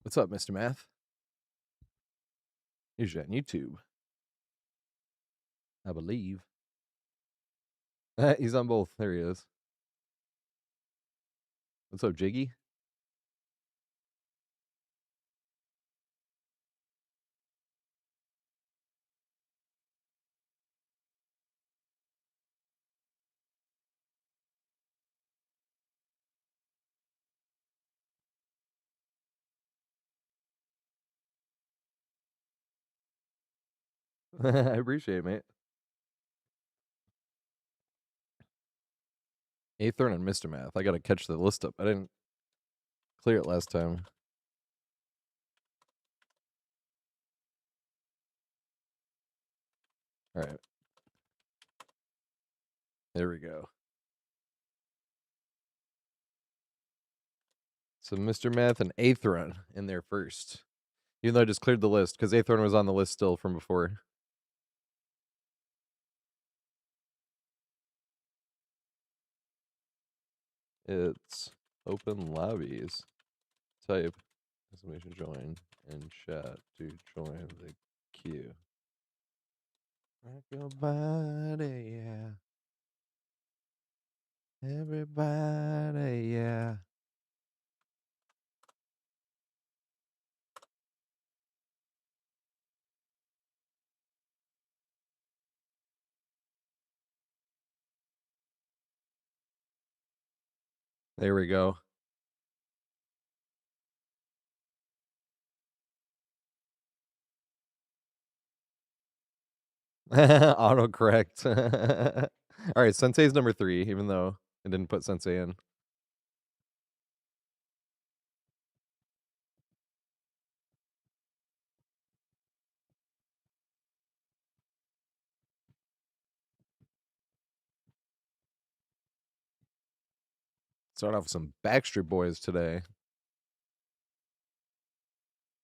What's up, Mr. Math? Usually on YouTube, I believe. He's on both. There he is. What's up, Jiggy? I appreciate it, mate. Aethern and Mr. Math. I gotta catch the list up. I didn't clear it last time. All right. There we go. So Mr. Math and Aethron in there first. Even though I just cleared the list, because Aethron was on the list still from before. It's open lobbies. Type exclamation join in chat to join the queue. Rock your body, yeah. Everybody, yeah. There we go. Autocorrect. All right, Sensei's number 3, even though I didn't put Sensei in. Start off with some Backstreet Boys today.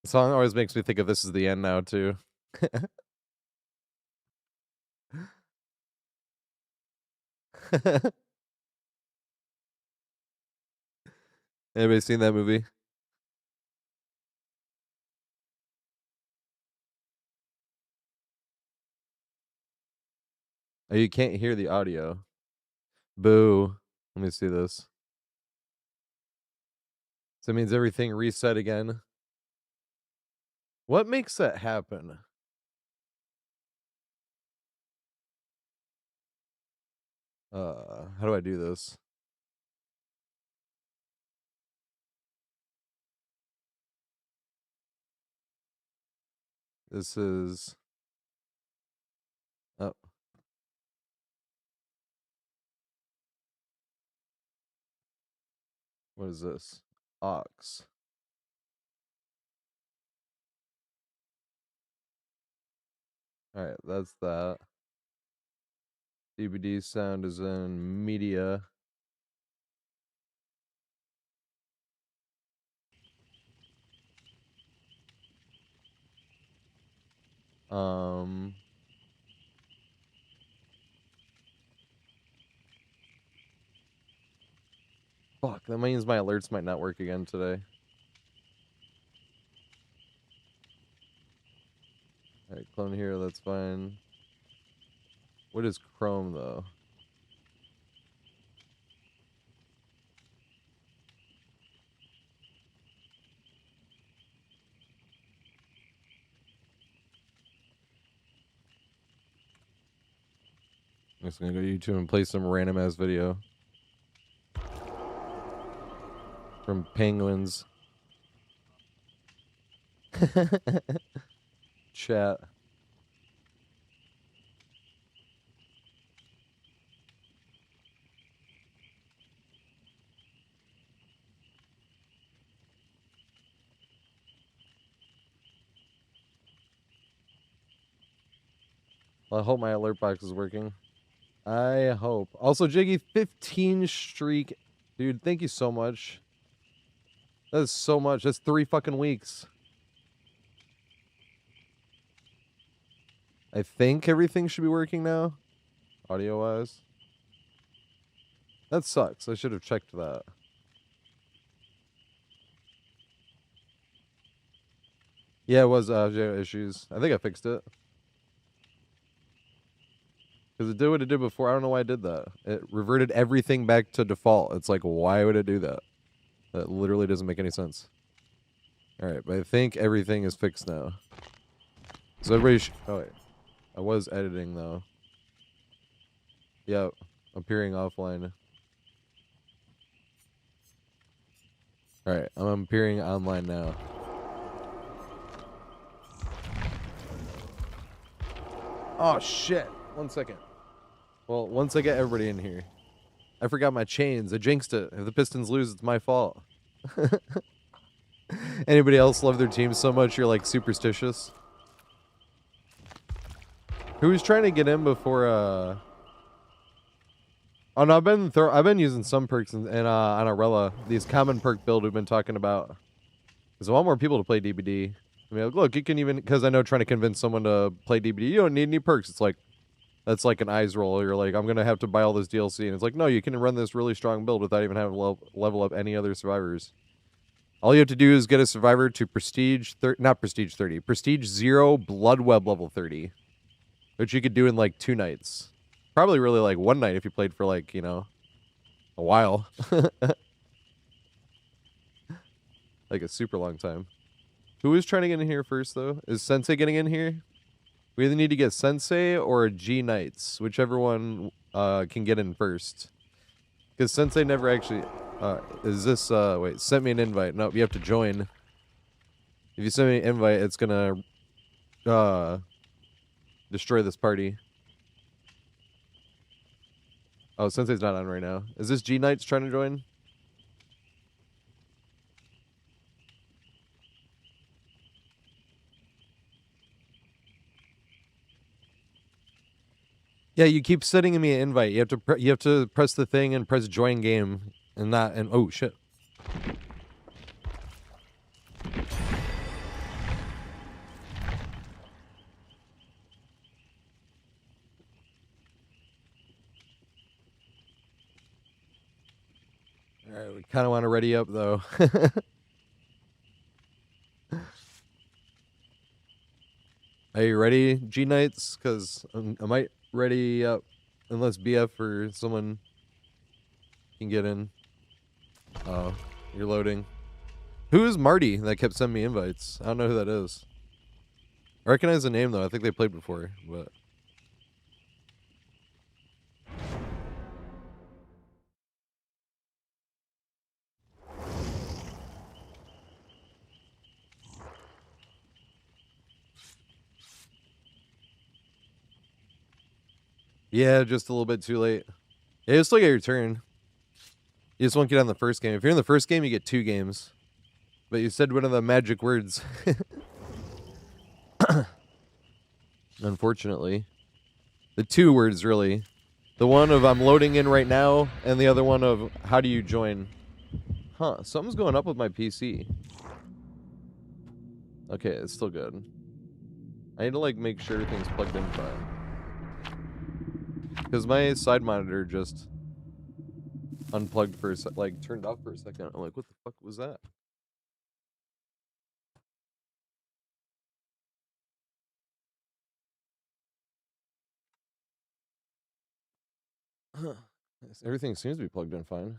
The song always makes me think of This Is the End Now, too. Anybody seen that movie? Oh, you can't hear the audio. Boo. Let me see this. So it means everything reset again. What makes that happen? How do I do this? This is... Oh. What is this? Aux. Alright, that's that. DVD sound is in media. Fuck, that means my alerts might not work again today. Alright, clone here, that's fine. What is Chrome, though? I'm just gonna go to YouTube and play some random ass video. From Penguins. Chat. Well, I hope my alert box is working. I hope. Also, Jiggy, 15 streak. Dude, thank you so much. That is so much. That's 3 fucking weeks. I think everything should be working now. Audio-wise. That sucks. I should have checked that. Yeah, it was issues. I think I fixed it. Because it did what it did before. I don't know why it did that. It reverted everything back to default. It's like, why would it do that? That literally doesn't make any sense. Alright, but I think everything is fixed now. So everybody oh wait. I was editing though. Yep. Appearing offline. Alright, I'm appearing online now. Oh shit. 1 second. Well, once I get everybody in here. I forgot my chains. I jinxed it. If the Pistons lose, it's my fault. Anybody else love their team so much you're like superstitious? Who was trying to get in before Oh no, I've been using some perks on Arella. These common perk build we've been talking about. There's a lot more people to play DBD. I mean, look, you can even, because I know trying to convince someone to play DBD, you don't need any perks. It's like, that's like an eyes roll. You're like, I'm going to have to buy all this DLC. And it's like, no, you can run this really strong build without even having to level up any other survivors. All you have to do is get a survivor to prestige 0, blood web level 30. Which you could do in like 2 nights. Probably really like 1 night if you played for like, you know, a while. Like a super long time. Who is trying to get in here first though? Is Sensei getting in here? We either need to get Sensei or G Knights, whichever one can get in first. Because Sensei never actually is this wait, sent me an invite. Nope, you have to join. If you send me an invite, it's gonna destroy this party. Oh, Sensei's not on right now. Is this G Knights trying to join? Yeah, you keep sending me an invite. You have to press the thing and press join game, and oh shit. All right, we kind of want to ready up though. Are you ready, G Knights? Because I might ready up, unless BF or someone can get in. Oh, you're loading. Who is Marty that kept sending me invites? I don't know who that is. I recognize the name though. I think they played before, but. Yeah, just a little bit too late. Yeah, just look at your turn. You just won't get on the first game. If you're in the first game, you get 2 games. But you said one of the magic words. Unfortunately. The 2 words, really. The one of I'm loading in right now, and the other one of how do you join? Huh, something's going up with my PC. Okay, it's still good. I need to, like, make sure everything's plugged in fine. Because my side monitor just unplugged for a sec, like, turned off for a second. I'm like, what the fuck was that? Huh. Everything seems to be plugged in fine.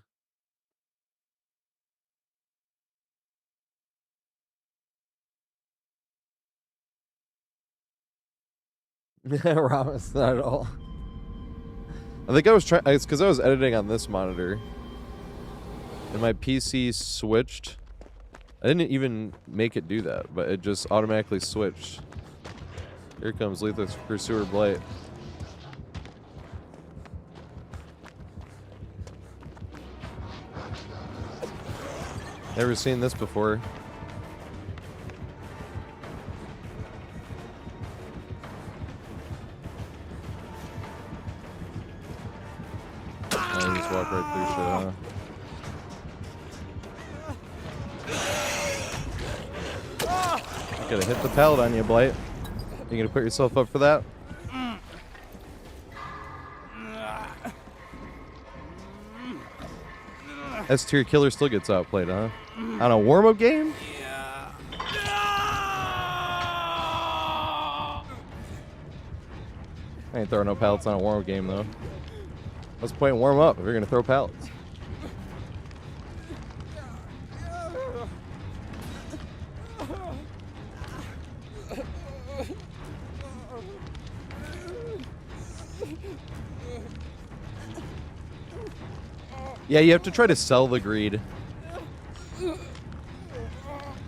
Yeah, Ramos, not at all. I think I was trying. It's because I was editing on this monitor, and my PC switched. I didn't even make it do that, but it just automatically switched. Here comes Lethal Pursuer Blight. Never seen this before. I just walk right through shit, huh? Gotta hit the pallet on you, Blight. You gonna put yourself up for that? S tier killer still gets outplayed, huh? On a warm-up game? I ain't throwing no pallets on a warm game, though. What's the point in warm up if you're going to throw pallets? Yeah, you have to try to sell the greed.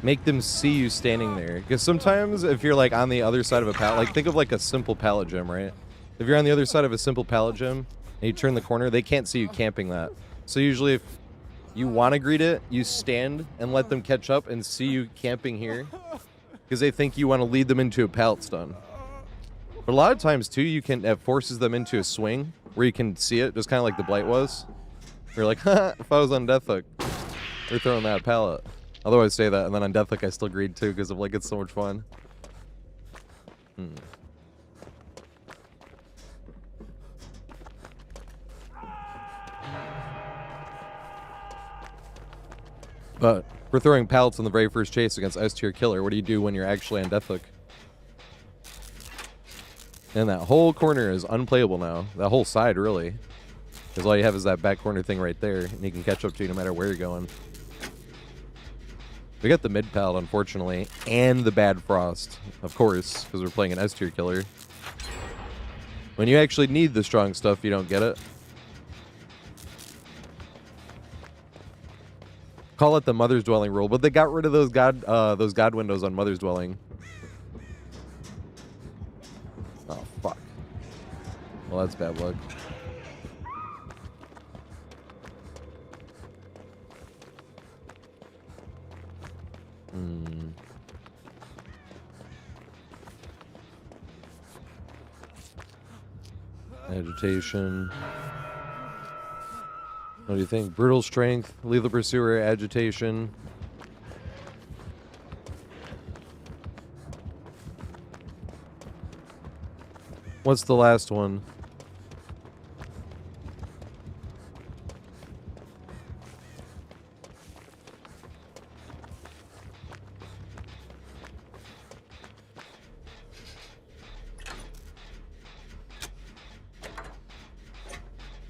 Make them see you standing there. Because sometimes if you're like on the other side of a pallet, like think of like a simple pallet gym, right? If you're on the other side of a simple pallet gym and you turn the corner, they can't see you camping that. So usually if you want to greet it, you stand and let them catch up and see you camping here. Because they think you want to lead them into a pallet stun. But a lot of times too, you can, it forces them into a swing where you can see it, just kind of like the Blight was. You're like, if I was on Deathhook, we're throwing that pallet. Otherwise, say that, and then on Deathhook, I still greed too because of like it's so much fun. But for throwing pallets on the very first chase against S tier killer, what do you do when you're actually on Deathhook? And that whole corner is unplayable now. That whole side, really. Because all you have is that back corner thing right there, and he can catch up to you no matter where you're going. We got the mid pallet, unfortunately, and the bad frost, of course, because we're playing an S tier killer. When you actually need the strong stuff, you don't get it. Call it the Mother's Dwelling rule, but they got rid of those god windows on Mother's Dwelling. Oh fuck. Well, that's bad luck. Agitation. What do you think? Brutal strength, lethal pursuer, agitation. What's the last one?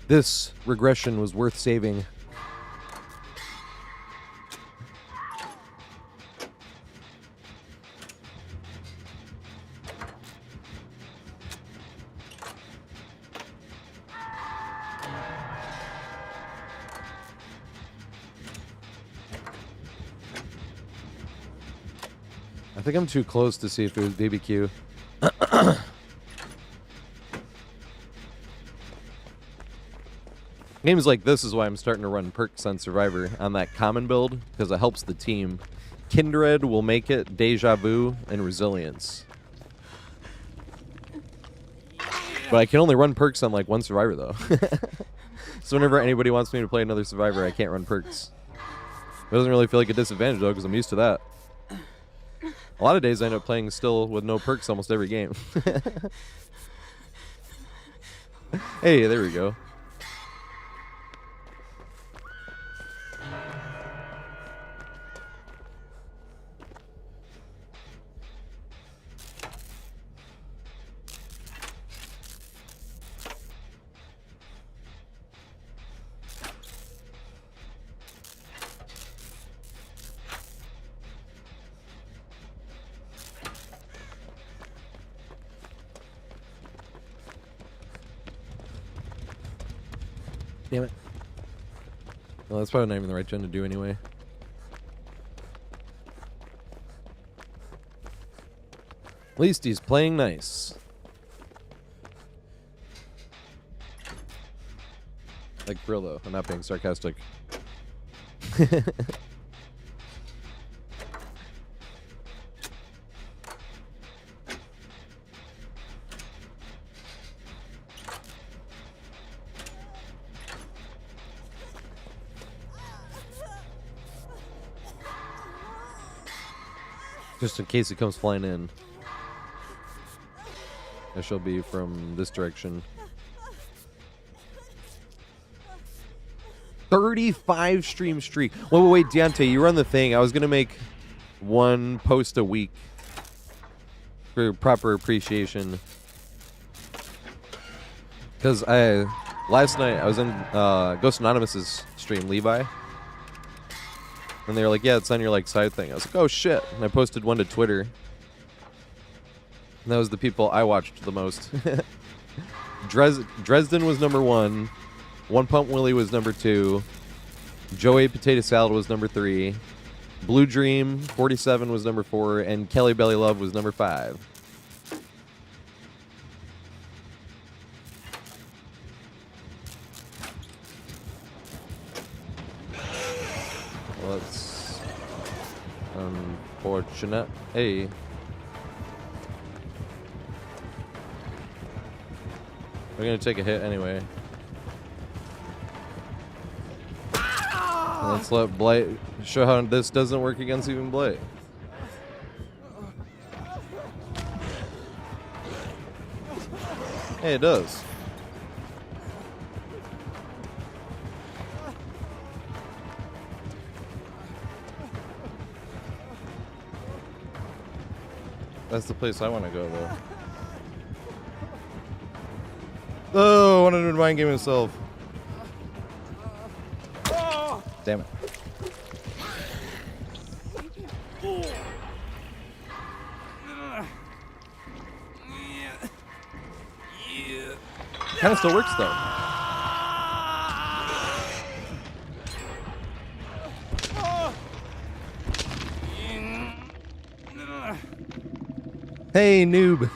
This regression was worth saving. I think I'm too close to see if it was BBQ. Games like this is why I'm starting to run perks on Survivor on that common build, because it helps the team. Kindred will make it, Deja Vu, and Resilience. But I can only run perks on like one Survivor though. So whenever anybody wants me to play another Survivor, I can't run perks. It doesn't really feel like a disadvantage though, because I'm used to that. A lot of days I end up playing still with no perks almost every game. Hey, there we go. Damn it. Well, that's probably not even the right gen to do anyway. At least he's playing nice. Like, for real though, I'm not being sarcastic. Just in case it comes flying in. I shall be from this direction. 35 stream streak. Wait, Deontay, you run the thing. I was going to make one post a week for proper appreciation. Because last night I was in Ghost Anonymous's stream, Levi. And they were like, yeah, it's on your like side thing. I was like, oh shit. And I posted one to Twitter. And that was the people I watched the most. Dresden was number 1. One Pump Willie was number 2. Joey Potato Salad was number 3. Blue Dream 47 was number 4. And Kelly Belly Love was number 5. Well, that's unfortunate. Hey. We're gonna take a hit anyway. Let's let Blight show how this doesn't work against even Blight. Hey, it does. That's the place I want to go, though. Oh, I wanted to mind game himself. Damn it. Kind of still works, though. Hey, noob.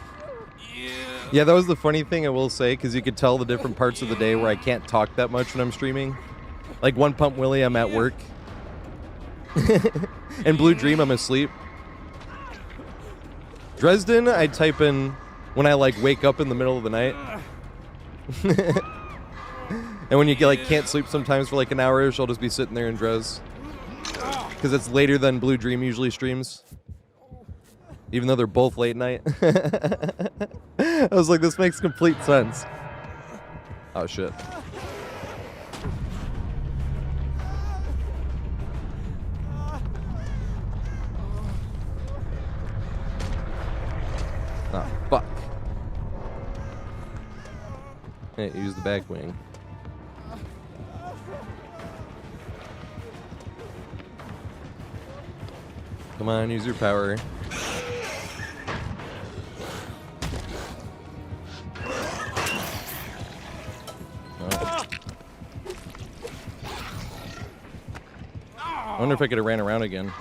Yeah, that was the funny thing I will say, because you could tell the different parts of the day where I can't talk that much when I'm streaming. Like One Pump Willie, I'm at work. And Blue Dream, I'm asleep. Dresden, I type in when I like wake up in the middle of the night. And when you get like can't sleep sometimes for like an hour-ish, I'll just be sitting there in Dres. Because it's later than Blue Dream usually streams. Even though they're both late night. I was like, this makes complete sense. Oh, shit. Oh, fuck. Hey, use the back wing. Come on, use your power. I wonder if I could have ran around again.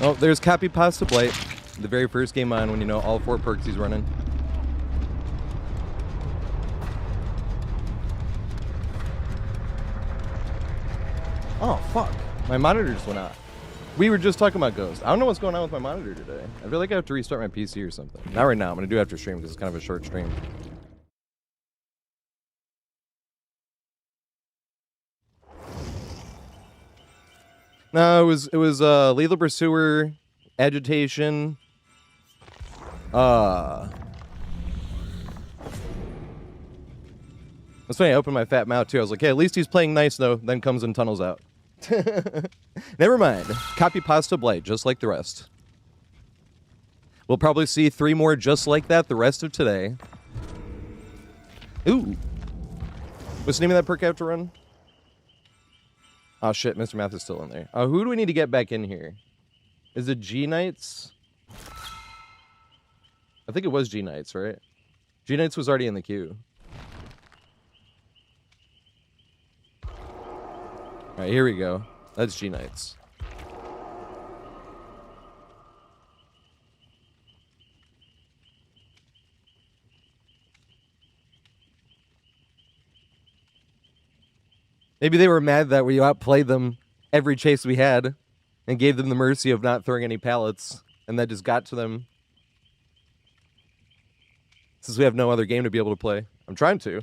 Oh, there's Copy Pasta Blight. The very first game on when you know all 4 perks he's running. Oh, fuck. My monitor just went out. We were just talking about Ghost. I don't know what's going on with my monitor today. I feel like I have to restart my PC or something. Not right now. I'm going to do it after stream because it's kind of a short stream. No, it was Lethal Pursuer, Agitation. That's funny, I opened my fat mouth too. I was like, hey, at least he's playing nice though. Then comes and tunnels out. Never mind. Copy Pasta Blight, just like the rest. We'll probably see 3 more just like that the rest of today. Ooh. What's the name of that perk I have to run? Oh shit, Mr. Math is still in there. Who do we need to get back in here? Is it G Knights? I think it was G Knights, right? G Knights was already in the queue. Alright, here we go. That's G Knights. Maybe they were mad that we outplayed them every chase we had and gave them the mercy of not throwing any pallets, and that just got to them. Since we have no other game to be able to play. I'm trying to.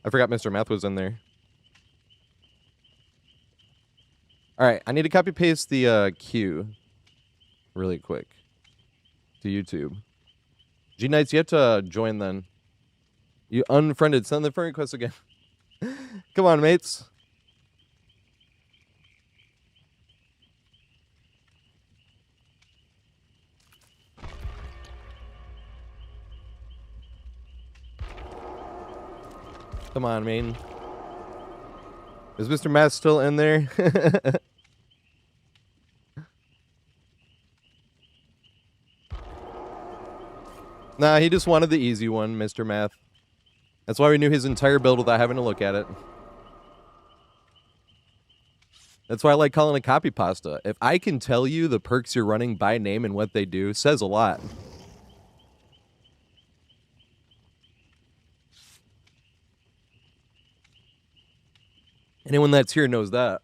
I forgot Mr. Math was in there. Alright, I need to copy paste the queue really quick to YouTube. G Knights, you have to join then. You unfriended. Send the friend request again. Come on, mates. Come on, man. Is Mr. Matt still in there? Nah, he just wanted the easy one, Mr. Math. That's why we knew his entire build without having to look at it. That's why I like calling it copy pasta. If I can tell you the perks you're running by name and what they do, says a lot. Anyone that's here knows that.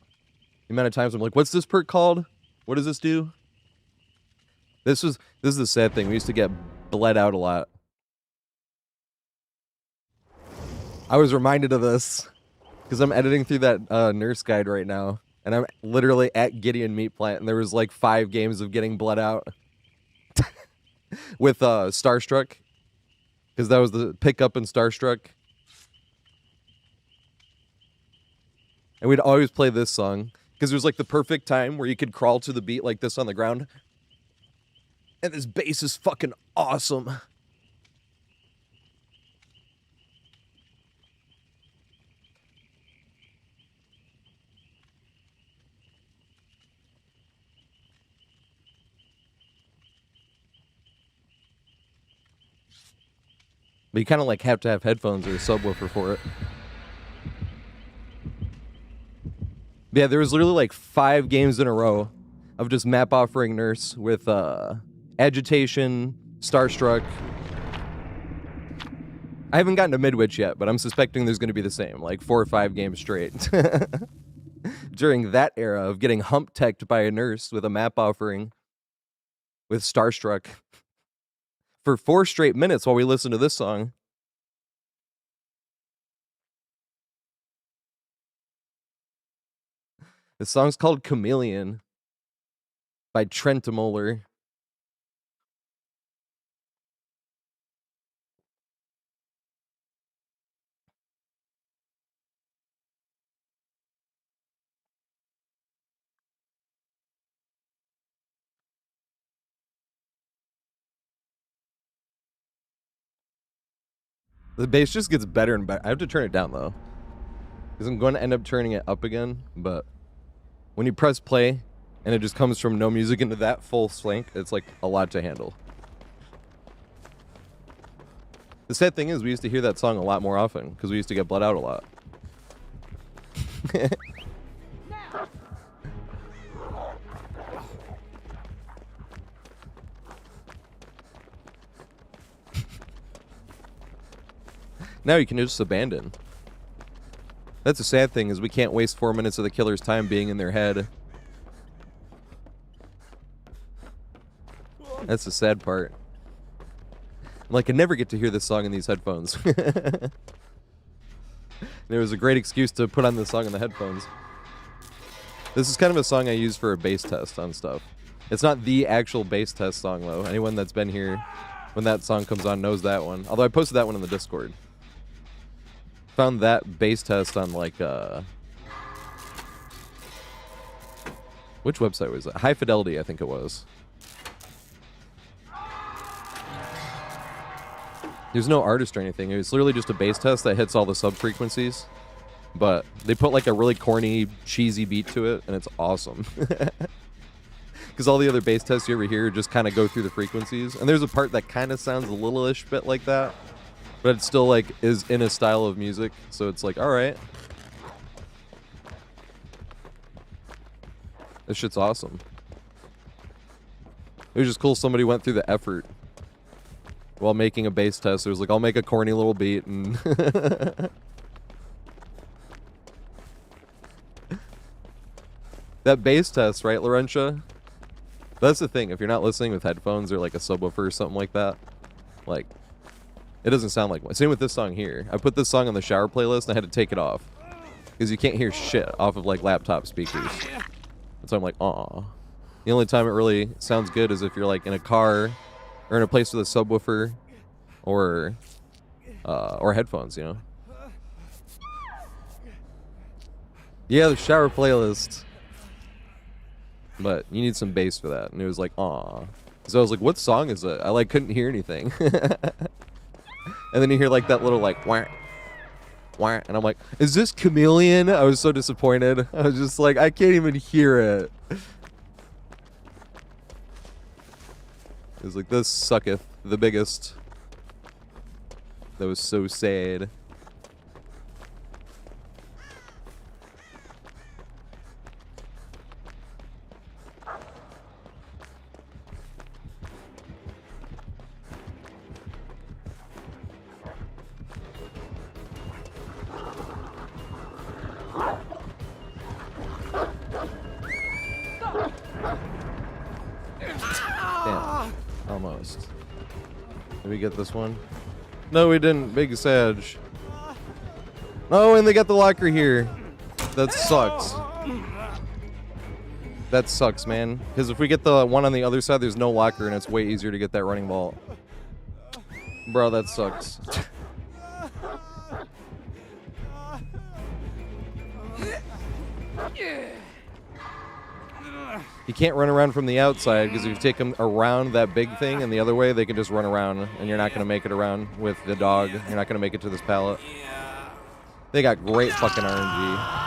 The amount of times I'm like, what's this perk called? What does this do? This is the sad thing. We used to get bled out a lot. I was reminded of this because I'm editing through that nurse guide right now, and I'm literally at Gideon Meat Plant, and there was like 5 games of getting bled out with Starstruck, because that was the pickup in Starstruck. And we'd always play this song because it was like the perfect time where you could crawl to the beat like this on the ground. And this bass is fucking awesome. But you kind of like have to have headphones or a subwoofer for it. But yeah, there was literally like 5 games in a row of just map offering nurse with Agitation, Starstruck. I haven't gotten to Midwich yet, but I'm suspecting there's going to be the same, like 4 or 5 games straight. During that era of getting hump-teched by a nurse with a map offering with Starstruck for 4 straight minutes while we listen to this song. The song's called Chameleon by Trentemöller. The bass just gets better and better. I have to turn it down, though, because I'm going to end up turning it up again, but when you press play and it just comes from no music into that full swank, it's like a lot to handle. The sad thing is we used to hear that song a lot more often because we used to get bled out a lot. Now you can just abandon. That's the sad thing, is we can't waste 4 minutes of the killer's time being in their head. That's the sad part. Like, I never get to hear this song in these headphones. There was a great excuse to put on this song in the headphones. This is kind of a song I use for a bass test on stuff. It's not the actual bass test song, though. Anyone that's been here when that song comes on knows that one. Although I posted that one in the Discord. Found that bass test on, like, which website was it? High Fidelity, I think it was. There's no artist or anything. It was literally just a bass test that hits all the sub-frequencies. But they put, like, a really corny, cheesy beat to it, and it's awesome. Because all the other bass tests you ever hear just kind of go through the frequencies. And there's a part that kind of sounds a little-ish bit like that. But it still, like, is in a style of music, so it's like, alright. This shit's awesome. It was just cool somebody went through the effort while making a bass test. It was like, I'll make a corny little beat, and... That bass test, right, Laurentia? That's the thing, if you're not listening with headphones or, like, a subwoofer or something like that, like... It doesn't sound like one. Same with this song here. I put this song on the shower playlist and I had to take it off. Because you can't hear shit off of, like, laptop speakers. And so I'm like, aw. The only time it really sounds good is if you're, like, in a car or in a place with a subwoofer or headphones, you know? Yeah, the shower playlist. But you need some bass for that. And it was like, aw. So I was like, what song is it? I, like, couldn't hear anything. And then you hear, like, that little, like, wah. Wah. And I'm like, is this Chameleon? I was so disappointed. I was just like, I can't even hear it. It was like, this sucketh the biggest. That was so sad. Damn. Almost. Did we get this one? No, we didn't. Big Sag. No, and they got the locker here. That sucks. That sucks, man. Because if we get the one on the other side, there's no locker, and it's way easier to get that running vault. Bro, that sucks. You can't run around from the outside, because if you take them around that big thing and the other way, they can just run around, and you're not going to make it around with the dog. You're not going to make it to this pallet. They got great fucking RNG.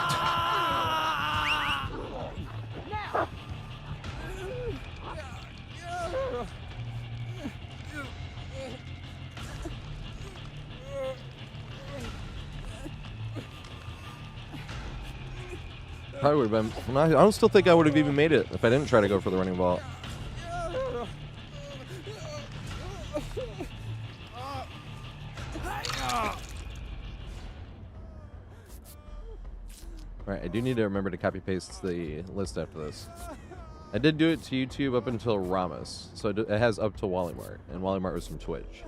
Probably would have been. I don't still think I would have even made it if I didn't try to go for the running vault. Alright, I do need to remember to copy paste the list after this. I did do it to YouTube up until Ramos, so it has up to Walmart, and Walmart was from Twitch.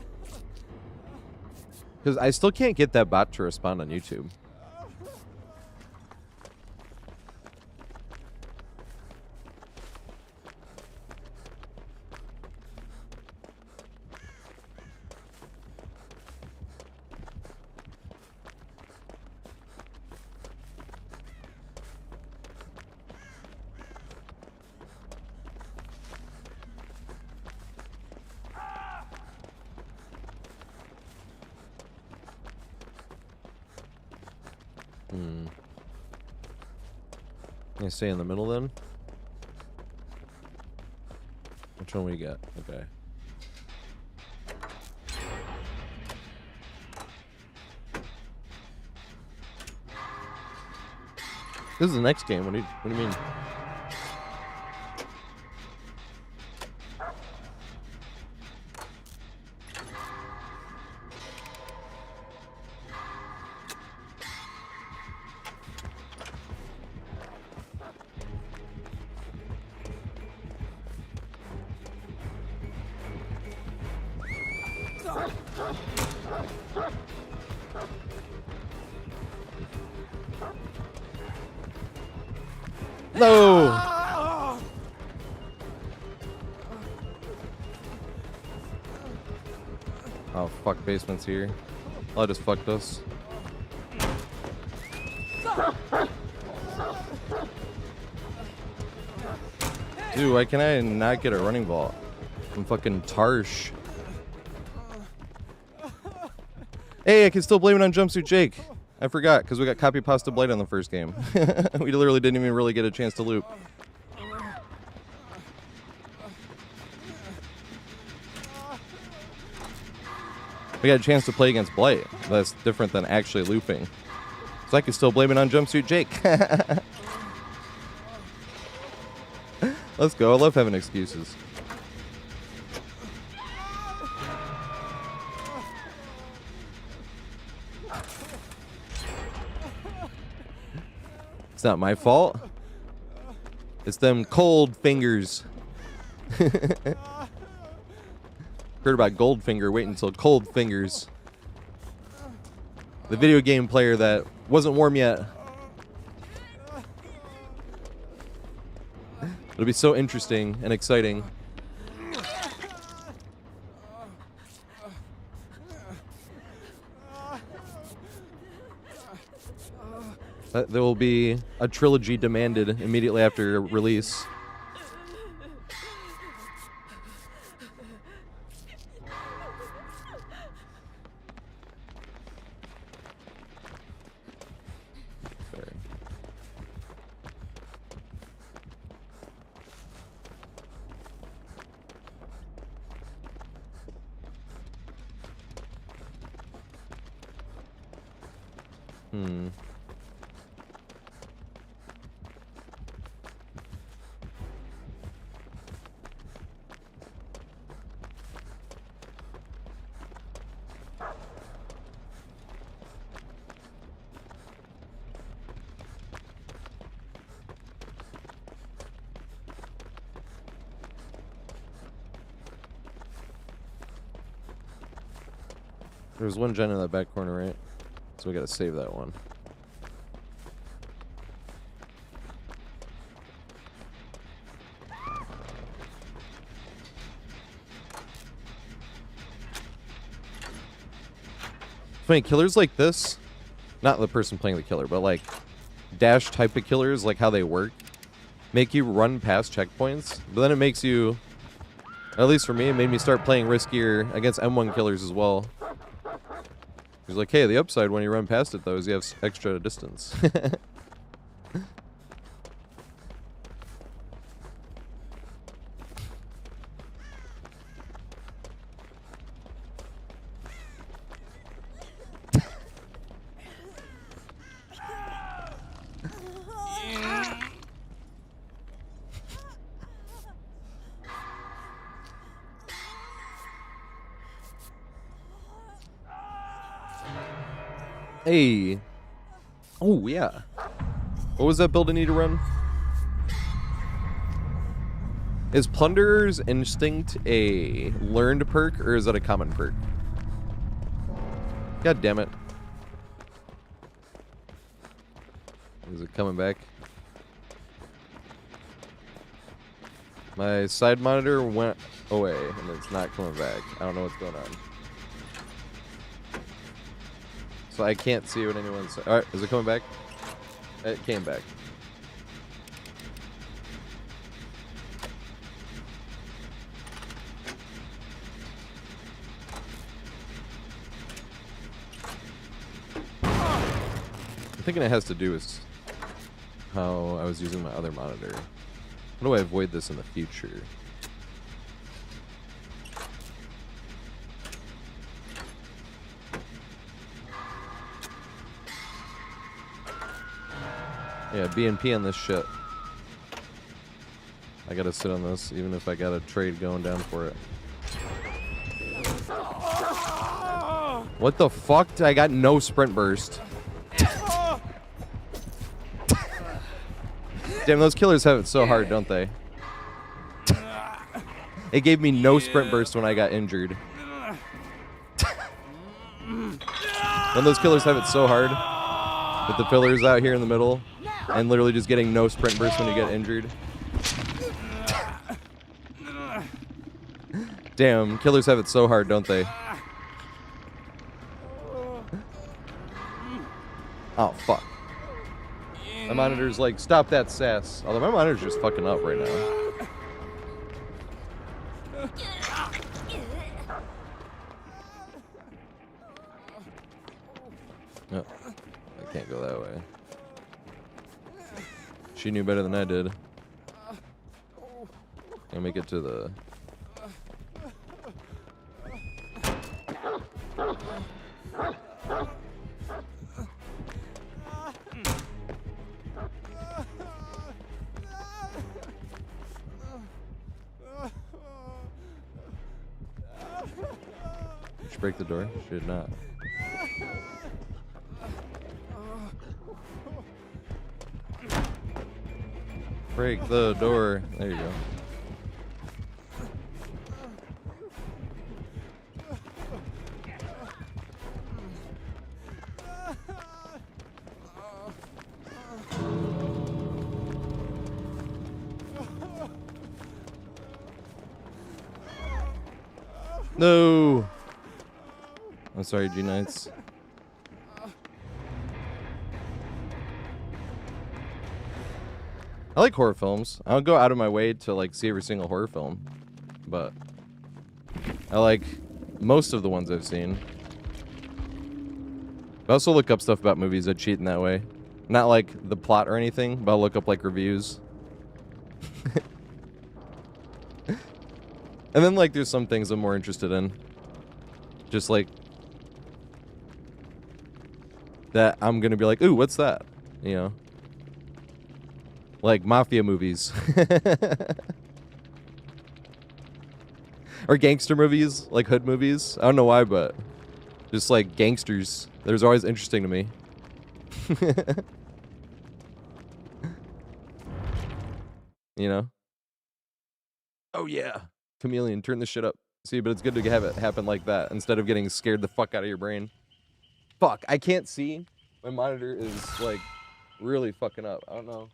Because I still can't get that bot to respond on YouTube. Can I stay in the middle then? Which one we got? Okay. This is the next game. What do you mean? No! Oh, fuck, basement's here. Oh, I just fucked us. Dude, why can I not get a running vault? I'm fucking Tarsh. Hey, I can still blame it on Jumpsuit Jake. I forgot, because we got copy pasta blade on the first game. We literally didn't even really get a chance to loop. We got a chance to play against Blight. That's different than actually looping. So I can still blame it on Jumpsuit Jake. Let's go. I love having excuses. It's not my fault. It's them cold fingers. Heard about Goldfinger. Wait until Cold Fingers. The video game player that wasn't warm yet. It'll be so interesting and exciting. There will be a trilogy demanded immediately after release. Hmm. There's one gen in that back corner, right? So we gotta save that one. Funny, killers like this, not the person playing the killer, but like dash type of killers, like how they work, make you run past checkpoints, but then it makes you, at least for me, it made me start playing riskier against M1 killers as well. He's like, hey, the upside when you run past it, though, is you have extra distance. Hey. Oh, yeah. What was that build I need to run? Is Plunderer's Instinct a learned perk, or is that a common perk? God damn it. Is it coming back? My side monitor went away, and it's not coming back. I don't know what's going on. So I can't see what anyone's saying. Alright, is it coming back? It came back. I'm thinking it has to do with how I was using my other monitor. How do I avoid this in the future? Yeah, BNP on this shit. I gotta sit on this, even if I got a trade going down for it. What the fuck? I got no sprint burst. Damn, those killers have it so hard, don't they? It gave me no sprint burst when I got injured. When those killers have it so hard, with the pillars out here in the middle, and literally just getting no sprint burst when you get injured. Damn, killers have it so hard, don't they? Oh, fuck. My monitor's like, stop that sass. Although my monitor's just fucking up right now. No, I can't go that way. She knew better than I did. I'll make it to the... Did she break the door? She did not. Break the door. There you go. No. I'm sorry, G-Knights. I like horror films. I don't go out of my way to like see every single horror film, but I like most of the ones I've seen. I also look up stuff about movies. I cheat in that way. Not like the plot or anything, but I'll look up like reviews. And then like there's some things I'm more interested in. Just like that I'm gonna be like, ooh, what's that? You know? Like mafia movies. Or gangster movies, like hood movies. I don't know why, but just like gangsters. There's always interesting to me. You know? Oh yeah. Chameleon, turn this shit up. See, but it's good to have it happen like that instead of getting scared the fuck out of your brain. Fuck, I can't see. My monitor is like really fucking up. I don't know.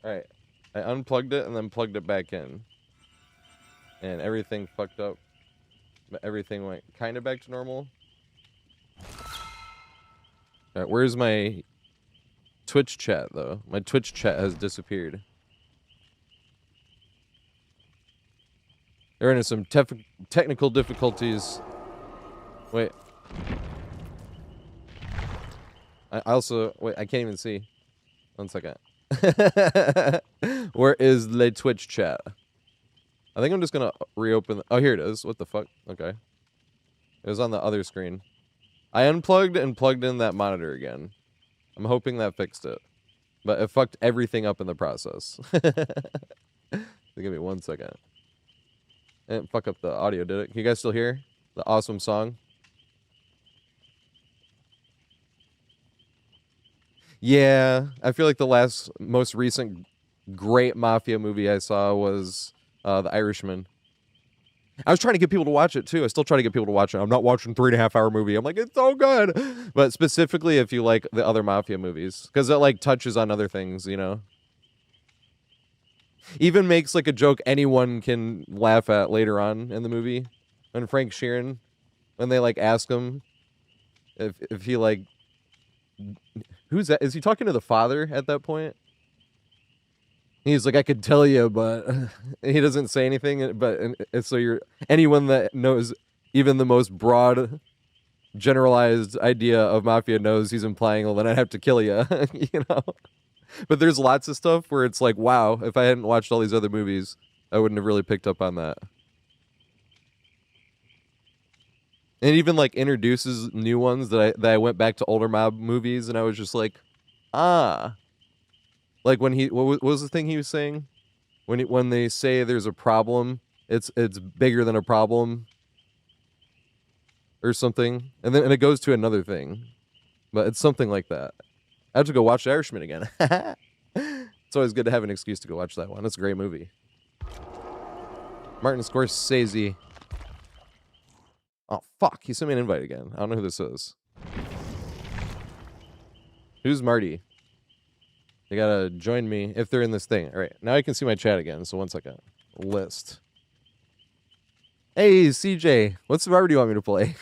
Alright. I unplugged it and then plugged it back in. And everything fucked up. But everything went kind of back to normal. Alright, where's my Twitch chat, though? My Twitch chat has disappeared. They're into some technical difficulties. Wait. I also... Wait, I can't even see. 1 second. Where is the Twitch chat? I think I'm just gonna reopen... Oh, here it is. What the fuck? Okay. It was on the other screen. I unplugged and plugged in that monitor again. I'm hoping that fixed it. But it fucked everything up in the process. Give me 1 second. It didn't fuck up the audio, did it? Can you guys still hear the awesome song? Yeah, I feel like the most recent great mafia movie I saw was The Irishman. I was trying to get people to watch it too. I still try to get people to watch it. I'm not watching 3.5-hour movie. I'm like, it's so good. But specifically if you like the other mafia movies, because it like touches on other things, you know. Even makes like a joke anyone can laugh at later on in the movie. When Frank Sheeran, when they like ask him if he like, who's that? Is he talking to the father at that point? He's like, I could tell you, but he doesn't say anything. But so anyone that knows even the most broad, generalized idea of mafia knows he's implying, well, then I'd have to kill you, you know. But there's lots of stuff where it's like, wow, if I hadn't watched all these other movies, I wouldn't have really picked up on that. And it even like introduces new ones that I went back to older mob movies, and I was just like, ah. Like when what was the thing he was saying? When they say there's a problem, it's bigger than a problem, or something, and then it goes to another thing, but it's something like that. I have to go watch The Irishman again. It's always good to have an excuse to go watch that one. It's a great movie. Martin Scorsese. Oh fuck! He sent me an invite again. I don't know who this is. Who's Marty? They gotta join me if they're in this thing. All right, now I can see my chat again. So 1 second. List. Hey, CJ. What survivor do you want me to play?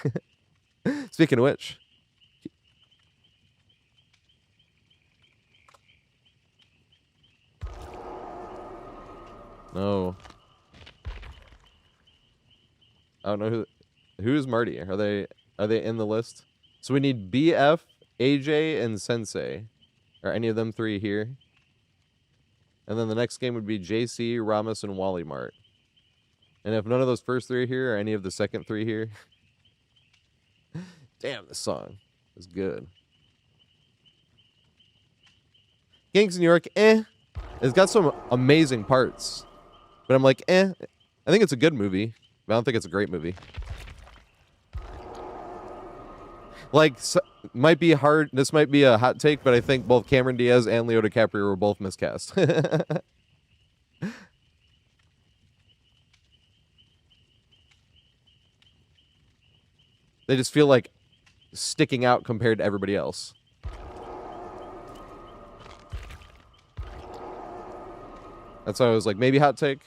Speaking of which. No. I don't know who's Marty. Are they in the list? So we need BF, AJ, and Sensei. Are any of them three here? And then the next game would be JC, Ramos, and Wally Mart. And if none of those first three are here, or any of the second three here... Damn, this song is good. Gangs in New York, It's got some amazing parts. But I'm like, I think it's a good movie. But I don't think it's a great movie. Like, might be hard. This might be a hot take, but I think both Cameron Diaz and Leo DiCaprio were both miscast. They just feel like sticking out compared to everybody else. That's why I was like, maybe hot take.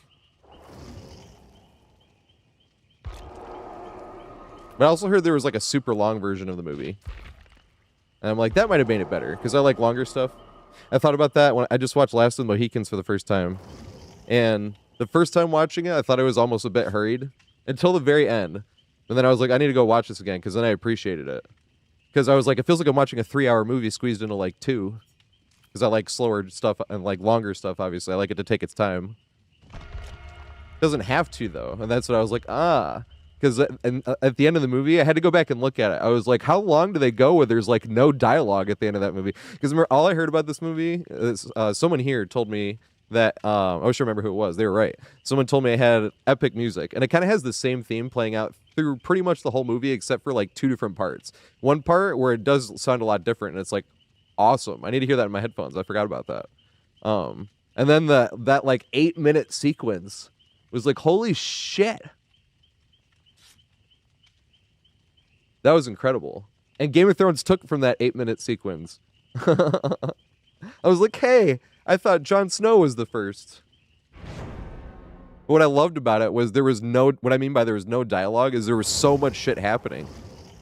But I also heard there was like a super long version of the movie. And I'm like, that might have made it better, because I like longer stuff. I thought about that when I just watched Last of the Mohicans for the first time. And the first time watching it, I thought it was almost a bit hurried. Until the very end. And then I was like, I need to go watch this again, because then I appreciated it. Because I was like, it feels like I'm watching a 3-hour movie squeezed into like 2. Because because I like slower stuff and like longer stuff. Obviously, I like it to take its time. Doesn't have to though, and that's what I was like, because at the end of the movie, I had to go back and look at it. I was like, how long do they go where there's like no dialogue at the end of that movie? Because remember, all I heard about this movie is someone here told me that I wish I remember who it was. They were right. Someone told me it had epic music, and it kind of has the same theme playing out through pretty much the whole movie, except for like 2 different parts. One part where it does sound a lot different, and it's like awesome. I need to hear that in my headphones. I forgot about that. And then that like 8-minute sequence was like, holy shit. That was incredible. And Game of Thrones took from that 8-minute sequence. I was like, hey, I thought Jon Snow was the first. What I loved about it was there was no, what I mean by there was no dialogue is there was so much shit happening.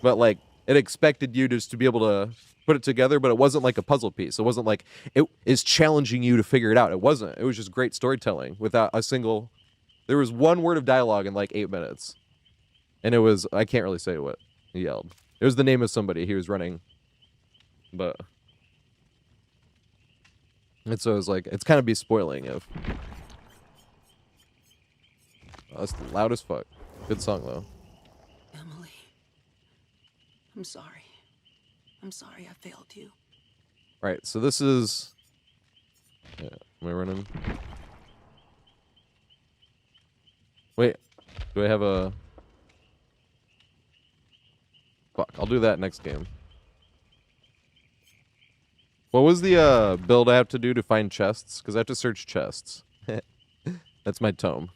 But like, it expected you just to be able to put it together, but it wasn't like a puzzle piece. It wasn't like, it is challenging you to figure it out. It wasn't. It was just great storytelling without a single, there was one word of dialogue in like 8 minutes. And it was, I can't really say what he yelled. It was the name of somebody he was running. But... And so it was like, it's kind of be spoiling if... Oh, that's loud as fuck. Good song, though. Emily. I'm sorry. I'm sorry I failed you. Alright, so this is... Yeah, am I running? Wait, do I have a... Fuck, I'll do that next game. What was the build I have to do to find chests? Because I have to search chests. That's my tome.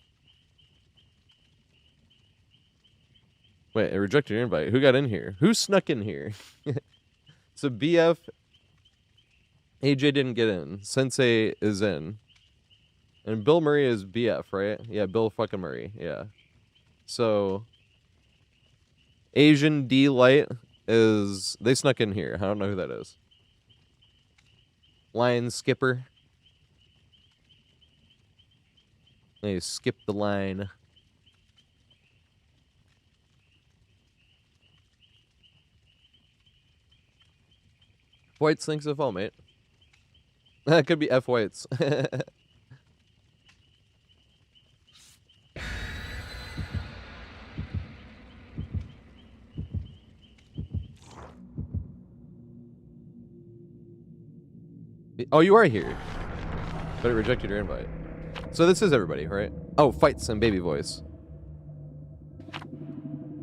Wait, I rejected your invite. Who got in here? Who snuck in here? So BF... AJ didn't get in. Sensei is in. And Bill Murray is BF, right? Yeah, Bill fucking Murray. Yeah. So... Asian D Light is... They snuck in here. I don't know who that is. Line skipper. They skip the line. Whites thinks of all, mate. That could be F Whites. Oh, you are here. But it rejected your invite. So this is everybody, right? Oh, fights and baby voice.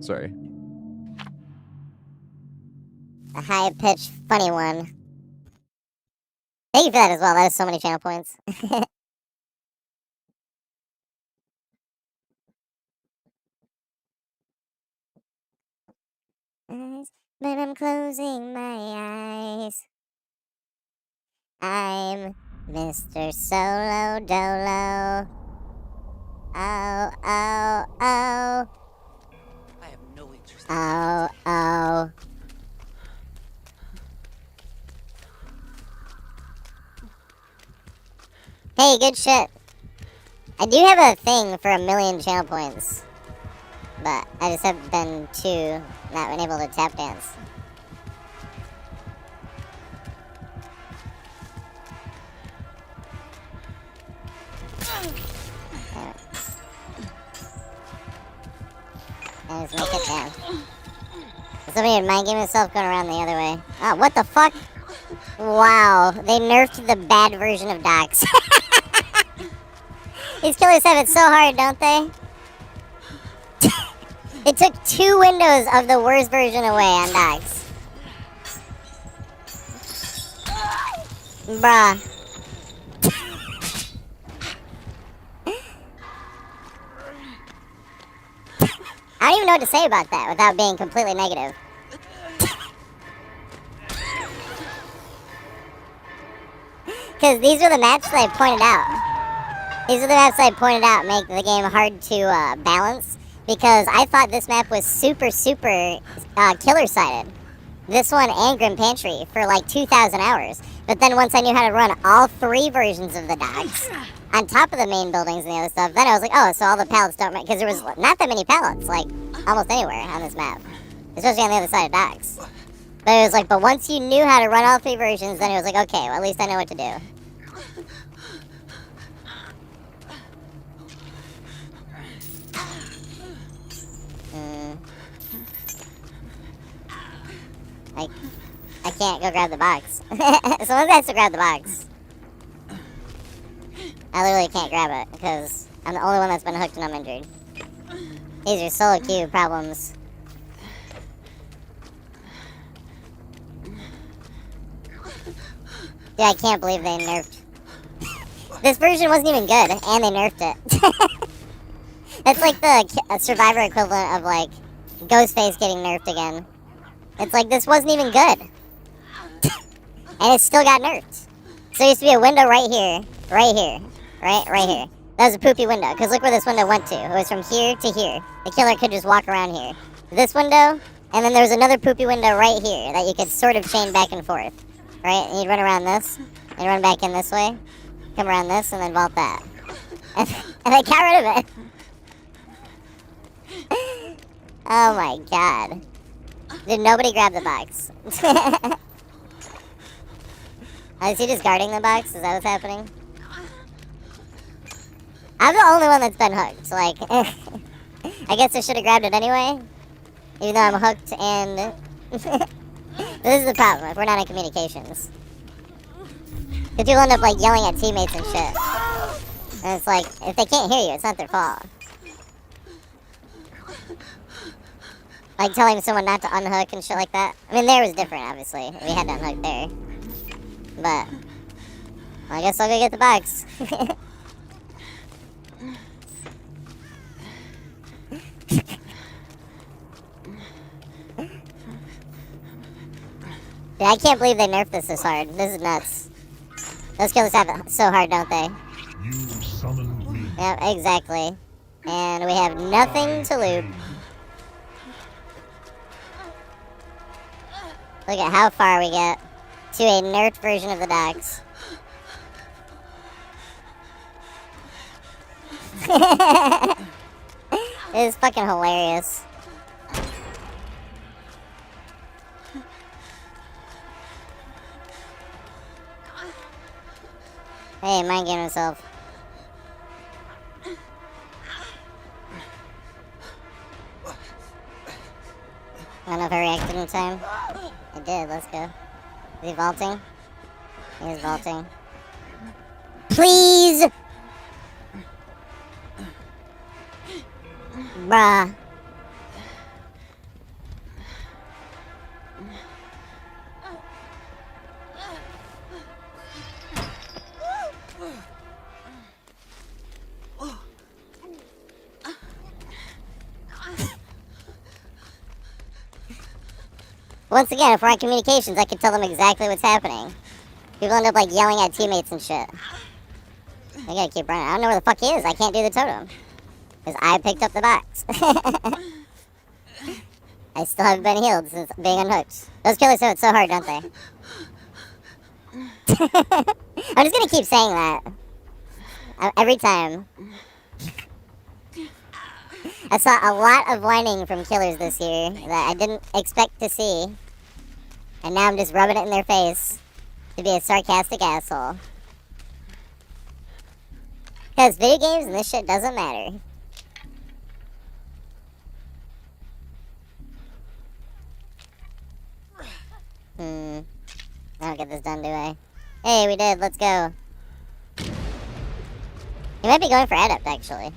Sorry. A high-pitched, funny one. Thank you for that as well. That is so many channel points. But I'm closing my eyes. I'm Mr. Solo Dolo. Oh, oh, oh. I have no interest. Oh, oh. Hey, good shit. I do have a thing for 1,000,000 channel points. But I just have been not been able to tap dance. And just make it down. Somebody had mind game himself going around the other way. Oh, what the fuck? Wow, they nerfed the bad version of Docs. These killers have it so hard, don't they? They took 2 windows of the worst version away on Docs. Bruh. I don't even know what to say about that without being completely negative. Because these are the maps that I pointed out. These are the maps I pointed out make the game hard to balance. Because I thought this map was super killer-sided. This one and Grim Pantry for like 2,000 hours. But then once I knew how to run all 3 versions of the Docs, on top of the main buildings and the other stuff, then I was like, oh, so all the pallets don't make... Because there was not that many pallets, like, almost anywhere on this map. Especially on the other side of Docs. But it was like, but once you knew how to run all 3 versions, then it was like, okay, well, at least I know what to do. I can't go grab the box. Someone has to grab the box. I literally can't grab it, because I'm the only one that's been hooked and I'm injured. These are solo queue problems. Yeah, I can't believe they nerfed. This version wasn't even good, and they nerfed it. It's like the Survivor equivalent of, like, Ghostface getting nerfed again. It's like, this wasn't even good. And it still got nerfed. So there used to be a window right here, right here. That was a poopy window, because look where this window went to. It was from here to here. The killer could just walk around here. This window, and then there was another poopy window right here that you could sort of chain back and forth. Right? And you'd run around this, and run back in this way, come around this, and then vault that. And I got rid of it. Oh my god. Did nobody grab the box? Is he just guarding the box? Is that what's happening? I'm the only one that's been hooked, so like, I guess I should have grabbed it anyway. Even though I'm hooked and... This is the problem, if we're not in communications. Because people end up like yelling at teammates and shit. And it's like, if they can't hear you, it's not their fault. Like telling someone not to unhook and shit like that. I mean, there was different, obviously. We had to unhook there. But, well, I guess I'll go get the box. Yeah, I can't believe they nerfed this hard. This is nuts. Those killers have it so hard, don't they? You summoned me. Yep, exactly. And we have nothing to loot. Look at how far we get to a nerfed version of the docks. It is fucking hilarious. Hey, mind game himself. I don't know if I reacted in time. I did, let's go. Is he vaulting? He's vaulting. Please! Bruh. Once again, if we're on communications, I could tell them exactly what's happening. People end up like yelling at teammates and shit. I gotta keep running. I don't know where the fuck he is. I can't do the totem. Because I picked up the box. I still haven't been healed since being unhooked. Those killers have it so hard, don't they? I'm just gonna keep saying that. Every time. I saw a lot of whining from killers this year that I didn't expect to see. And now I'm just rubbing it in their face to be a sarcastic asshole. Because video games and this shit doesn't matter. I don't get this done, do I? Hey, we did. Let's go. He might be going for adept, actually.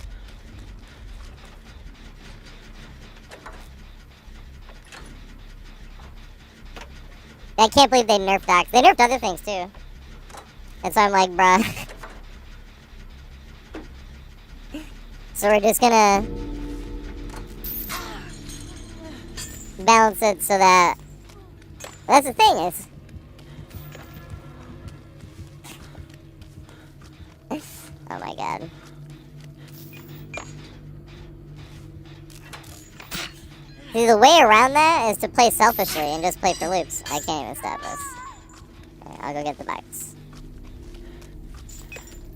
I can't believe they nerfed docks. They nerfed other things, too. And so I'm like, bruh. So we're just gonna balance it so that... That's the thing, is... Oh my god. See, the way around that is to play selfishly and just play for loops. I can't even stop this. Okay, I'll go get the box.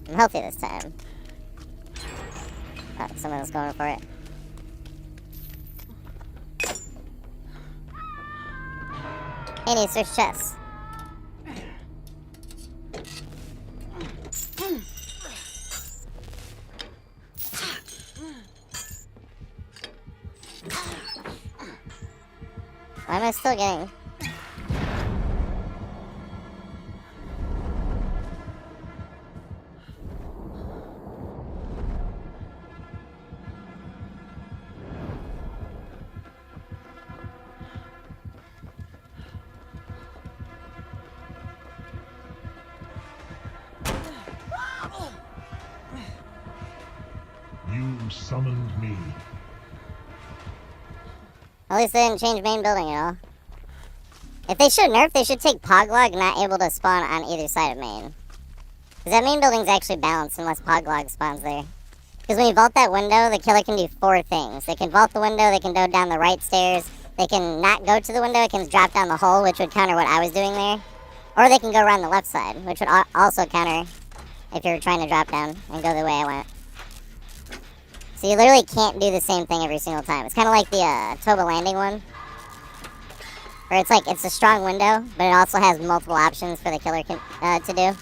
I'm healthy this time. Oh, someone else going for it. Hey, need to search chests. Why am I still getting... You summoned me. At least they didn't change main building at all. If they should nerf, they should take Poglog not able to spawn on either side of main. Because that main building's actually balanced unless Poglog spawns there. Because when you vault that window, the killer can do 4 things. They can vault the window, they can go down the right stairs, they can not go to the window, it can drop down the hole, which would counter what I was doing there. Or they can go around the left side, which would also counter if you're trying to drop down and go the way I went. So you literally can't do the same thing every single time. It's kind of like the Toba Landing one. Where it's like, it's a strong window, but it also has multiple options for the killer to do.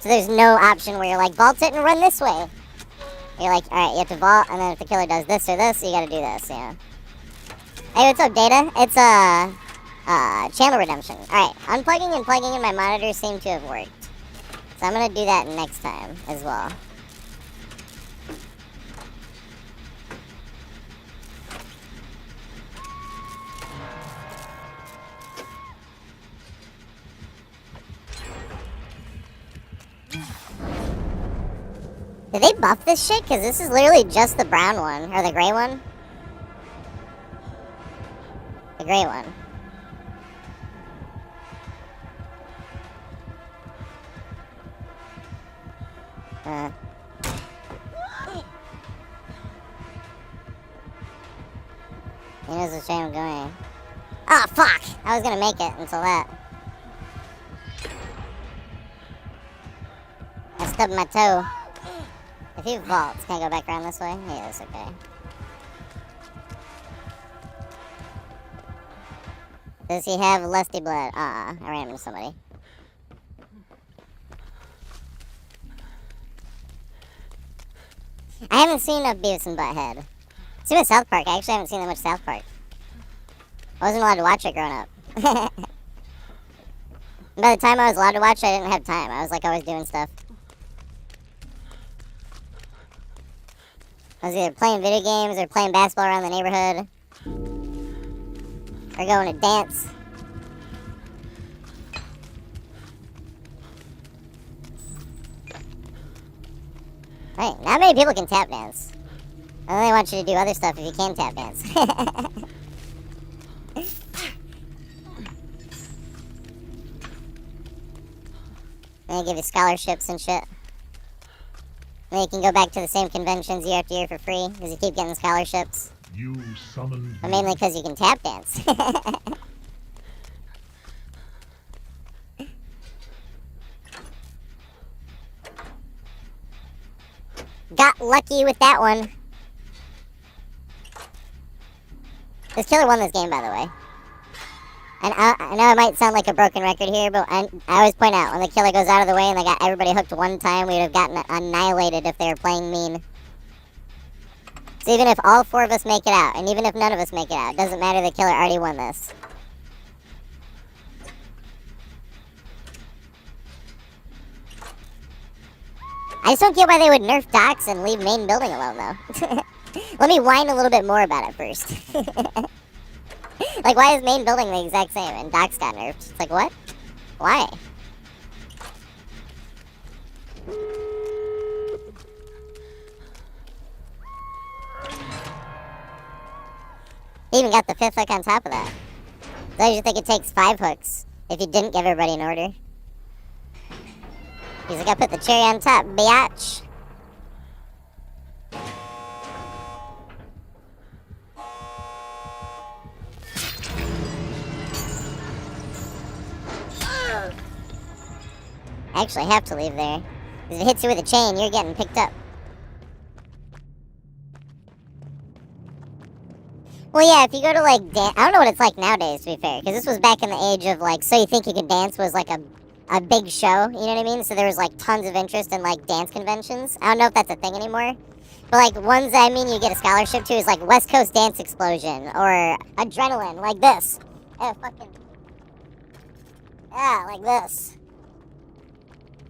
So there's no option where you're like, vault it and run this way. You're like, alright, you have to vault, and then if the killer does this or this, you gotta do this, yeah. Hey, what's up, Data? It's, channel redemption. Alright, unplugging and plugging in my monitor seem to have worked. So I'm gonna do that next time as well. Did they buff this shit? Because this is literally just the brown one. Or the gray one. The gray one. He knows which way I'm going. Oh, fuck! I was gonna make it until that. I stubbed my toe. If he vaults, can I go back around this way? Yeah, that's okay. Does he have lusty blood? I ran into somebody. I haven't seen enough Beavis and Butthead. Same with South Park. I actually haven't seen that much South Park. I wasn't allowed to watch it growing up. By the time I was allowed to watch it, I didn't have time. I was like always doing stuff. I was either playing video games or playing basketball around the neighborhood. Or going to dance. Right, not many people can tap dance. I only want you to do other stuff if you can tap dance. They give you scholarships and shit. Then you can go back to the same conventions year after year for free, because you keep getting scholarships. You summoned But me. mainly because you can tap dance. Got lucky with that one. This killer won this game, by the way. And I know I might sound like a broken record here, but I always point out, when the killer goes out of the way and they got everybody hooked one time, we would have gotten annihilated if they were playing mean. So even if all 4 of us make it out, and even if none of us make it out, it doesn't matter, the killer already won this. I just don't get why they would nerf docks and leave main building alone, though. Let me whine a little bit more about it first. Like, why is main building the exact same and docks got nerfed? It's like, what? Why? He even got the 5th hook on top of that. So I usually think it takes 5 hooks if you didn't give everybody an order. He's like, I put the cherry on top, biatch. I actually have to leave there. Because if it hits you with a chain, you're getting picked up. Well, yeah, if you go to, like, I don't know what it's like nowadays, to be fair, because this was back in the age of, like, So You Think You Could Dance was, like, a big show, you know what I mean? So there was, like, tons of interest in, like, dance conventions. I don't know if that's a thing anymore. But, like, ones that, I mean, you get a scholarship to is, like, West Coast Dance Explosion, or Adrenaline, like this. Yeah, like this.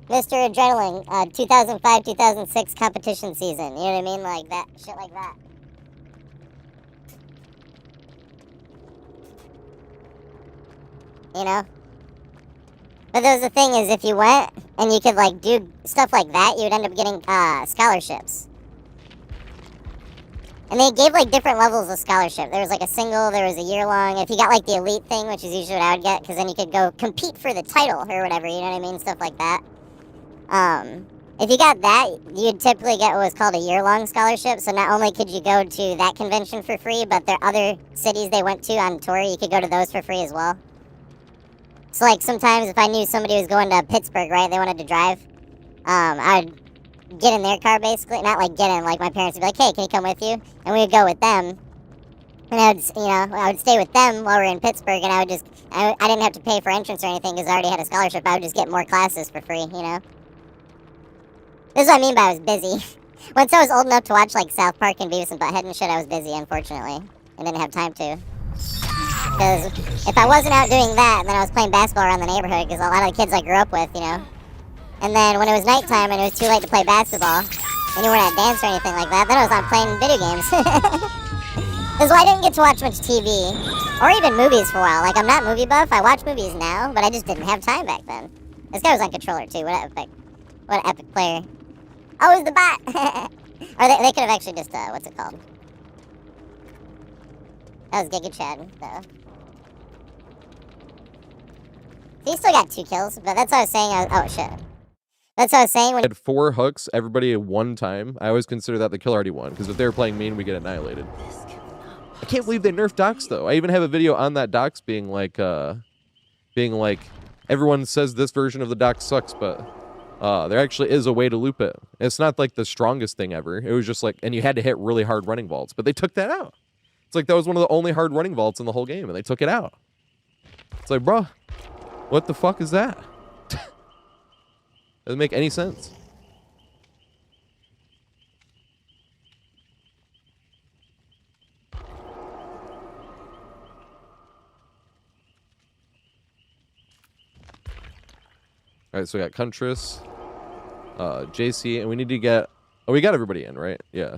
Mr. Adrenaline, 2005-2006 competition season, you know what I mean? Like that, shit like that. You know? But there was the thing is, if you went and you could like do stuff like that, you would end up getting scholarships. And they gave like different levels of scholarship. There was like a single, there was a year-long. If you got like the elite thing, which is usually what I would get, because then you could go compete for the title or whatever, you know what I mean? Stuff like that. If you got that, you'd typically get what was called a year-long scholarship. So not only could you go to that convention for free, but there are other cities they went to on tour, you could go to those for free as well. So, like, sometimes if I knew somebody was going to Pittsburgh, right, they wanted to drive, I would get in their car, basically. Not, like, get in, like, my parents would be like, hey, can you come with you? And we would go with them. And I would, I would stay with them while we were in Pittsburgh, and I would just, I didn't have to pay for entrance or anything because I already had a scholarship. I would just get more classes for free, you know? This is what I mean by I was busy. Once I was old enough to watch, like, South Park and Beavis and Butthead and shit, I was busy, unfortunately. And didn't have time to. Because if I wasn't out doing that, then I was playing basketball around the neighborhood, because a lot of the kids I grew up with, you know. And then when it was nighttime and it was too late to play basketball, and you weren't at dance or anything like that, then I was on playing video games. This is why I didn't get to watch much TV, or even movies for a while. Like, I'm not movie buff, I watch movies now, but I just didn't have time back then. This guy was on controller, too. What an epic player. Oh, it was the bot! Or they could have actually just, what's it called? That was Giga Chad, though. He still got 2 kills, but that's what I was saying. Oh, shit. That's what I was saying when... I had 4 hooks, everybody at one time. I always consider that the kill already won, because if they were playing mean, we get annihilated. I can't believe they nerfed Docs, though. I even have a video on that Docs being like, everyone says this version of the Docs sucks, but there actually is a way to loop it. It's not like the strongest thing ever. It was just like, and you had to hit really hard running vaults, but they took that out. It's like that was one of the only hard running vaults in the whole game, and they took it out. It's like, bro, what the fuck is that? Doesn't make any sense. Alright, so we got Kuntris, JC, and we need to get... Oh, we got everybody in, right? Yeah.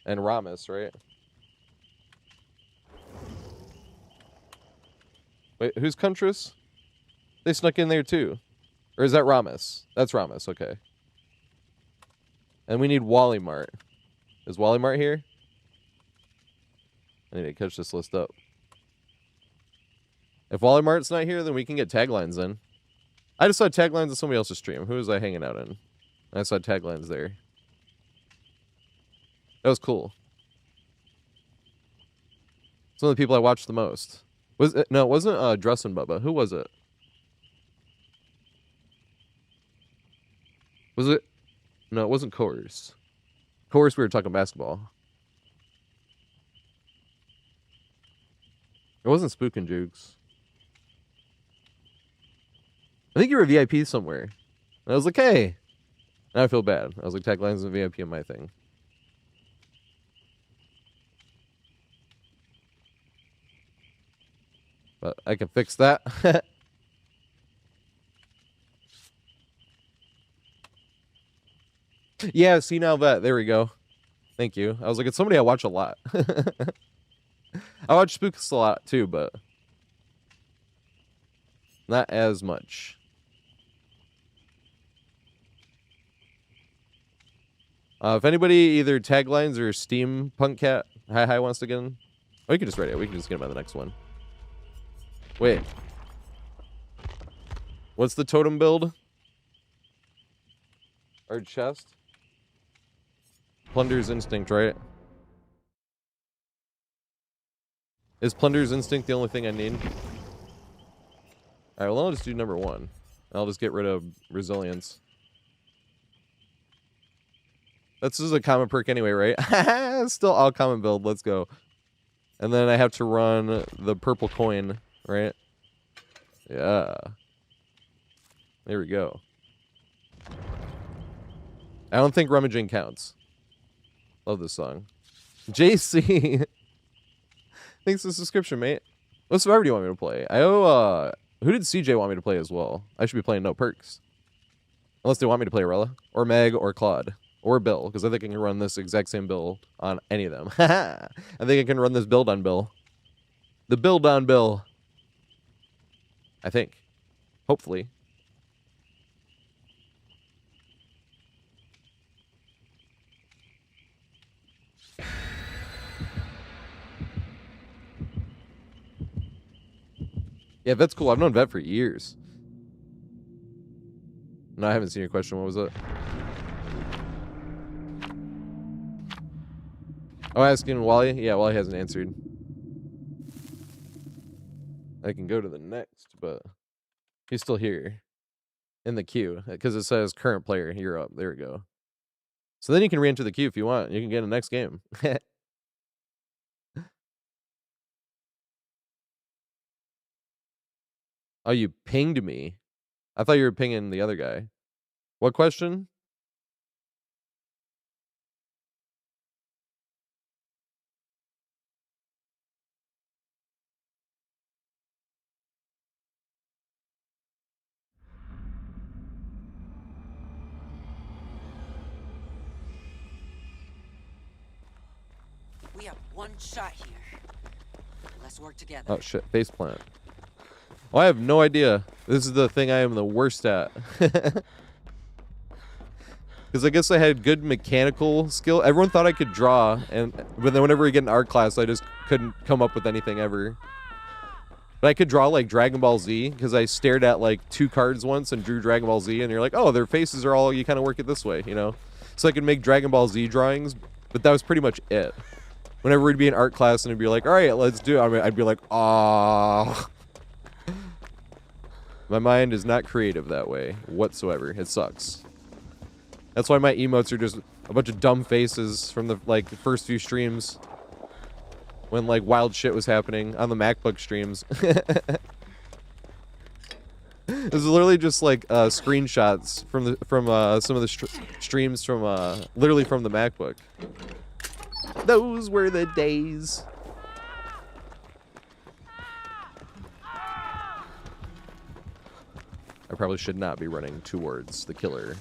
And Ramus, right? Wait, who's Kuntris? They snuck in there too. Or is that Ramus? That's Ramus, okay. And we need Wally Mart. Is Wally Mart here? I need to catch this list up. If Wally Mart's not here, then we can get taglines in. I just saw taglines of somebody else's stream. Who was I hanging out in? I saw taglines there. That was cool. Some of the people I watched the most. Was it? No, it wasn't Dressin' Bubba. Who was it? Was it? No, it wasn't Coerce. Coerce, we were talking basketball. It wasn't Spook and Jukes. I think you were a VIP somewhere. And I was like, hey. Now I feel bad. I was like, taglines and VIP on my thing. But I can fix that. Yeah, see now that. There we go. Thank you. I was like, it's somebody I watch a lot. I watch Spooks a lot too, but not as much. If anybody either taglines or Steam Punk Cat Hi wants to get in, oh, you can just write it. We can just get him on the next one. Wait. What's the totem build? Our chest? Plunder's Instinct, right? Is Plunder's Instinct the only thing I need? Alright, well, I'll just do number 1. I'll just get rid of Resilience. This is a common perk anyway, right? Still all common build. Let's go. And then I have to run the purple coin, right? Yeah. There we go. I don't think rummaging counts. Love this song. JC! Thanks for the subscription, mate. What survivor do you want me to play? I owe, who did CJ want me to play as well? I should be playing No Perks. Unless they want me to play Rella, or Meg, or Claude, or Bill, because I think I can run this exact same build on any of them. I think I can run this build on Bill. The build on Bill. I think. Hopefully. Yeah, Vet's cool. I've known Vet for years. No, I haven't seen your question. What was it? Oh, asking Wally? Yeah, Wally hasn't answered. I can go to the next, but he's still here in the queue because it says current player. You're up. There we go. So then you can re-enter the queue if you want. You can get in the next game. Oh, you pinged me. I thought you were pinging the other guy. What question? We have one shot here. Let's work together. Oh shit, face plant. Oh, I have no idea. This is the thing I am the worst at. Because I guess I had good mechanical skill. Everyone thought I could draw, but then whenever we get in art class, I just couldn't come up with anything ever. But I could draw like Dragon Ball Z, because I stared at like 2 cards once and drew Dragon Ball Z, and you're like, oh, their faces are all, you kind of work it this way, you know? So I could make Dragon Ball Z drawings, but that was pretty much it. Whenever we'd be in art class and it'd be like, all right, let's do it, I mean, I'd be like, ah. My mind is not creative that way whatsoever. It sucks. That's why my emotes are just a bunch of dumb faces from the like first few streams when like wild shit was happening on the MacBook streams. It was literally just like screenshots from some of the streams from literally from the MacBook. Those were the days. I probably should not be running towards the killer.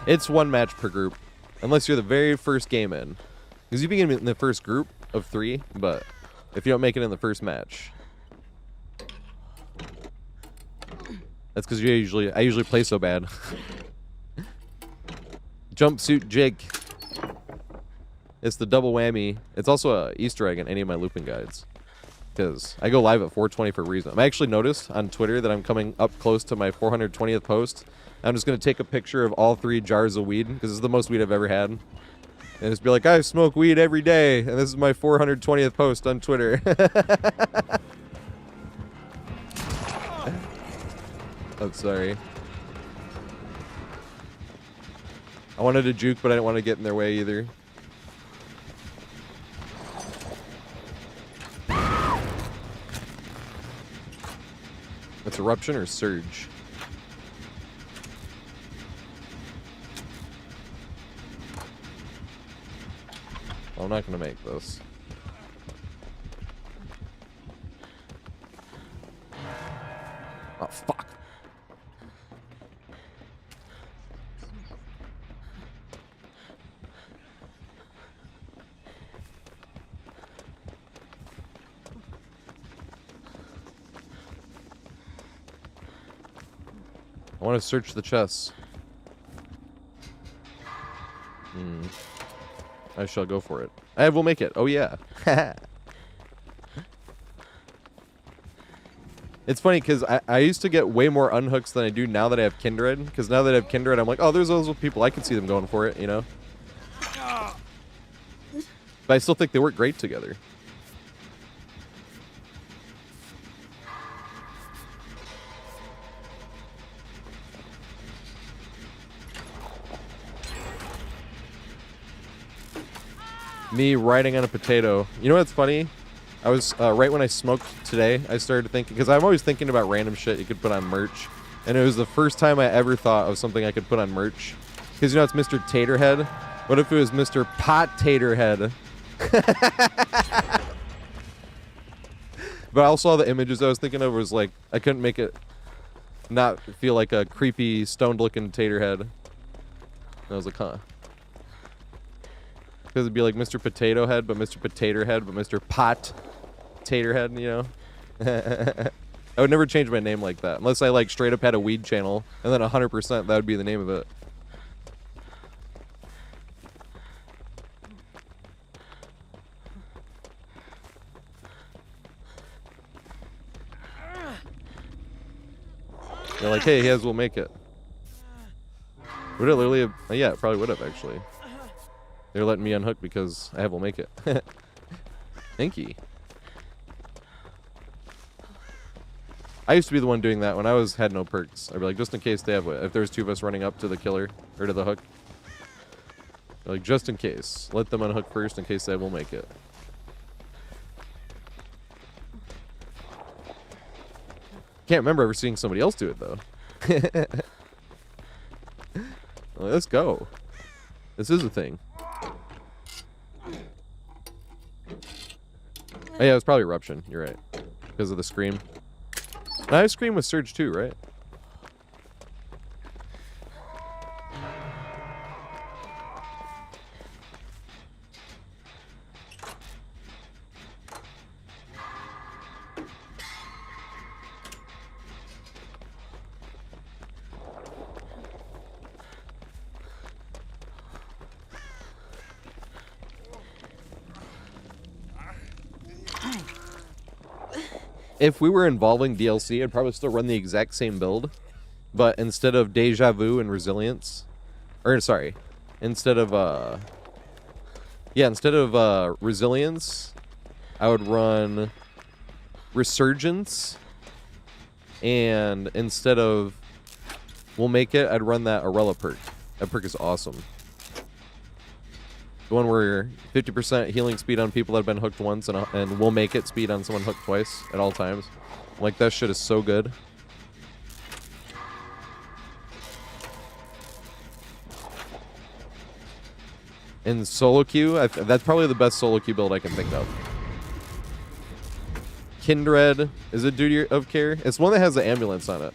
It's 1 match per group, unless you're the very first game in. Because you begin in the first group of 3, but if you don't make it in the first match, that's because I usually play so bad. Jumpsuit Jake. It's the double whammy. It's also a Easter egg in any of my Loopin guides. Because I go live at 4:20 for a reason. I actually noticed on Twitter that I'm coming up close to my 420th post. I'm just going to take a picture of all 3 jars of weed, because it's the most weed I've ever had. And just be like, I smoke weed every day, and this is my 420th post on Twitter. I'm sorry. I wanted to juke, but I didn't want to get in their way either. It's eruption or surge? Well, I'm not going to make this. Oh, fuck. I want to search the chests. I shall go for it. I will make it. Oh, yeah. It's funny because I used to get way more unhooks than I do now that I have Kindred. Because now that I have Kindred, I'm like, oh, there's those people. I can see them going for it, you know? But I still think they work great together. Me riding on a potato. You know what's funny? I was, right when I smoked today, I started thinking, because I'm always thinking about random shit you could put on merch. And it was the first time I ever thought of something I could put on merch. Because you know it's Mr. TatorHead? What if it was Mr. TatorHead? But also all the images I was thinking of was like, I couldn't make it not feel like a creepy, stoned-looking tater head. And I was like, huh. Because it'd be like Mr. Potato Head, but Mr. Potato Head, but Mr. Tater Head, you know? I would never change my name like that. Unless I like straight up had a weed channel, and then 100% that would be the name of it. They're like, hey, Hez will make it. Would it literally have... Yeah, it probably would have, actually. They're letting me unhook because I will make it. Thank you. I used to be the one doing that when I had no perks. I'd be like, just in case they have it. If there's two of us running up to the killer, or to the hook. Like, just in case. Let them unhook first in case they will make it. Can't remember ever seeing somebody else do it though. Well, let's go. This is a thing. Oh yeah, it was probably Eruption. You're right. Because of the scream. I scream with Surge too, right? If we were involving DLC, I'd probably still run the exact same build, but instead of Deja Vu and Resilience, or sorry, instead of Resilience, I would run Resurgence, and instead of We'll Make It, I'd run that Arella perk. That perk is awesome. The one where 50% healing speed on people that have been hooked once and We'll Make It speed on someone hooked twice at all times. Like, that shit is so good. In solo queue, that's probably the best solo queue build I can think of. Kindred is a duty of care. It's one that has the ambulance on it.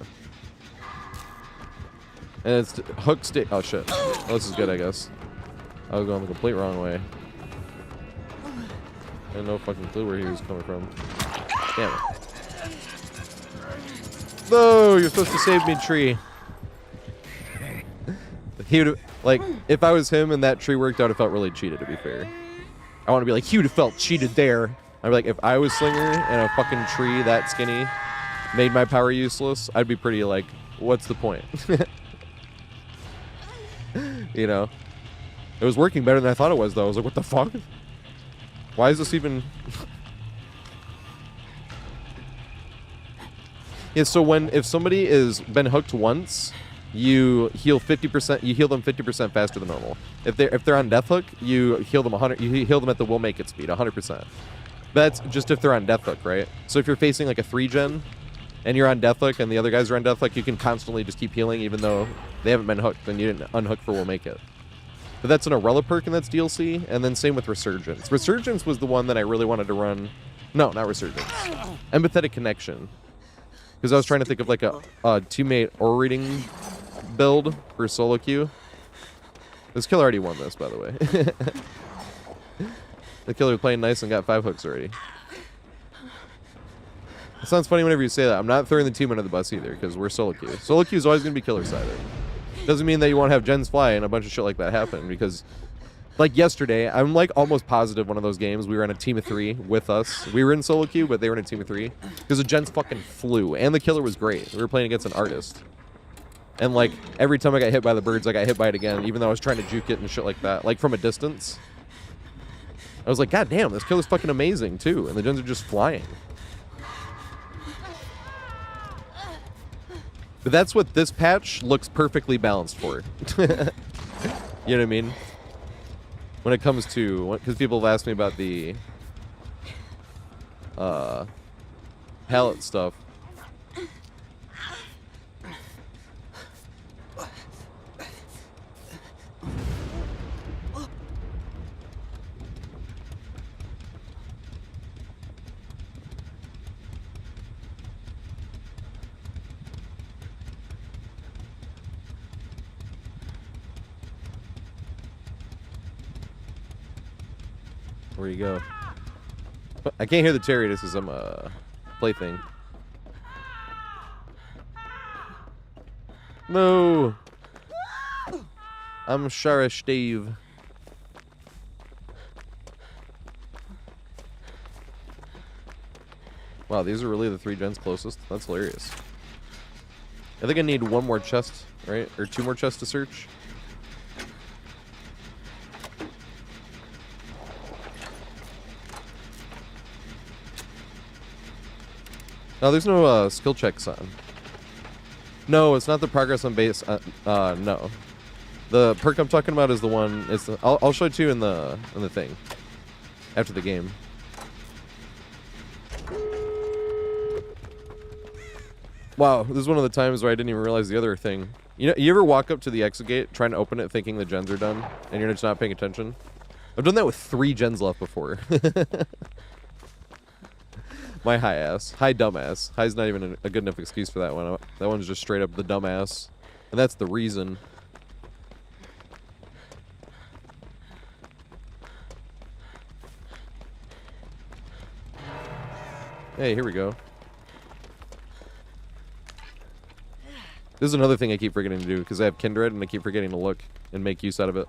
And it's hook stick. Oh shit. Oh, this is good, I guess. I was going the complete wrong way. I had no fucking clue where he was coming from. Damn it. No, you're supposed to save me, tree. He would have, like, if I was him and that tree worked out, it felt really cheated, to be fair. I want to be like, he would have felt cheated there. I'd be like, if I was Slinger and a fucking tree that skinny made my power useless, I'd be pretty like, what's the point? You know? It was working better than I thought it was, though. I was like, what the fuck? Why is this even... Yeah, so if somebody is been hooked once, you heal 50%. You heal them 50% faster than normal. If they're on death hook, you heal them 100. You heal them at the Will Make It speed, 100%. That's just if they're on death hook, right? So if you're facing like a 3-gen, and you're on death hook, and the other guys are on death hook, you can constantly just keep healing, even though they haven't been hooked, and you didn't unhook for Will Make It. But that's an Arella perk, and that's DLC, and then same with Resurgence. Resurgence was the one that I really wanted to run. No, not Resurgence. Empathetic Connection. Because I was trying to think of like a teammate or reading build for solo queue. This killer already won this, by the way. The killer playing nice and got 5 hooks already. It sounds funny whenever you say that. I'm not throwing the team under the bus either, because we're solo queue. Solo queue is always going to be killer-sided. Doesn't mean that you won't have gens fly and a bunch of shit like that happen, because... Like yesterday, I'm like almost positive one of those games, we were in a team of 3 with us. We were in solo queue, but they were in a team of 3. Because the gens fucking flew, and the killer was great. We were playing against an artist. And like, every time I got hit by the birds, I got hit by it again, even though I was trying to juke it and shit like that. Like, from a distance. I was like, god damn, this killer's fucking amazing, too. And the gens are just flying. But that's what this patch looks perfectly balanced for. You know what I mean? when it comes to, because people have asked me about the pallet stuff. Where you go? I can't hear the Terry. This is some plaything. No. I'm Shara Steve. Wow, these are really the 3 gens closest. That's hilarious. I think I need 1 more chest, right? Or 2 more chests to search. No, there's no skill checks on. No, it's not the progress on base. No, the perk I'm talking about is the one. It's the, I'll show it to you in the thing after the game. Wow, this is one of the times where I didn't even realize the other thing. You know, you ever walk up to the exit gate, trying to open it, thinking the gens are done, and you're just not paying attention? I've done that with 3 gens left before. My high ass. High dumbass. High's not even a good enough excuse for that one. That one's just straight up the dumbass. And that's the reason. Hey, here we go. This is another thing I keep forgetting to do, because I have Kindred and I keep forgetting to look and make use out of it.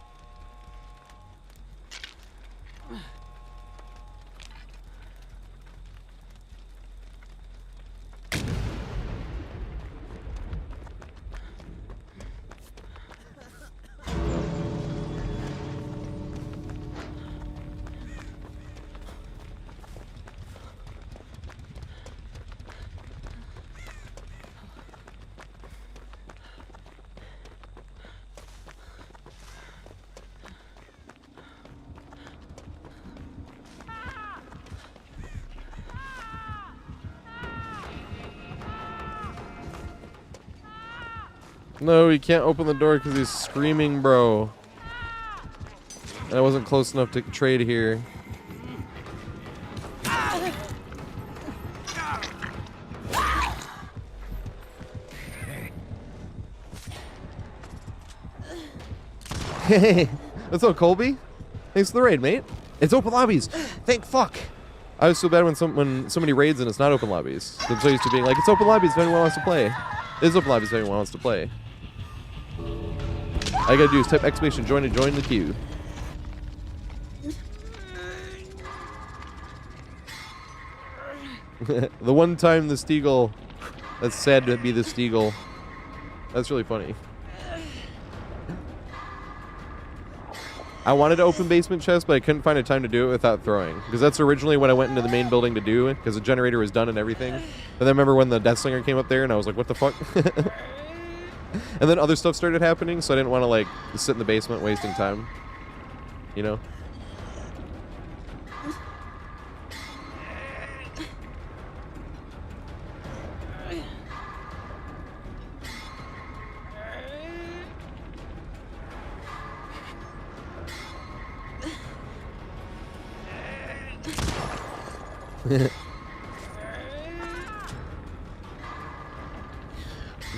No, he can't open the door because he's screaming, bro. And I wasn't close enough to trade here. Hey, what's up, Colby? Thanks for the raid, mate. It's open lobbies. Thank fuck. I was so bad when somebody raids and it's not open lobbies. I'm so used to being like, it's open lobbies if anyone wants to play. It is open lobbies if anyone wants to play. All you gotta do is type exclamation join and join the queue. The one time the Steagle, that's sad to be the Steagle. That's really funny. I wanted to open basement chest, but I couldn't find a time to do it without throwing. Because that's originally what I went into the main building to do, because the generator was done and everything. And then I remember when the Deathslinger came up there, and I was like, what the fuck? And then other stuff started happening, so I didn't want to, like, sit in the basement wasting time. You know?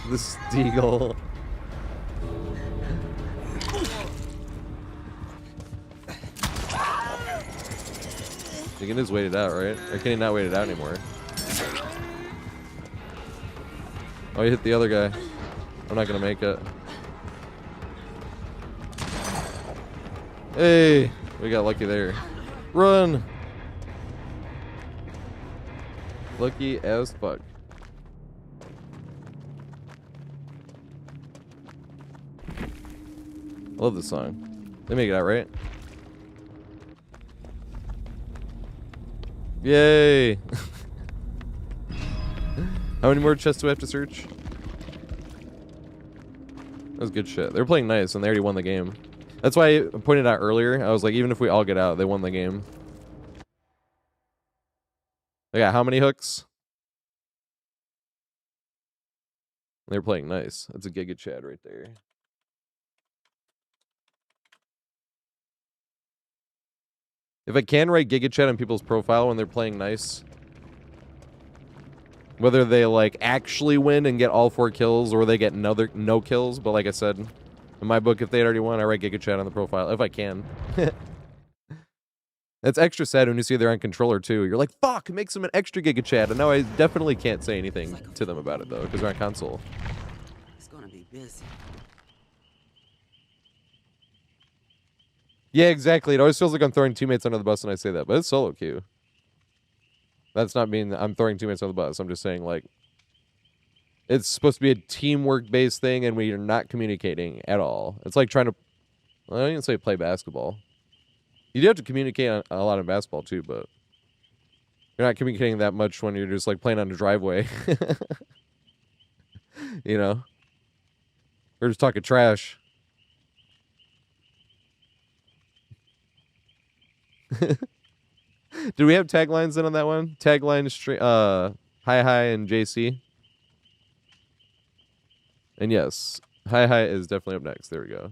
The Steagle. You can just wait it out, right? Or can he not wait it out anymore? Oh, he hit the other guy. I'm not gonna make it. Hey! We got lucky there. Run! Lucky as fuck. I love this song. They make it out, right? Yay! How many more chests do I have to search? That was good shit. They're playing nice and they already won the game. That's why I pointed out earlier. I was like, even if we all get out, they won the game. They got how many hooks? They're playing nice. That's a Giga Chad right there. If I can write Giga Chad on people's profile when they're playing nice, whether they like actually win and get all 4 kills or they get no kills, but like I said, in my book, if they'd already won, I write Giga Chad on the profile if I can. It's extra sad when you see they're on controller too. You're like, fuck, it makes them an extra Giga Chad. And now I definitely can't say anything to them about it though, because they're on console. It's gonna be busy. Yeah, exactly. It always feels like I'm throwing teammates under the bus when I say that, but it's solo queue. That's not mean I'm throwing teammates under the bus. I'm just saying, like, it's supposed to be a teamwork-based thing, and we are not communicating at all. It's like trying to, well, I didn't say play basketball. You do have to communicate a lot in basketball, too, but you're not communicating that much when you're just, like, playing on the driveway. You know? We're just talking trash. Did we have taglines in on that one? Tagline, Hi and JC. And yes, Hi is definitely up next. There we go.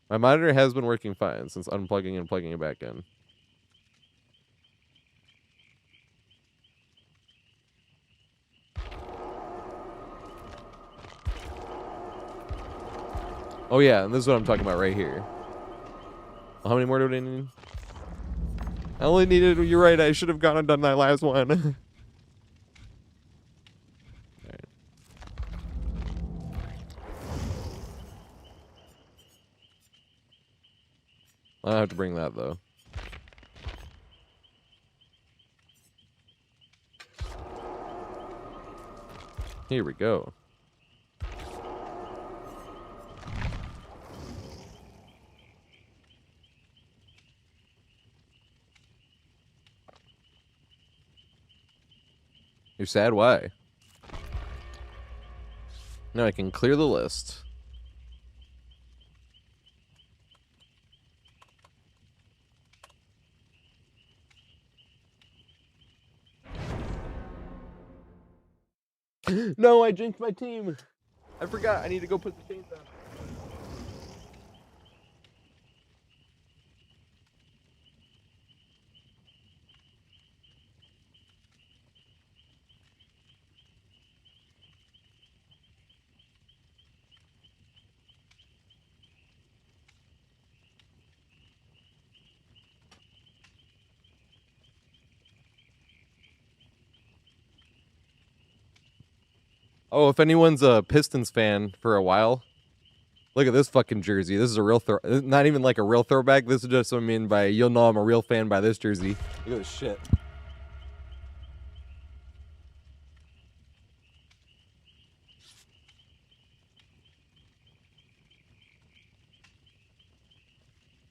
My monitor has been working fine since unplugging and plugging it back in. Oh yeah, and this is what I'm talking about right here. How many more do I need? I only needed, you're right, I should have gone and done that last one. Alright. I don't have to bring that though. Here we go. You're sad? Why? Now I can clear the list. No, I jinxed my team. I forgot. I need to go put the chains on. Oh, if anyone's a Pistons fan for a while, look at this fucking jersey. This is a real not even like a real throwback. This is just what I mean by you'll know I'm a real fan by this jersey. Look at this shit.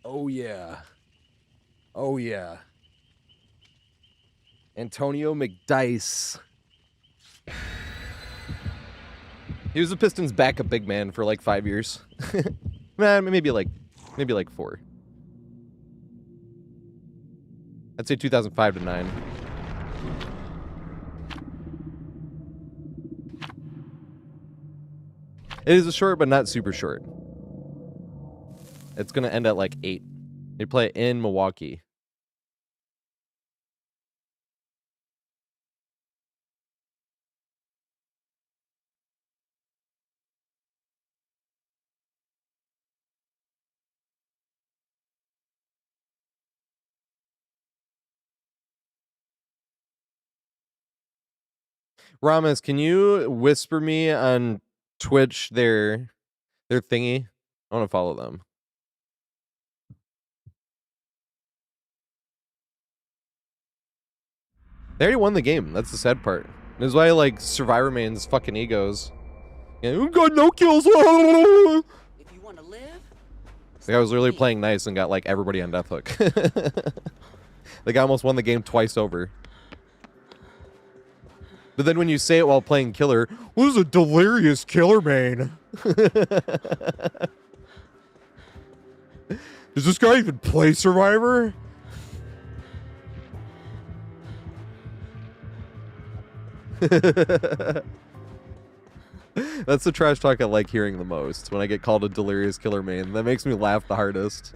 Oh yeah. Oh yeah. Antonio McDice. He was the Pistons' backup big man for like 5 years. maybe like 4. I'd say 2005 to 9. It is a short, but not super short. It's gonna end at like 8. They play in Milwaukee. Ramos, can you whisper me on Twitch their thingy? I want to follow them. They already won the game. That's the sad part. This is why I like Survivor Man's fucking egos. Yeah, we got no kills. If you want to live, The guy was literally playing nice and got like everybody on death hook. The guy almost won the game twice over. But then when you say it while playing killer, well, this is a delirious killer main. Does this guy even play Survivor? That's the trash talk I like hearing the most, when I get called a delirious killer main. That makes me laugh the hardest.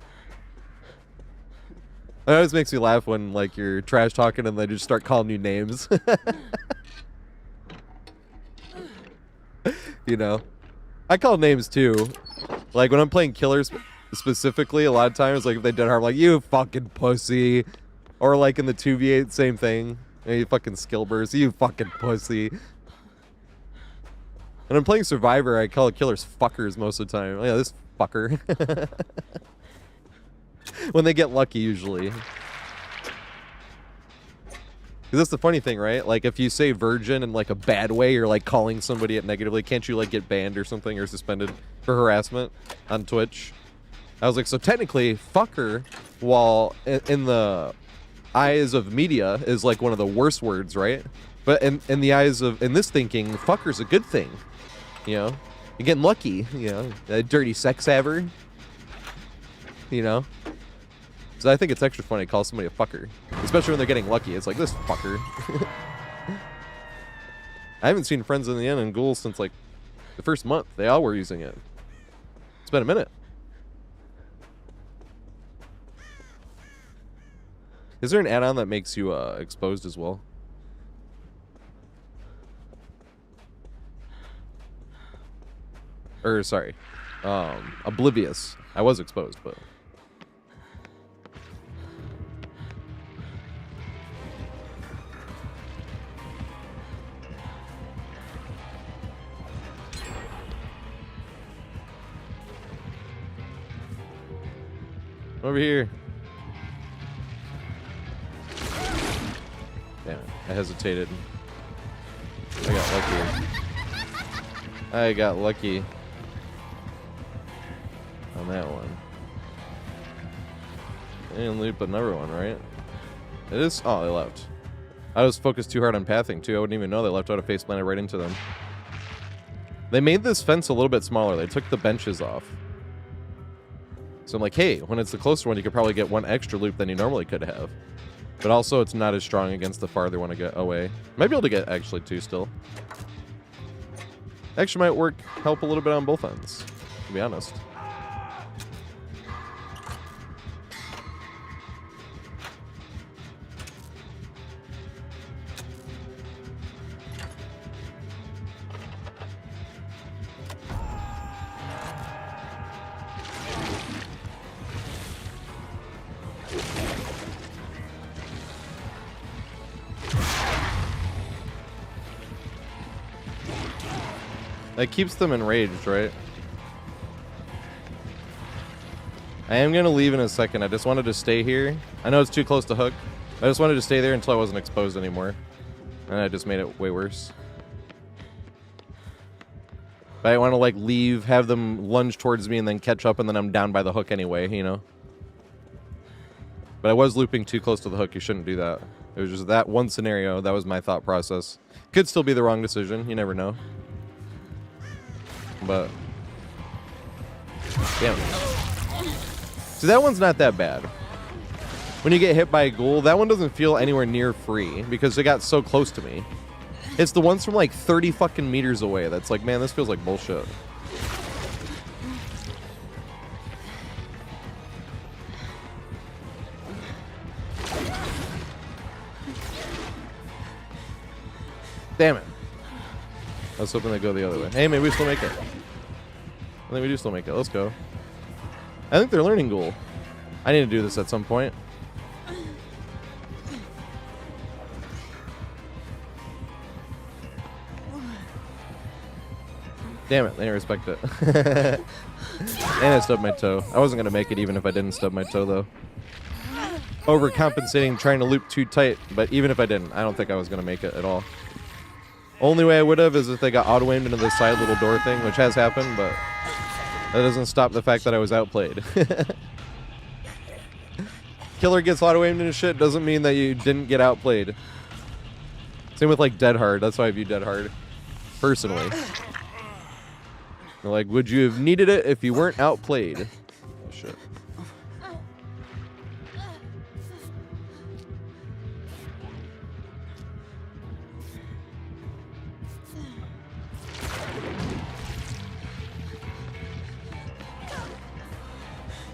It always makes me laugh when, like, you're trash talking and they just start calling you names. You know? I call names too. Like, when I'm playing killers specifically, a lot of times, like, if they did harm, like, you fucking pussy. Or, like, in the 2v8, same thing. Hey, you fucking skill burst, you fucking pussy. When I'm playing Survivor, I call killers fuckers most of the time. Yeah, this fucker. When they get lucky, usually. Because that's the funny thing, right? Like, if you say virgin in, like, a bad way, you're, like, calling somebody it negatively, can't you, like, get banned or something or suspended for harassment on Twitch? I was like, so technically, fucker, while in the eyes of media, is, like, one of the worst words, right? But in the eyes of, in this thinking, fucker's a good thing. You know? You're getting lucky, you know? A dirty sex haver. You know? So I think it's extra funny to call somebody a fucker. Especially when they're getting lucky. It's like, this fucker. I haven't seen Friends in the End and Ghouls since, like, the first month. They all were using it. It's been a minute. Is there an add-on that makes you exposed as well? Or, sorry. Oblivious. I was exposed, but... Over here. Damn it. I hesitated. I got lucky. I got lucky. On that one. I didn't loop another one, right? It is? Oh, they left. I was focused too hard on pathing, too. I wouldn't even know they left out a face planted right into them. They made this fence a little bit smaller. They took the benches off. So I'm like, hey, when it's the closer one, you could probably get one extra loop than you normally could have. But also, it's not as strong against the farther one to get away. Might be able to get, actually, two still. Actually might help a little bit on both ends, to be honest. That keeps them enraged, right? I am gonna leave in a second. I just wanted to stay here. I know it's too close to hook. I just wanted to stay there until I wasn't exposed anymore. And I just made it way worse. But I want to, like, leave, have them lunge towards me, and then catch up, and then I'm down by the hook anyway, you know? But I was looping too close to the hook. You shouldn't do that. It was just that one scenario. That was my thought process. Could still be the wrong decision. You never know. But damn. So that one's not that bad. When you get hit by a ghoul, that one doesn't feel anywhere near free because it got so close to me. It's the ones from like 30 fucking meters away that's like, man, this feels like bullshit. Damn it. I was hoping they'd go the other way. Hey, maybe we still make it. I think we do still make it. Let's go. I think they're learning ghoul. I need to do this at some point. Damn it, they didn't respect it. And I stubbed my toe. I wasn't going to make it even if I didn't stub my toe, though. Overcompensating, trying to loop too tight. But even if I didn't, I don't think I was going to make it at all. Only way I would have is if they got auto-aimed into the side little door thing, which has happened, but that doesn't stop the fact that I was outplayed. Killer gets auto-aimed into shit doesn't mean that you didn't get outplayed. Same with like Dead Hard. That's why I view Dead Hard personally. They're like, would you have needed it if you weren't outplayed? Oh shit.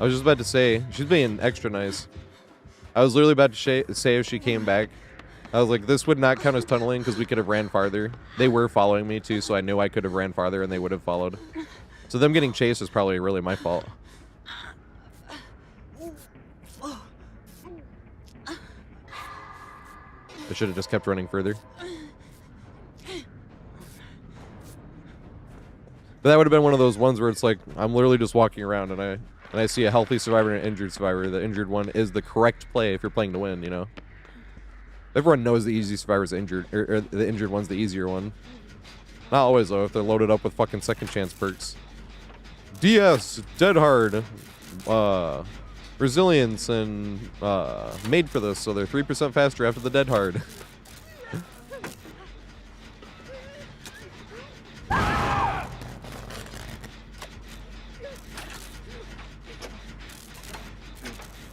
I was just about to say, she's being extra nice. I was literally about to say if she came back, I was like, this would not count as tunneling because we could have ran farther. They were following me too, so I knew I could have ran farther and they would have followed. So them getting chased is probably really my fault. I should have just kept running further. But that would have been one of those ones where it's like, I'm literally just walking around and I see a healthy survivor and an injured survivor. The injured one is the correct play if you're playing to win, you know? Everyone knows the easy survivor's injured, or the injured one's the easier one. Not always, though, if they're loaded up with fucking second chance perks. DS, Dead Hard, Resilience, and made for this, so they're 3% faster after the Dead Hard.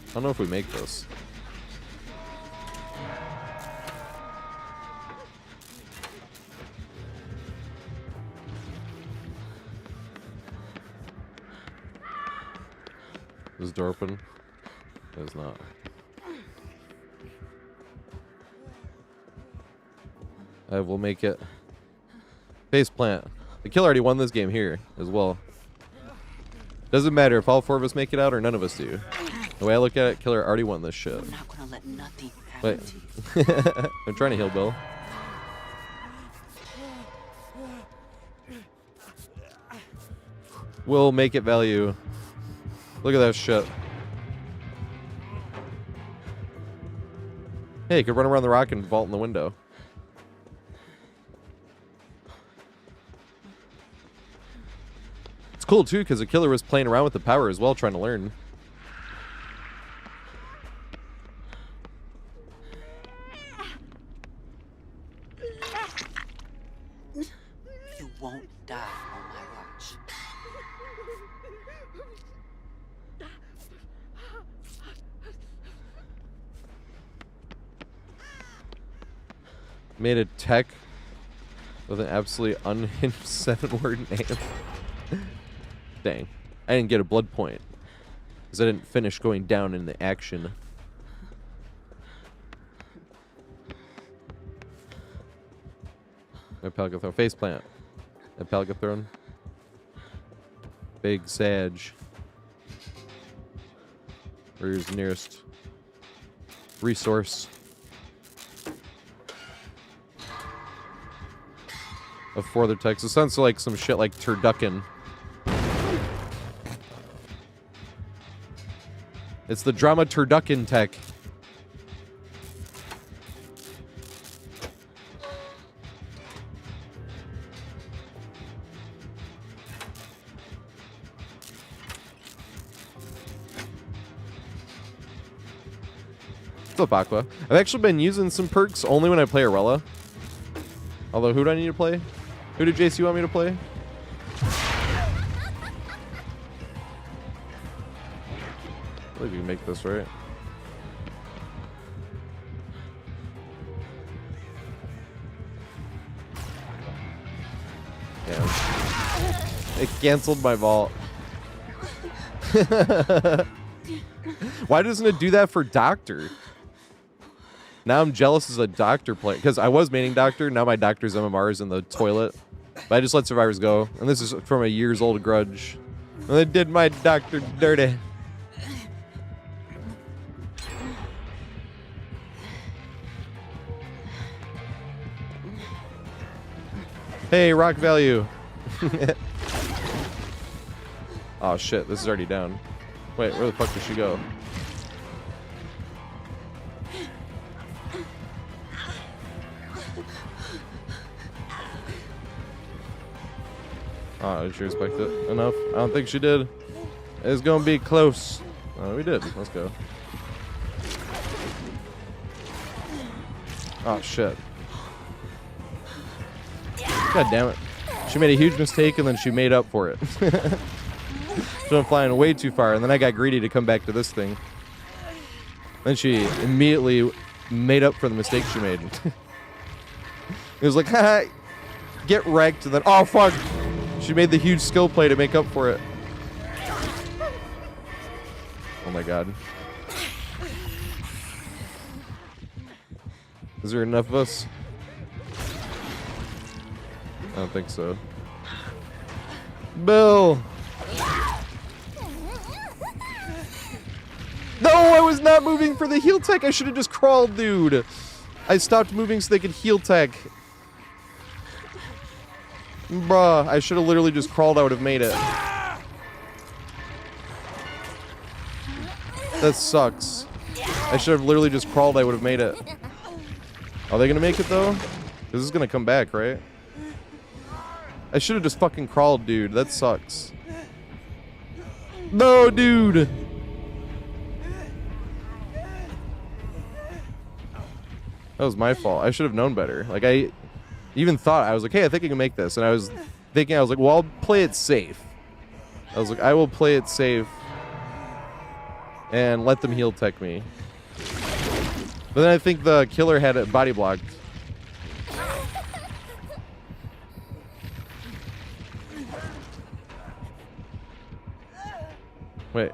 I don't know if we make this. Is this door open? It is not. I will make it. Face plant. The killer already won this game here as well. Doesn't matter if all 4 of us make it out or none of us do. The way I look at it, killer already won this shit. I'm not gonna let nothing Wait. happen to you. I'm trying to heal Bill. We'll make it value. Look at that shit. Hey, you could run around the rock and vault in the window. It's cool too because the killer was playing around with the power as well, trying to learn. You won't die on my watch. Made a tech with an absolutely unhinged 7-word name. Dang. I didn't get a blood point. Because I didn't finish going down in the action. My Palgathron. Faceplant. A Palgathron. Big Sag. Where's nearest resource of 4 other techs? It sounds like some shit like turducken. It's the drama turducken tech. What's up, Aqua? I've actually been using some perks only when I play Arella. Although, who do I need to play? Who did JC want me to play? I believe you can make this, right? Yeah. It canceled my vault. Why doesn't it do that for Doctor? Now I'm jealous as a Doctor player. Because I was maining Doctor, now my Doctor's MMR is in the toilet. But I just let survivors go. And this is from a years old grudge. And they did my Doctor dirty. Hey, rock value. Oh shit, this is already down. Wait, where the fuck did she go? Oh, did she respect it enough? I don't think she did. It's gonna be close. Oh, we did. Let's go. Oh shit. God damn it. She made a huge mistake, and then she made up for it. So I'm flying way too far, and then I got greedy to come back to this thing. Then she immediately made up for the mistake she made. It was like, haha, get wrecked, and then, oh, fuck. She made the huge skill play to make up for it. Oh my god. Is there enough of us? I don't think so. Bill! No, I was not moving for the heal tech. I should have just crawled, dude. I stopped moving so they could heal tech. Bruh, I should have literally just crawled. I would have made it. That sucks. I should have literally just crawled. I would have made it. Are they gonna make it though? This is gonna come back, right? I should have just fucking crawled, dude. That sucks. No, dude. That was my fault. I should have known better. Like, I even thought, I was like, hey, I think I can make this. And I was thinking, I was like, well, I'll play it safe. I was like, I will play it safe and let them heal tech me. But then I think the killer had it body blocked. Wait.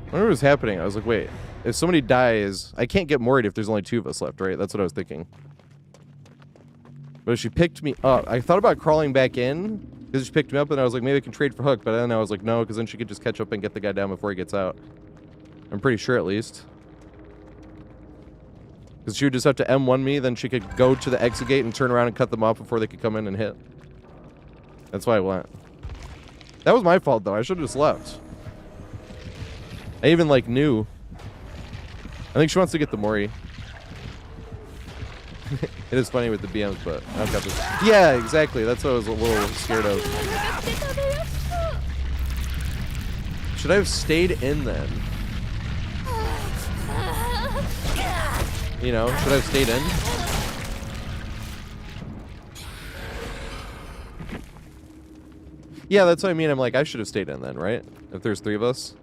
I wonder what was happening. I was like, wait, if somebody dies, I can't get worried if there's only 2 of us left, right? That's what I was thinking. But she picked me up. I thought about crawling back in because she picked me up, and I was like, maybe I can trade for Hook. But then I was like, no, because then she could just catch up and get the guy down before he gets out. I'm pretty sure, at least. Because she would just have to M1 me, then she could go to the exit gate and turn around and cut them off before they could come in and hit. That's why I went. That was my fault, though. I should have just left. I even, like, knew. I think she wants to get the Mori. It is funny with the BMs, but I've got this. Yeah, exactly. That's what I was a little scared of. Should I have stayed in then? You know, should I have stayed in? Yeah, that's what I mean. I'm like, I should have stayed in then, right? If there's 3 of us.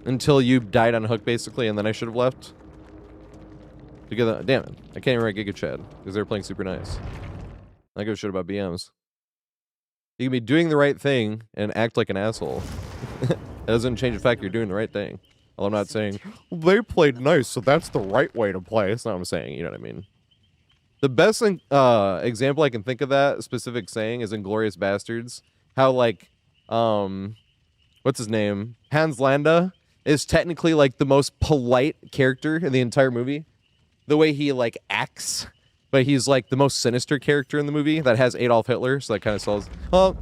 Until you died on Hook, basically, and then I should have left. Together. Damn it. I can't even write Giga Chad, because they're playing super nice. I give a shit about BMs. You can be doing the right thing and act like an asshole. That doesn't change the fact you're doing the right thing. Well, I'm not saying, well, they played nice, so that's the right way to play. That's not what I'm saying, you know what I mean? The best example I can think of that specific saying is Inglourious Bastards. How, like, what's his name? Hans Landa is technically, like, the most polite character in the entire movie. The way he, like, acts. But he's, like, the most sinister character in the movie that has Adolf Hitler, so that kind of sells. Well,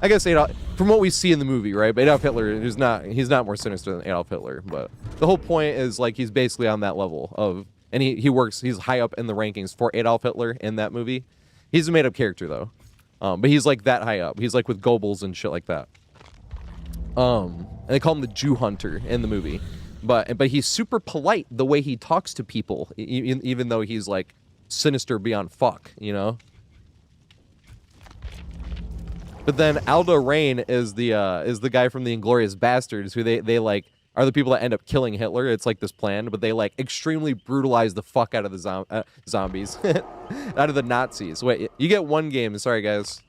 I guess Adolf, from what we see in the movie, right? But Adolf Hitler is not, he's not more sinister than Adolf Hitler. But the whole point is, like, he's basically on that level of, and he works, he's high up in the rankings for Adolf Hitler in that movie. He's a made-up character, though. But he's, like, that high up. He's, like, with Goebbels and shit like that. And they call him the Jew Hunter in the movie. But he's super polite the way he talks to people, even though he's, like, sinister beyond fuck, you know? But then Aldo Rain is the guy from the Inglourious Bastards, who they like are the people that end up killing Hitler. It's like this plan, but they like extremely brutalize the fuck out of the zombies, out of the Nazis. Wait, you get 1 game. Sorry, guys.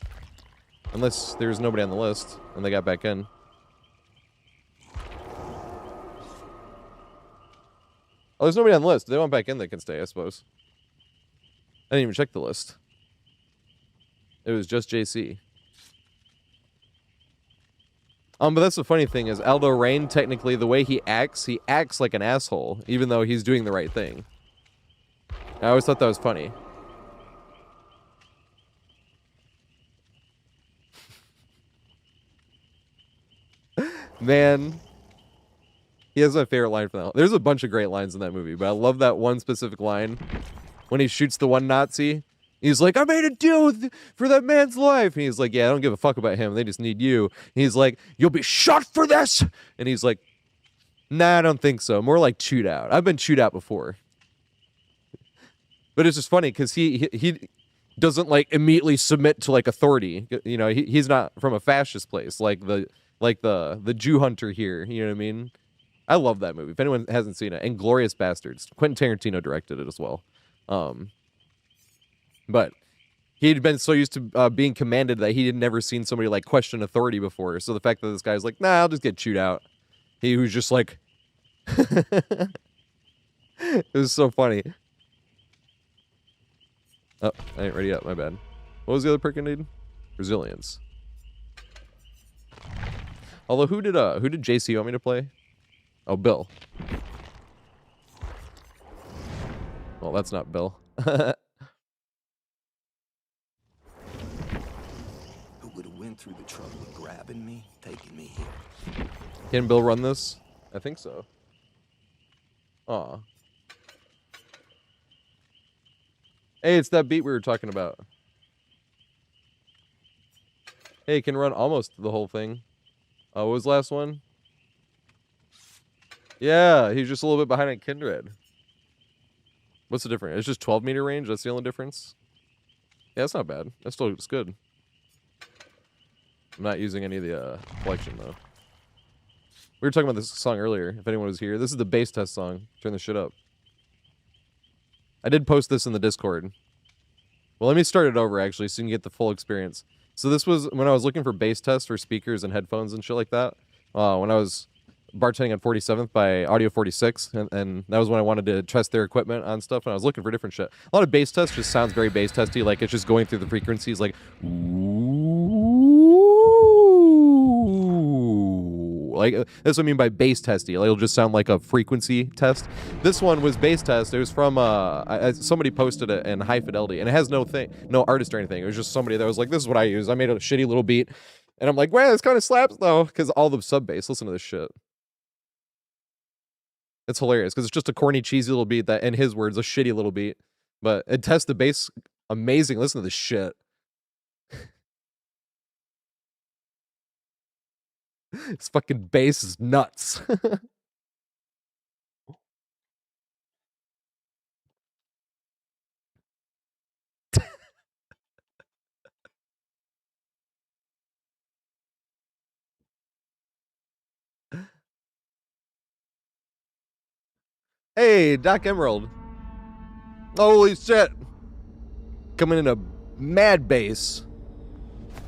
Unless there's nobody on the list and they got back in. Oh, there's nobody on the list. If they want back in, they can stay, I suppose. I didn't even check the list. It was just JC. But that's the funny thing is Aldo Rain, technically, the way he acts like an asshole, even though he's doing the right thing. I always thought that was funny. Man. He has my favorite line from that. There's a bunch of great lines in that movie, but I love that one specific line. When he shoots the one Nazi, He's like, I made a deal for that man's life. And he's like, yeah, I don't give a fuck about him. They just need you. And he's like, you'll be shot for this. And he's like, nah, I don't think so. More like chewed out. I've been chewed out before. But it's just funny because he doesn't like immediately submit to like authority. You know, he's not from a fascist place like the Jew hunter here. You know what I mean? I love that movie. If anyone hasn't seen it, Inglourious Bastards. Quentin Tarantino directed it as well. But he'd been so used to being commanded that he had never seen somebody like question authority before. So the fact that this guy's like, nah, I'll just get chewed out. He was just like, it was so funny. Oh, I ain't ready yet. My bad. What was the other perk I need? Resilience. Although, who did JC want me to play? Oh, Bill. Well, that's not Bill. Who would have went through the trouble of grabbing me, taking me here? Can Bill run this? I think so. Aw. Hey, it's that beat we were talking about. Hey, can run almost the whole thing. What was the last one? Yeah, he's just a little bit behind on Kindred. What's the difference? It's just 12-meter range? That's the only difference? Yeah, that's not bad. That's still it's good. I'm not using any of the collection, though. We were talking about this song earlier, if anyone was here. This is the bass test song. Turn the shit up. I did post this in the Discord. Well, let me start it over, actually, so you can get the full experience. So this was when I was looking for bass tests for speakers and headphones and shit like that. When I was bartending on 47th by Audio 46, and that was when I wanted to test their equipment on stuff, and I was looking for different shit. A lot of bass tests just sounds very bass testy, like it's just going through the frequencies, like like that's what I mean by bass testy. Like, it'll just sound like a frequency test. This one was bass test. It was from somebody posted it in high fidelity, and it has no artist or anything. It was just somebody that was like, this is what I use. I made a shitty little beat, and I'm like, well, this kind of slaps though, because all the sub bass. Listen to this shit. It's hilarious because it's just a corny, cheesy little beat that, in his words, a shitty little beat, but it tests the bass amazing. Listen to this shit. This fucking bass is nuts. Hey, Doc Emerald. Holy shit. Coming in a mad bass.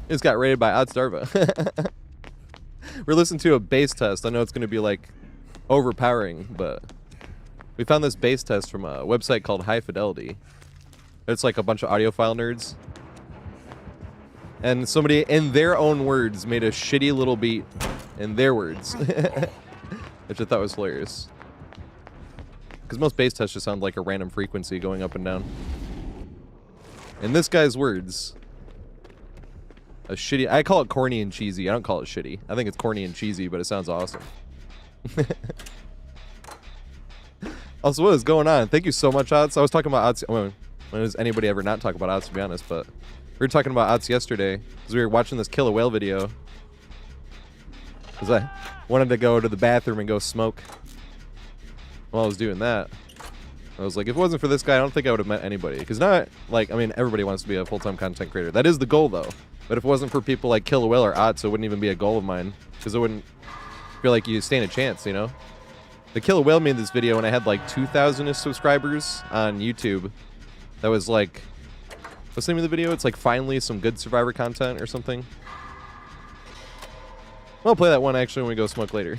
It's got rated by Oddstarva. We're listening to a bass test. I know it's going to be like overpowering, but we found this bass test from a website called High Fidelity. It's like a bunch of audiophile nerds. And somebody, in their own words, made a shitty little beat in their words. Which I thought was hilarious. Because most bass tests just sound like a random frequency going up and down. In this guy's words, a shitty... I call it corny and cheesy. I don't call it shitty. I think it's corny and cheesy, but it sounds awesome. Also, what is going on? Thank you so much, Odds. I was talking about Odds... When does anybody ever not talk about Odds, to be honest? But we were talking about Odds yesterday because we were watching this Kill a Whale video. Because I wanted to go to the bathroom and go smoke. While I was doing that, I was like, if it wasn't for this guy, I don't think I would have met anybody. Because not, like, I mean, everybody wants to be a full-time content creator. That is the goal, though. But if it wasn't for people like Kill a Whale or Odds, it wouldn't even be a goal of mine. Because it wouldn't feel like you stand a chance, you know? The Kill a Whale made this video when I had like 2,000 subscribers on YouTube. That was like, what's the name of the video? It's like finally some good Survivor content or something. I'll play that one actually when we go smoke later.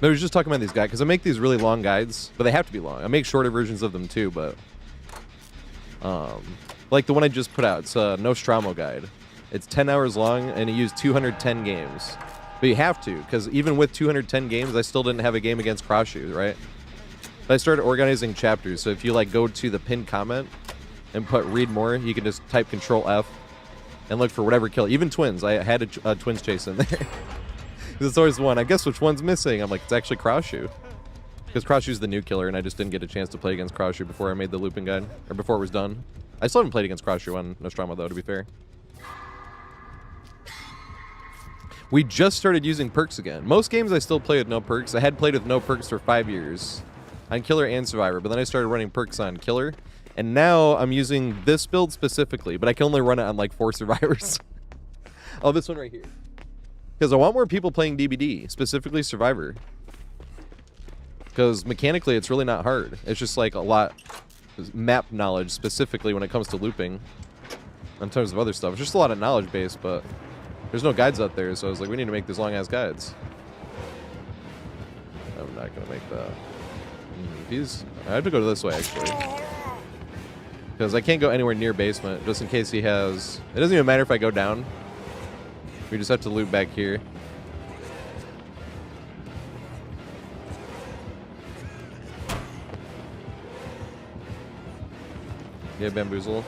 But I was just talking about these guys because I make these really long guides, but they have to be long. I make shorter versions of them too, but like the one I just put out, it's a Nostromo guide. It's 10 hours long and it used 210 games. But you have to, because even with 210 games, I still didn't have a game against Crossshoes, right? But I started organizing chapters, so if you like go to the pinned comment and put read more, you can just type Control F and look for whatever kill. Even twins, I had a twins chase in there. Because it's always one. I guess which one's missing? I'm like, it's actually Crossshoe. Because Croshu's the new killer, and I just didn't get a chance to play against Croshu before I made the Loopin guide. Or before it was done. I still haven't played against Croshu on Nostromo, though, to be fair. We just started using perks again. Most games I still play with no perks. I had played with no perks for 5 years. On Killer and Survivor, but then I started running perks on Killer. And now I'm using this build specifically, but I can only run it on like 4 survivors. Oh, this one right here. Because I want more people playing DBD, specifically Survivor. Because mechanically, it's really not hard. It's just like a lot map knowledge, specifically when it comes to looping. In terms of other stuff, it's just a lot of knowledge base, but there's no guides out there, so I was like, we need to make these long-ass guides. I'm not going to make that. I have to go this way, actually. Because I can't go anywhere near basement, just in case he has... It doesn't even matter if I go down. We just have to loop back here. Yeah, bamboozle.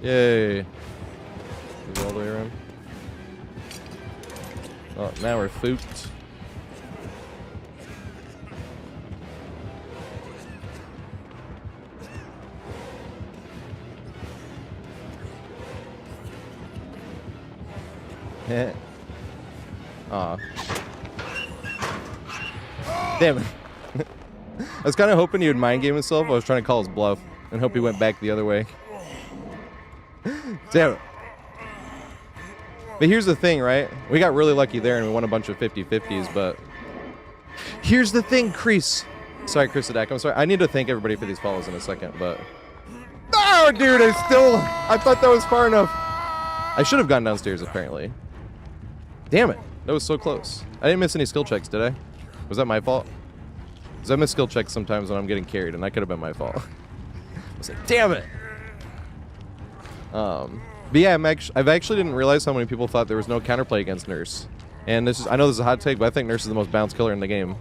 Yay. Go all the way around. Oh, now we're fooped. Heh. Aw. Damn it. I was kind of hoping he would mind game himself. I was trying to call his bluff and hope he went back the other way. Damn it. But here's the thing, right? We got really lucky there and we won a bunch of 50-50s, but here's the thing, Crease. Sorry, Chris Adak. I'm sorry. I need to thank everybody for these follows in a second, but... Oh, dude, I thought that was far enough. I should have gone downstairs, apparently. Damn it. That was so close. I didn't miss any skill checks, did I? Was that my fault? Because I miss skill checks sometimes when I'm getting carried, and that could have been my fault. I was like, damn it! But yeah, I've actually didn't realize how many people thought there was no counterplay against Nurse. And this is, I know this is a hot take, but I think Nurse is the most balanced killer in the game.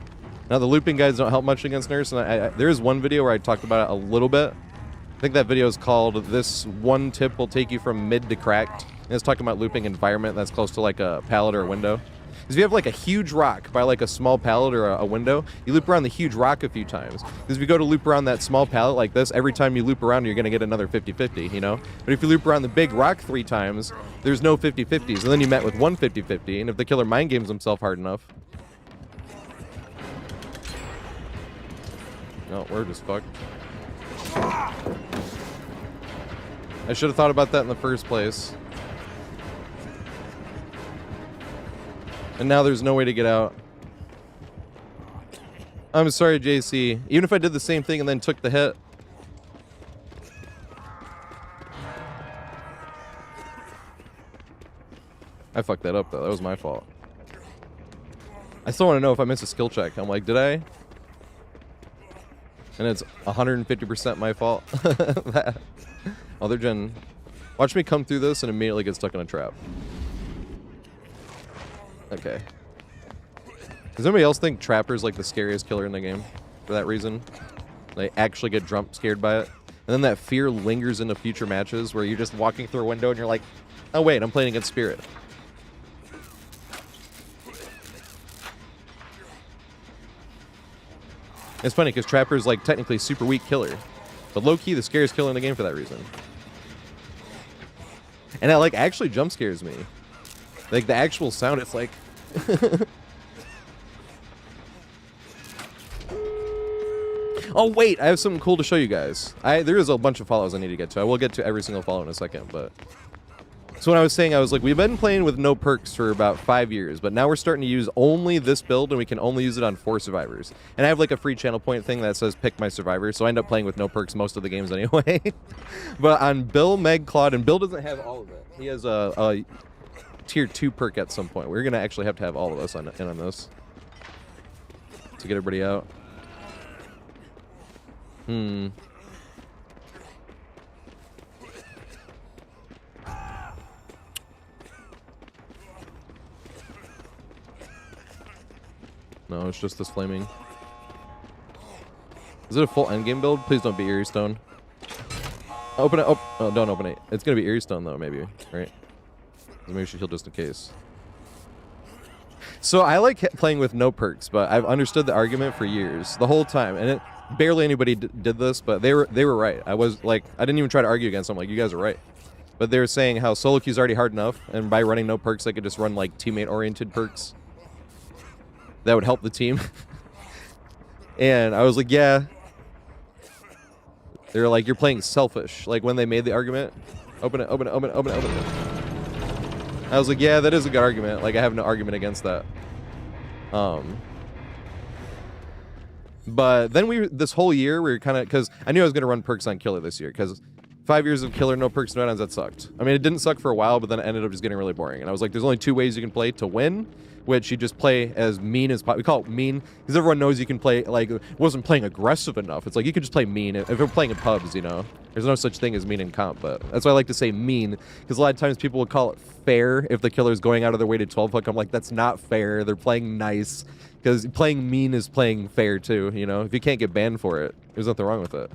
Now, the looping guides don't help much against Nurse, and there is one video where I talked about it a little bit. I think that video is called "This One Tip Will Take You From Mid to Cracked." And it's talking about looping environment that's close to like a pallet or a window. Because if you have like a huge rock by like a small pallet or a window, you loop around the huge rock a few times. Because if you go to loop around that small pallet like this, every time you loop around, you're going to get another 50-50, you know? But if you loop around the big rock 3 times, there's no 50-50s. And then you met with one 50-50, and if the killer mind games himself hard enough... No, we're just fucked. I should have thought about that in the first place. And now there's no way to get out. I'm sorry, JC. Even if I did the same thing and then took the hit. I fucked that up, though. That was my fault. I still want to know if I missed a skill check. I'm like, did I? And it's 150% my fault. Other gen. Watch me come through this and immediately get stuck in a trap. Okay. Does anybody else think Trapper's like the scariest killer in the game? For that reason? They actually get jump scared by it. And then that fear lingers into future matches where you're just walking through a window and you're like, oh wait, I'm playing against Spirit. It's funny because Trapper's like technically super weak killer. But low-key the scariest killer in the game for that reason. And it like actually jump scares me. Like the actual sound, it's like... Oh wait, I have something cool to show you guys. There is a bunch of follows I need to get to. I will get to every single follow in a second, but... So when I was saying, I was like, we've been playing with no perks for about 5 years, but now we're starting to use only this build, and we can only use it on 4 survivors. And I have like a free channel point thing that says pick my survivor, so I end up playing with no perks most of the games anyway. But on Bill, Meg, Claude, and Bill doesn't have all of it. He has a tier 2 perk at some point. We're going to actually have to have all of us in on this to get everybody out. No, it's just this flaming. Is it a full endgame build? Please don't be Eerie Stone. Open it. Oh, don't open it. It's going to be Eerie Stone, though, maybe. Right? Maybe we should heal just in case. So I like playing with no perks, but I've understood the argument for years, the whole time, and barely anybody did this, but they were right. I didn't even try to argue against them. Like, you guys are right. But they were saying how solo queue's already hard enough, and by running no perks, I could just run like teammate-oriented perks that would help the team. And I was like, yeah. They were like, you're playing selfish. Like when they made the argument, open it, open it, open it, open it, open it. I was like, yeah, that is a good argument. Like, I have no argument against that. But then this whole year, we were kind of, because I knew I was going to run perks on Killer this year, because 5 years of Killer, no perks, no add-ons, that sucked. I mean, it didn't suck for a while, but then it ended up just getting really boring. And I was like, there's only 2 ways you can play to win, which you just play as mean as possible. We call it mean, because everyone knows you can play, like, it wasn't playing aggressive enough. It's like, you could just play mean. If we're playing in pubs, you know, there's no such thing as mean in comp, but that's why I like to say mean, because a lot of times people will call it fair if the killer's going out of their way to 12 hook. I'm like, that's not fair. They're playing nice, because playing mean is playing fair too, you know? If you can't get banned for it, there's nothing wrong with it.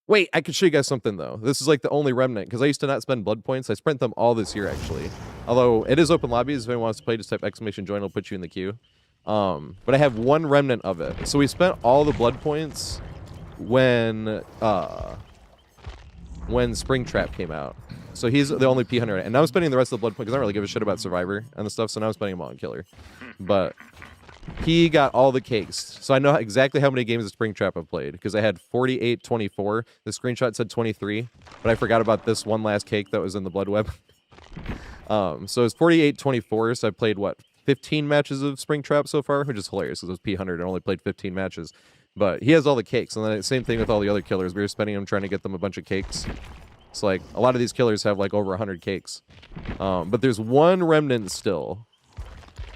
Wait, I could show you guys something, though. This is like the only remnant, because I used to not spend blood points. I spent them all this year, actually. Although, it is open lobbies. If anyone wants to play, just type exclamation join. It'll put you in the queue. But I have one remnant of it. So we spent all the blood points when Springtrap came out. So he's the only P hunter. And now I'm spending the rest of the blood points, because I don't really give a shit about Survivor and the stuff, so now I'm spending them all on Killer. But he got all the cakes. So I know exactly how many games of Springtrap I've played, because I had 48, 24. The screenshot said 23, but I forgot about this one last cake that was in the blood web. So it's 48, 24. So I played, what, 15 matches of Springtrap so far, which is hilarious, because it was P100 and only played 15 matches. But he has all the cakes, and then same thing with all the other killers. We were spending them trying to get them a bunch of cakes. It's like, a lot of these killers have like over 100 cakes. But there's one remnant still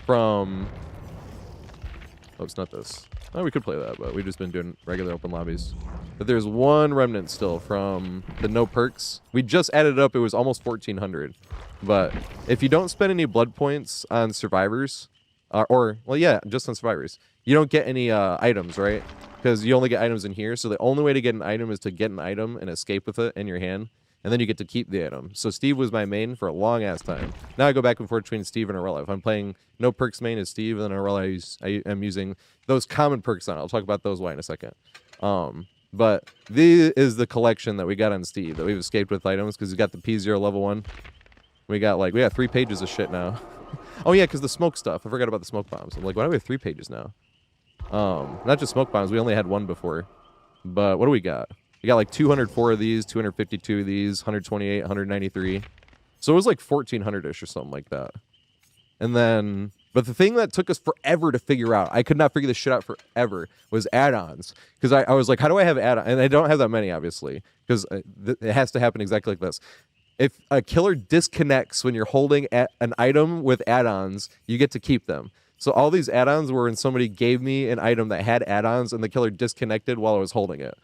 from... Oh, it's not this. Oh, we could play that, but we've just been doing regular open lobbies. But there's one remnant still from the no perks. We just added it up. It was almost 1,400. But if you don't spend any blood points on survivors, well, yeah, just on survivors, you don't get any items, right? Because you only get items in here. So the only way to get an item is to get an item and escape with it in your hand. And then you get to keep the item. So Steve was my main for a long ass time. Now I go back and forth between Steve and Arella. If I'm playing no perks main is Steve, and then Arella I am using those common perks on it. I'll talk about those why in a second. But this is the collection that we got on Steve that we've escaped with items, because he's got the P0 level 1. We got 3 pages of shit now. Oh yeah, because the smoke stuff. I forgot about the smoke bombs. I'm like, why do we have 3 pages now? Not just smoke bombs. We only had 1 before. But what do we got? We got like 204 of these, 252 of these, 128, 193. So it was like 1,400-ish or something like that. And then, but the thing that took us forever to figure out, I could not figure this shit out forever, was add-ons. Because I was like, how do I have add-ons? And I don't have that many, obviously, because it has to happen exactly like this. If a killer disconnects when you're holding an item with add-ons, you get to keep them. So all these add-ons were when somebody gave me an item that had add-ons and the killer disconnected while I was holding it.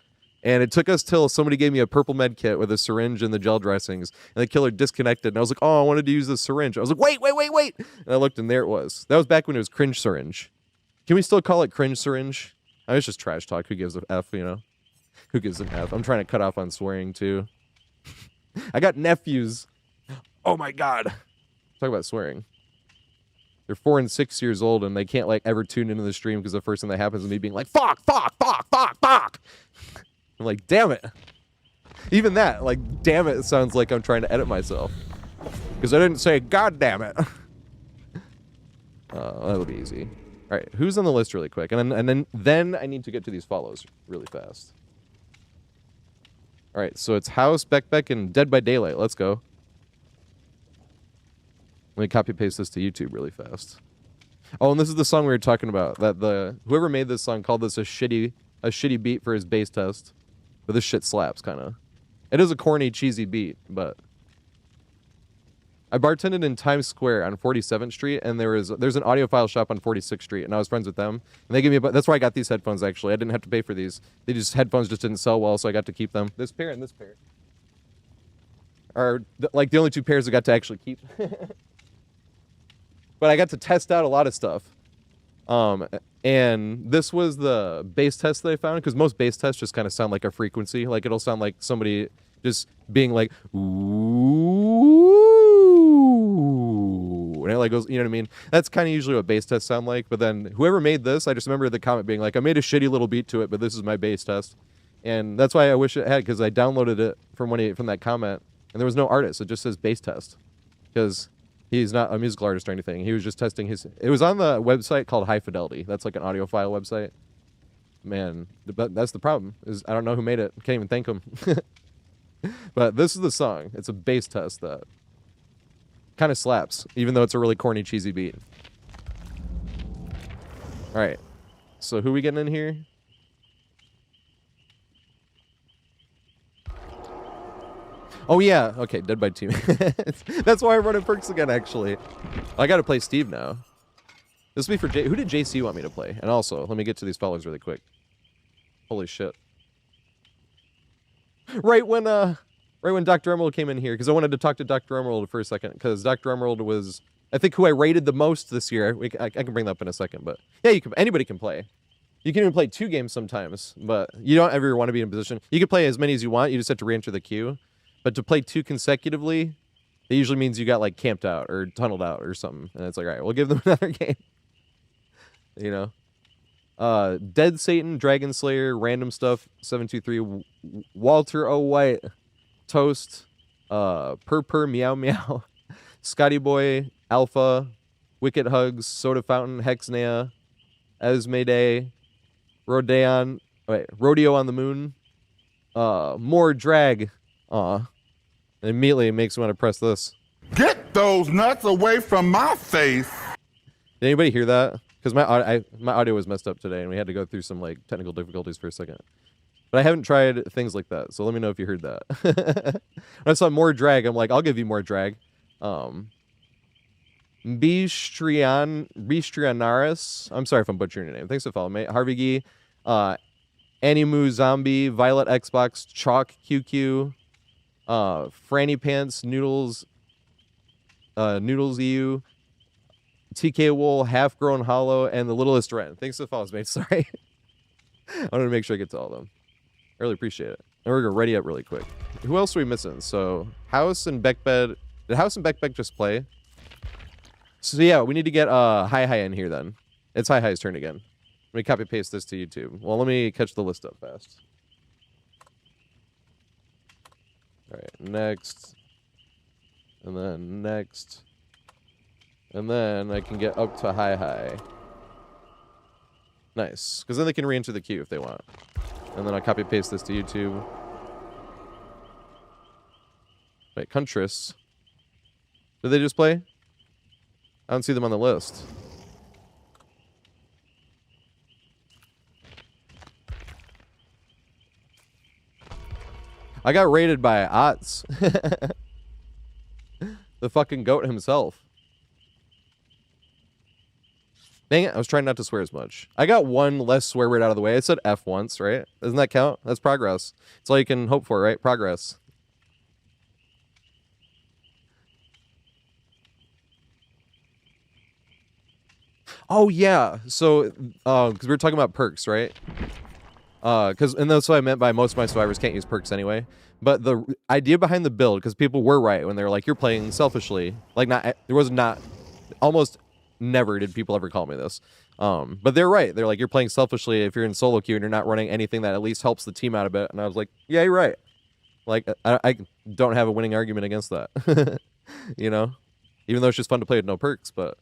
And it took us till somebody gave me a purple med kit with a syringe and the gel dressings, and the killer disconnected. And I was like, oh, I wanted to use the syringe. I was like, wait. And I looked, and there it was. That was back when it was cringe syringe. Can we still call it cringe syringe? I mean, it's just trash talk. Who gives an F, you know? Who gives an F? I'm trying to cut off on swearing, too. I got nephews. Oh, my God. Talk about swearing. They're 4 and 6 years old, and they can't, ever tune into the stream because the first thing that happens is me being like, fuck. I'm like, damn it. Even that, damn it, sounds like I'm trying to edit myself. Because I didn't say, God damn it. That'll be easy. All right, who's on the list really quick? And then I need to get to these follows really fast. All right, so it's House, Beck, and Dead by Daylight. Let's go. Let me copy paste this to YouTube really fast. Oh, and this is the song we were talking about. That whoever made this song called this a shitty beat for his bass test. But this shit slaps, kind of. It is a corny, cheesy beat, but... I bartended in Times Square on 47th Street, and there's an audiophile shop on 46th Street, and I was friends with them. And they gave me that's where I got these headphones, actually. I didn't have to pay for these. Headphones just didn't sell well, so I got to keep them. This pair and this pair are, the only 2 pairs I got to actually keep. But I got to test out a lot of stuff. And this was the bass test that I found, because most bass tests just kind of sound like a frequency. It'll sound like somebody just being like, ooh, and it like goes, you know what I mean? That's kind of usually what bass tests sound like. But then whoever made this, I just remember the comment being like, I made a shitty little beat to it, but this is my bass test. And that's why I wish it had, because I downloaded it from that comment, and there was no artist. It just says bass test, because he's not a musical artist or anything. He was just testing his. It was on the website called High Fidelity. That's like an audiophile website. Man, that's the problem. Is I don't know who made it. Can't even thank him. But this is the song. It's a bass test that kind of slaps, even though it's a really corny, cheesy beat. All right. So who we getting in here? Oh yeah, okay, Dead by 2 minutes. That's why I'm running perks again, actually. I gotta play Steve now. This will be for who did JC want me to play? And also, let me get to these followers really quick. Holy shit. Right when Dr. Emerald came in here, because I wanted to talk to Dr. Emerald for a second, because Dr. Emerald was, I think, who I rated the most this year. I can bring that up in a second, but yeah, anybody can play. You can even play 2 games sometimes, but you don't ever want to be in a position. You can play as many as you want, you just have to re-enter the queue. But to play 2 consecutively, it usually means you got like camped out or tunneled out or something. And it's like, all right, we'll give them another game. You know? Dead Satan, Dragon Slayer, Random Stuff, 723, Walter O. White, Toast, Purr Meow Meow, Scotty Boy, Alpha, Wicked Hugs, Soda Fountain, Hexnea, Esme Day, Rodeo on the Moon, More Drag. Aw. And immediately it makes me want to press this. Get those nuts away from my face! Did anybody hear that? Because my audio was messed up today, and we had to go through some like technical difficulties for a second. But I haven't tried things like that, so let me know if you heard that. When I saw More Drag, I'm like, I'll give you More Drag. Bistrianaris. I'm sorry if I'm butchering your name. Thanks for following, mate. Harvey Gee, Animu Zombie, Violet Xbox, Chalk QQ, Franny Pants, Noodles EU, TK Wool, Half Grown Hollow, and the Littlest Ren. Thanks for the follows, mate. Sorry. I wanted to make sure I get to all of them. I really appreciate it. And we're going to ready up really quick. Who else are we missing? So, House and Beckbed. Did House and Beckbed just play? So, yeah, we need to get Hi in here then. It's Hi's turn again. Let me copy paste this to YouTube. Well, let me catch the list up fast. All right, next. And then next. And then I can get up to Hi. Nice. Because then they can re-enter the queue if they want. And then I'll copy paste this to YouTube. Wait, Cuntris. Did they just play? I don't see them on the list. I got raided by Otz. The fucking goat himself. Dang it, I was trying not to swear as much. I got one less swear word out of the way. I said F once, right? Doesn't that count? That's progress. That's all you can hope for, right? Progress. Oh, yeah. So, because we were talking about perks, right? And that's what I meant by most of my survivors can't use perks anyway. But the idea behind the build, because people were right when they were like, you're playing selfishly. Like, almost never did people ever call me this. But they're right. They're like, you're playing selfishly if you're in solo queue and you're not running anything that at least helps the team out a bit. And I was like, yeah, you're right. Like, I don't have a winning argument against that. You know? Even though it's just fun to play with no perks, but...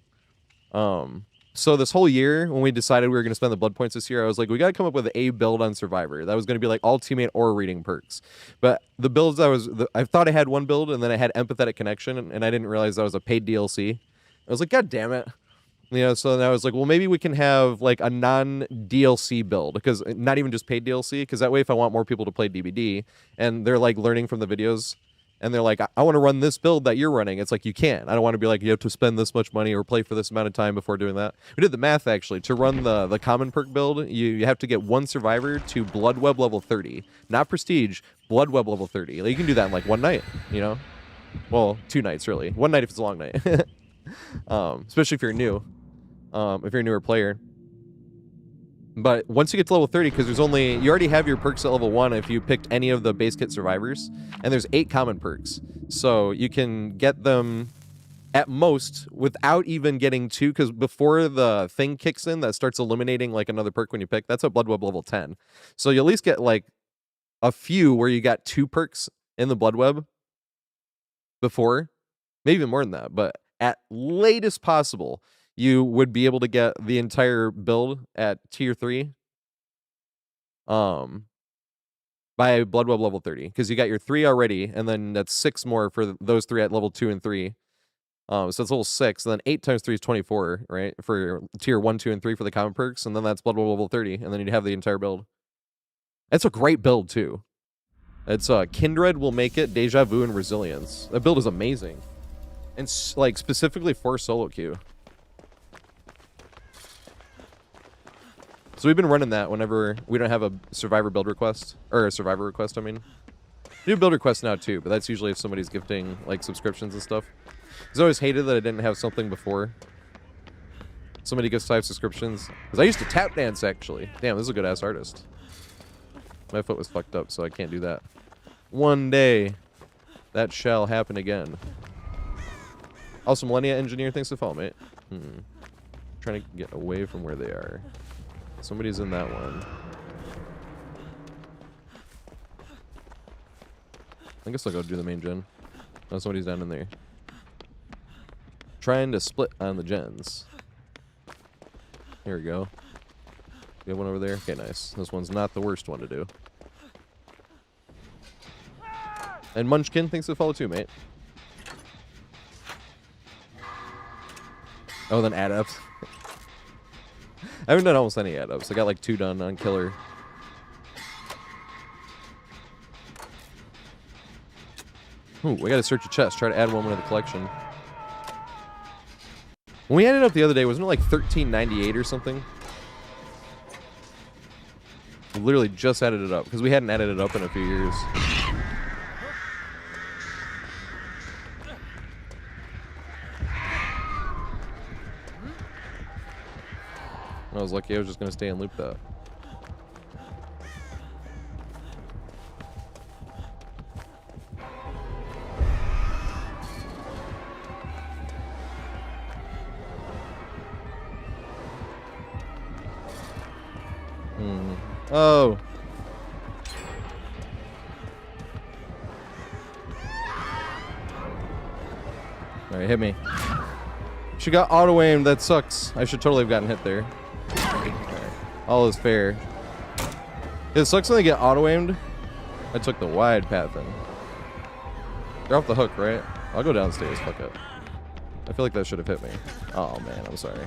So this whole year, when we decided we were going to spend the blood points this year, I was like, we got to come up with a build on Survivor. That was going to be like all teammate or reading perks. But the builds I thought I had one build, and then I had Empathetic Connection, and I didn't realize that was a paid DLC. I was like, God damn it. You know, so then I was like, well, maybe we can have like a non-DLC build, because not even just paid DLC, because that way if I want more people to play DBD, and they're like learning from the videos, and they're like, I want to run this build that you're running. It's like, you can't. I don't want to be like, you have to spend this much money or play for this amount of time before doing that. We did the math, actually. To run the common perk build, you have to get one survivor to Blood Web level 30. Not Prestige, Blood Web level 30. Like, you can do that in like one night, you know? Well, 2 nights, really. One night if it's a long night. Especially if you're new. If you're a newer player. But once you get to level 30, because there's only, you already have your perks at level 1 if you picked any of the base kit survivors, and there's 8 common perks. So you can get them at most without even getting 2, because before the thing kicks in that starts eliminating like another perk when you pick, that's at Blood Web level 10. So you at least get like a few where you got 2 perks in the Blood Web before, maybe even more than that, but at latest possible, you would be able to get the entire build at tier 3 by Blood Web level 30, because you got your 3 already, and then that's 6 more for those 3 at level 2 and 3. So it's level 6, and then 8 times 3 is 24, right? For tier 1, 2, and 3 for the common perks, and then that's Blood Web level 30, and then you'd have the entire build. It's a great build, too. It's Kindred will make it, Deja Vu, and Resilience. That build is amazing. And like specifically for solo queue. So we've been running that whenever we don't have a survivor build request, or a survivor request, I mean. We do build requests now too, but that's usually if somebody's gifting like subscriptions and stuff. I've always hated that I didn't have something before. Somebody gets 5 subscriptions. Because I used to tap dance, actually. Damn, this is a good-ass artist. My foot was fucked up, so I can't do that. One day, that shall happen again. Also, Millennia Engineer, thanks for the follow, mate. Trying to get away from where they are. Somebody's in that one. I guess I'll go do the main gen. Oh, somebody's down in there. Trying to split on the gens. Here we go. You have one over there? Okay, nice. This one's not the worst one to do. And Munchkin, thanks for the follow too, mate. Oh, then add-ups. I haven't done almost any add-ups. I got like 2 done on Killer. Ooh, we gotta search a chest. Try to add one to the collection. When we added up the other day, wasn't it like $13.98 or something? We literally just added it up, because we hadn't added it up in a few years. I was lucky I was just going to stay and loop that. Oh. Alright, hit me. She got auto-aimed. That sucks. I should totally have gotten hit there. All is fair. It sucks when they get auto-aimed. I took the wide path in. They're off the hook, right? I'll go downstairs. Fuck it. I feel like that should have hit me. Oh, man. I'm sorry.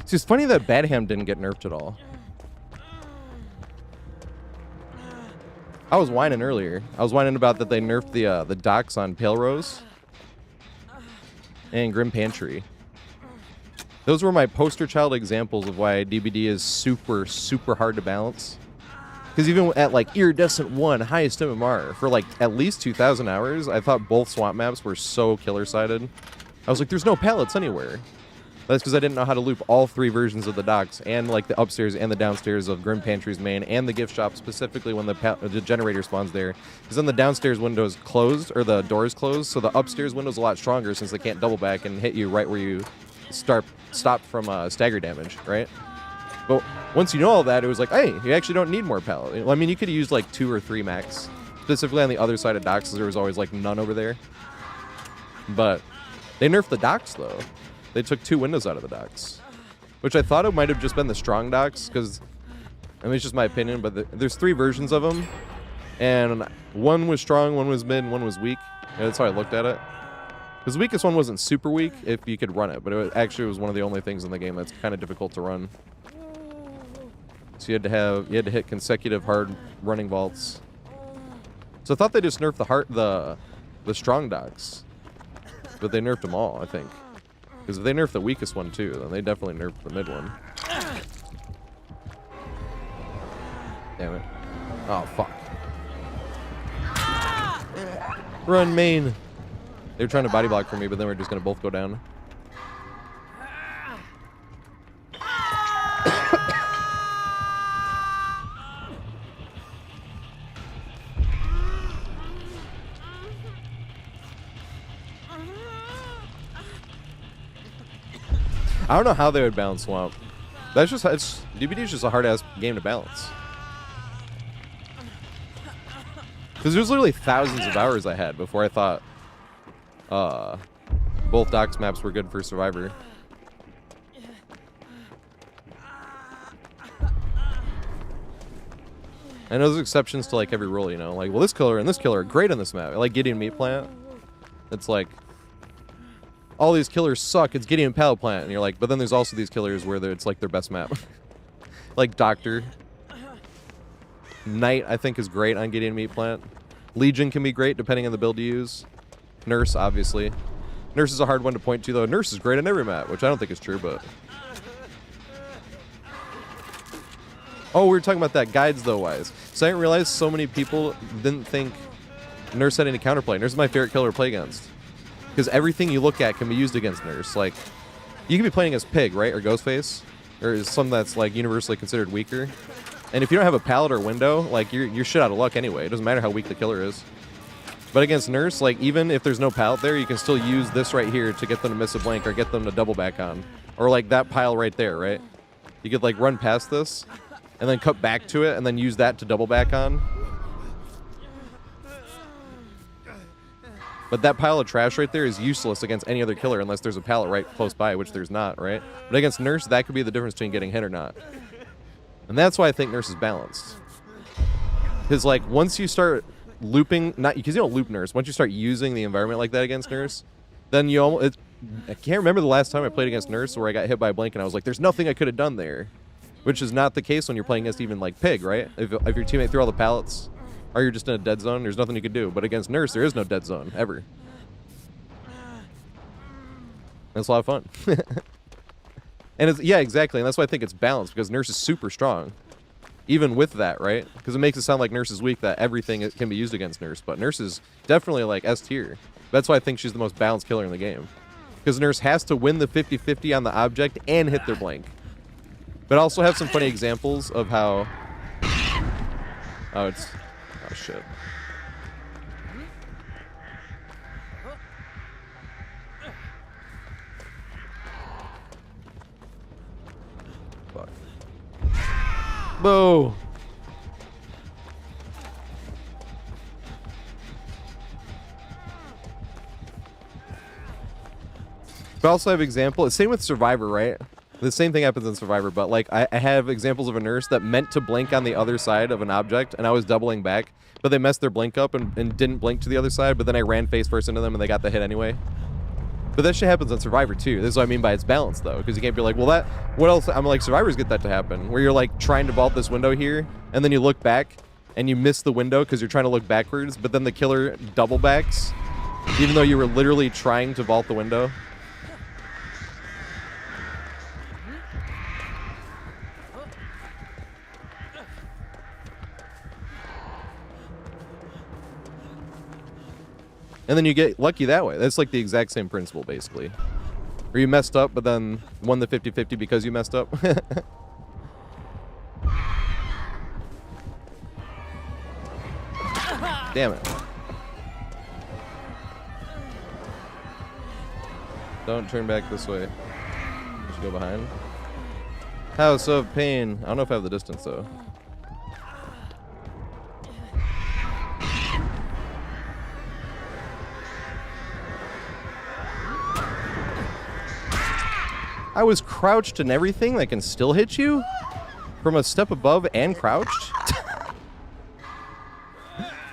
See, it's funny that Badham didn't get nerfed at all. I was whining earlier. I was whining about that they nerfed the docks on Pale Rose and Grim Pantry. Those were my poster child examples of why DBD is super, super hard to balance. Because even at like Iridescent 1, highest MMR, for like at least 2,000 hours, I thought both swamp maps were so killer-sided. I was like, there's no pallets anywhere. That's because I didn't know how to loop all 3 versions of the docks, and like the upstairs and the downstairs of Grim Pantry's main, and the gift shop, specifically when the generator spawns there. Because then the downstairs window is closed, or the door is closed, so the upstairs window's a lot stronger since they can't double back and hit you right where you stop from stagger damage, right? But once you know all that, it was like, hey, you actually don't need more pallet. I mean, you could have used like 2 or 3 max, specifically on the other side of docks, because there was always like none over there. But they nerfed the docks though. They took 2 windows out of the docks, which I thought it might have just been the strong docks, because, I mean, it's just my opinion, but there's 3 versions of them, and one was strong, one was mid, and one was weak. And that's how I looked at it. Because the weakest one wasn't super weak if you could run it, but it actually was one of the only things in the game that's kind of difficult to run. So you had to hit consecutive hard running vaults. So I thought they just nerfed the strong docks, but they nerfed them all, I think. Because if they nerf the weakest one too, then they definitely nerfed the mid one. Damn it. Oh, fuck. Run, main. They were trying to body block for me, but then we're just gonna both go down. I don't know how they would balance Swamp. That's just, DBD is just a hard-ass game to balance. Because there's literally thousands of hours I had before I thought both Doc's maps were good for Survivor. I know there's exceptions to like every rule, you know? Like, well, this killer and this killer are great on this map. I like Gideon Meat Plant. It's like, all these killers suck, it's Gideon Pallet Plant. And you're like, but then there's also these killers where it's like their best map. Like Doctor. Knight, I think, is great on Gideon Meat Plant. Legion can be great depending on the build you use. Nurse, obviously. Nurse is a hard one to point to, though. Nurse is great on every map, which I don't think is true, but... Oh, we were talking about that guides, though, wise. So I didn't realize so many people didn't think Nurse had any counterplay. Nurse is my favorite killer to play against. Because everything you look at can be used against Nurse. Like, you can be playing as Pig, right? Or Ghostface. Or something that's, like, universally considered weaker. And if you don't have a pallet or window, like, you're shit out of luck anyway. It doesn't matter how weak the killer is. But against Nurse, like, even if there's no pallet there, you can still use this right here to get them to miss a blank or get them to double back on. Or, like, that pile right there, right? You could, like, run past this and then cut back to it and then use that to double back on. But that pile of trash right there is useless against any other killer unless there's a pallet right close by, which there's not, right? But against Nurse, that could be the difference between getting hit or not. And that's why I think Nurse is balanced. Because, like, once you start looping, not because you don't loop Nurse, once you start using the environment like that against Nurse, then you almost, I can't remember the last time I played against Nurse where I got hit by a blank and I was like, there's nothing I could have done there. Which is not the case when you're playing against even, like, Pig, right? If your teammate threw all the pallets, or you're just in a dead zone, there's nothing you could do. But against Nurse, there is no dead zone, ever. That's a lot of fun. And it's, yeah, exactly, and that's why I think it's balanced, because Nurse is super strong. Even with that, right? Because it makes it sound like Nurse is weak, that everything can be used against Nurse. But Nurse is definitely, like, S tier. That's why I think she's the most balanced killer in the game. Because Nurse has to win the 50-50 on the object and hit their blank. But I also have some funny examples of how... Oh, shit. Fuck. Boo! But I also have example. Same with Survivor, right? The same thing happens in Survivor, but like I have examples of a Nurse that meant to blink on the other side of an object, and I was doubling back, but they messed their blink up and didn't blink to the other side, but then I ran face first into them and they got the hit anyway. But that shit happens on Survivor too. This is what I mean by it's balanced though, because you can't be like, well, that, what else? I'm like, Survivors get that to happen, where you're like trying to vault this window here, and then you look back and you miss the window because you're trying to look backwards, but then the killer double backs, even though you were literally trying to vault the window. And then you get lucky that way. That's like the exact same principle, basically. Or you messed up, but then won the 50-50 because you messed up. Damn it. Don't turn back this way. You should go behind. House of Pain. I don't know if I have the distance, though. I was crouched and everything that can still hit you? From a step above and crouched?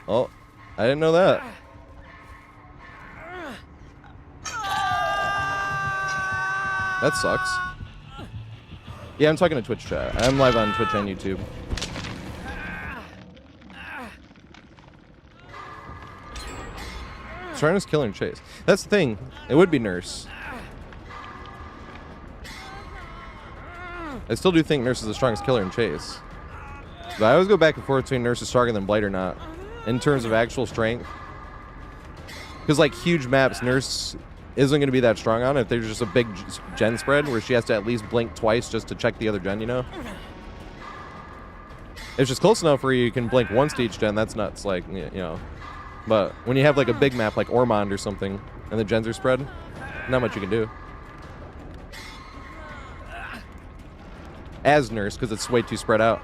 Oh, I didn't know that. That sucks. Yeah, I'm talking to Twitch chat. I'm live on Twitch and YouTube. Strongest killer in Chase. That's the thing. It would be Nurse. I still do think Nurse is the strongest killer in Chase. But I always go back and forth between Nurse is stronger than Blight or not, in terms of actual strength. Because, like, huge maps, Nurse isn't going to be that strong on if there's just a big gen spread where she has to at least blink twice just to check the other gen, you know? If she's close enough where you can blink once to each gen, that's nuts, like, you know. But when you have, like, a big map like Ormond or something, and the gens are spread, not much you can do. As Nurse, because it's way too spread out.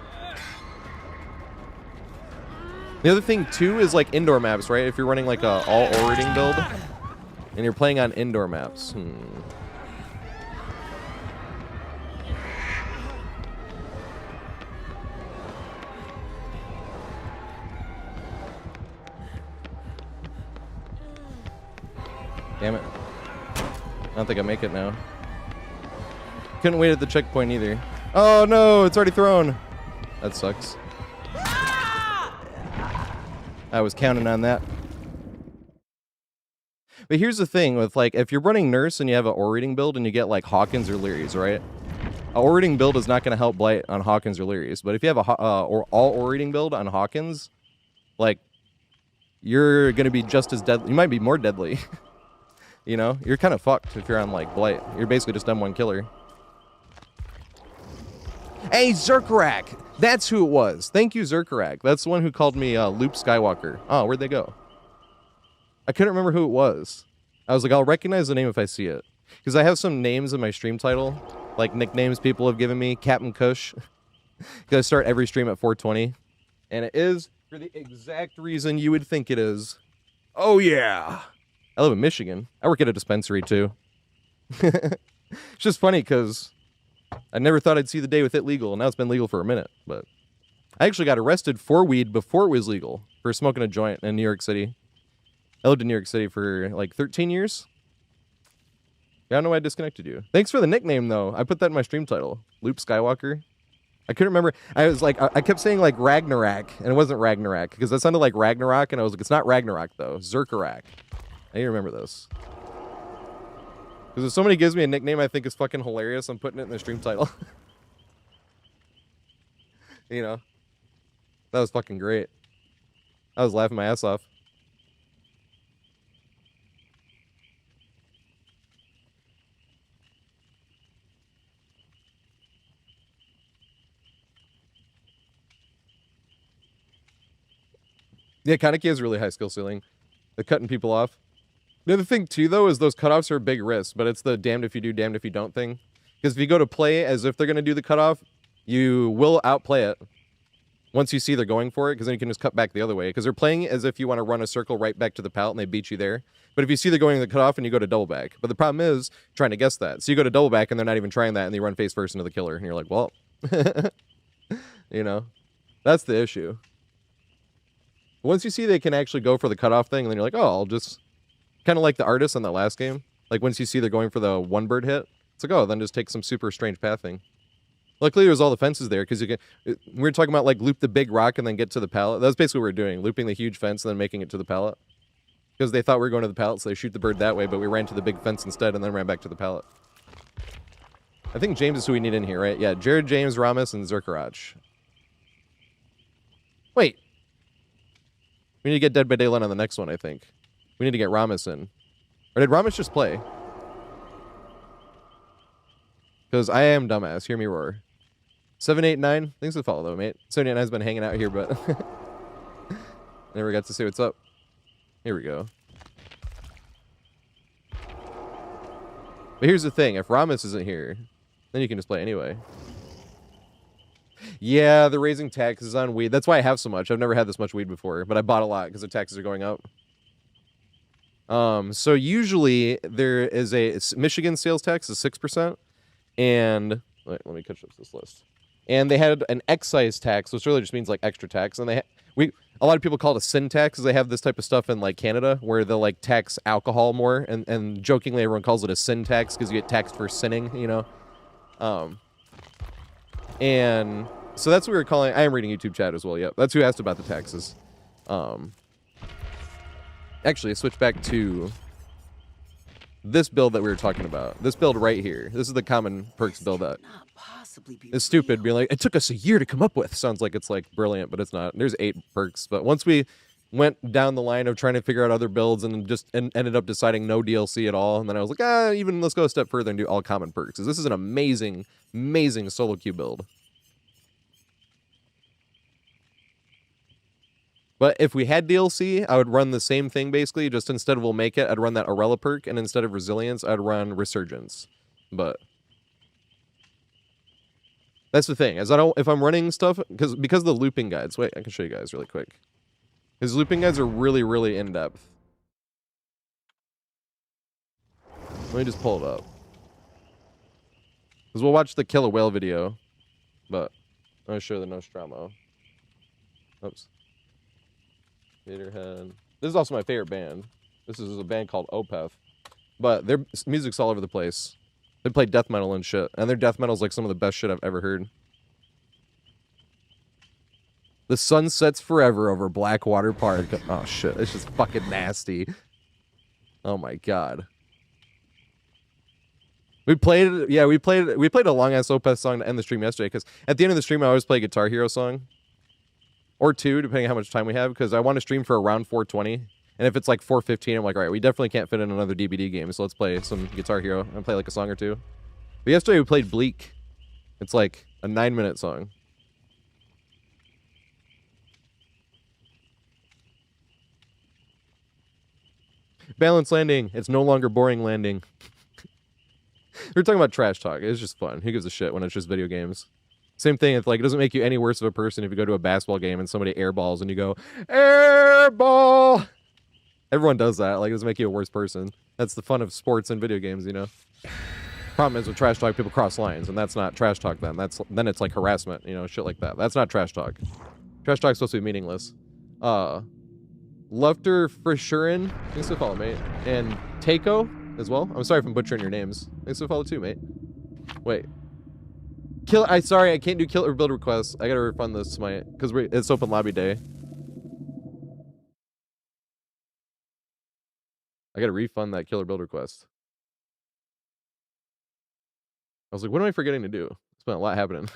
The other thing, too, is, like, indoor maps, right? If you're running, like, a all-orating build, and you're playing on indoor maps. Damn it. I don't think I make it now. Couldn't wait at the checkpoint either. Oh no, it's already thrown. That sucks. I was counting on that. But here's the thing with, like, if you're running Nurse and you have an orating build and you get, like, Hawkins or Lyri's, right? An orating build is not going to help Blight on Hawkins or Lyri's. But if you have a all orating build on Hawkins, like, you're going to be just as deadly. You might be more deadly. You know? You're kind of fucked if you're on, like, Blight. You're basically just M1 killer. Hey, Zerkarak! That's who it was. Thank you, Zerkarak. That's the one who called me Loop Skywalker. Oh, where'd they go? I couldn't remember who it was. I was like, I'll recognize the name if I see it. Because I have some names in my stream title. Like nicknames people have given me. Kap'n Kush. Because I start every stream at 4:20. And it is for the exact reason you would think it is. Oh, yeah. I live in Michigan. I work at a dispensary, too. It's just funny because I never thought I'd see the day with it legal. And now it's been legal for a minute. But I actually got arrested for weed before it was legal. For smoking a joint in New York City. I lived in New York City for like 13 years. I don't know why I disconnected you. Thanks for the nickname, though. I put that in my stream title. Loop Skywalker. I couldn't remember. I was like, I kept saying like Ragnarok, and it wasn't Ragnarok, because that sounded like Ragnarok, and I was like, it's not Ragnarok, though. Zerkarak. I need to remember this. Because if somebody gives me a nickname I think is fucking hilarious, I'm putting it in the stream title. You know? That was fucking great. I was laughing my ass off. Yeah, Kaneki has a really high skill ceiling. They're cutting people off. The other thing, too, though, is those cutoffs are a big risk, but it's the damned if you do, damned if you don't thing. Because if you go to play as if they're going to do the cutoff, you will outplay it once you see they're going for it, because then you can just cut back the other way. Because they're playing as if you want to run a circle right back to the pallet and they beat you there. But if you see they're going to the cutoff and you go to double back. But the problem is trying to guess that. So you go to double back and they're not even trying that and they run face first into the killer. And you're like, well, you know, that's the issue. Once you see they can actually go for the cutoff thing, and then you're like, oh, I'll just... Kind of like the artist on that last game. Like, once you see they're going for the one bird hit, it's like, oh, then just take some super strange pathing. Luckily, there's all the fences there, because you can... We were talking about, like, loop the big rock and then get to the pallet. That's basically what we were doing. Looping the huge fence and then making it to the pallet. Because they thought we were going to the pallet, so they shoot the bird that way, but we ran to the big fence instead and then ran back to the pallet. I think James is who we need in here, right? Yeah, Jared, James, Ramus, and Zerkaraj. Wait. We need to get Dead by Daylight on the next one, I think. We need to get Ramus in. Or did Ramus just play? Because I am dumbass. Hear me roar. 789. Thanks for the follow, though, mate. 789's been hanging out here, but... Never got to say what's up. Here we go. But here's the thing. If Ramus isn't here, then you can just play anyway. Yeah, they're raising taxes on weed. That's why I have so much. I've never had this much weed before, but I bought a lot because the taxes are going up. So usually there is a Michigan sales tax is 6%, and let me catch up this list. And they had an excise tax, which really just means like extra tax. And a lot of people call it a sin tax, because they have this type of stuff in like Canada where they'll like tax alcohol more, and jokingly everyone calls it a sin tax because you get taxed for sinning, you know. And so that's what we were calling. I am reading YouTube chat as well. Yep, that's who asked about the taxes. Actually, I switched back to this build that we were talking about. This build right here. This is the common perks build that is stupid. Being like, it took us a year to come up with. Sounds like it's like brilliant, but it's not. There's 8 perks. But once we went down the line of trying to figure out other builds and just ended up deciding no DLC at all, and then I was like, even let's go a step further and do all common perks. Because this is an amazing, amazing solo queue build. But if we had DLC, I would run the same thing basically. Just instead of We'll Make It, I'd run that Arella perk, and instead of Resilience, I'd run Resurgence. But that's the thing, is if I'm running stuff, because of the looping guides. Wait, I can show you guys really quick. His looping guides are really, really in depth. Let me just pull it up. Because we'll watch the Kill a Whale video, but I'm going to show the Nostromo. Oops. TatorHead. This is also my favorite band. This is a band called Opeth. But their music's all over the place. They play death metal and shit. And their death metal is like some of the best shit I've ever heard. The sun sets forever over Blackwater Park. Oh shit, it's just fucking nasty. Oh my god. We played a long ass Opeth song to end the stream yesterday, because at the end of the stream I always play a Guitar Hero song. Or 2, depending on how much time we have, because I want to stream for around 4:20. And if it's like 4:15, I'm like, alright, we definitely can't fit in another DBD game, so let's play some Guitar Hero and play like a song or 2. But yesterday we played Bleak. It's like a 9-minute song. Balanced landing. It's no longer boring landing. We're talking about trash talk. It's just fun. Who gives a shit when it's just video games? Same thing. It's like, it doesn't make you any worse of a person if you go to a basketball game and somebody airballs and you go, airball! Everyone does that. Like, it doesn't make you a worse person. That's the fun of sports and video games, you know? Problem is with trash talk, people cross lines, and that's not trash talk then. Then it's like harassment, you know, shit like that. That's not trash talk. Trash talk's supposed to be meaningless. Lufter Frishurin, thanks for the follow, mate. And Takeo as well. I'm sorry if I'm butchering your names. Thanks for the follow too, mate. Wait. Sorry, I can't do kill or build requests. I gotta refund this, because it's open lobby day. I gotta refund that killer build request. I was like, what am I forgetting to do? It's been a lot happening.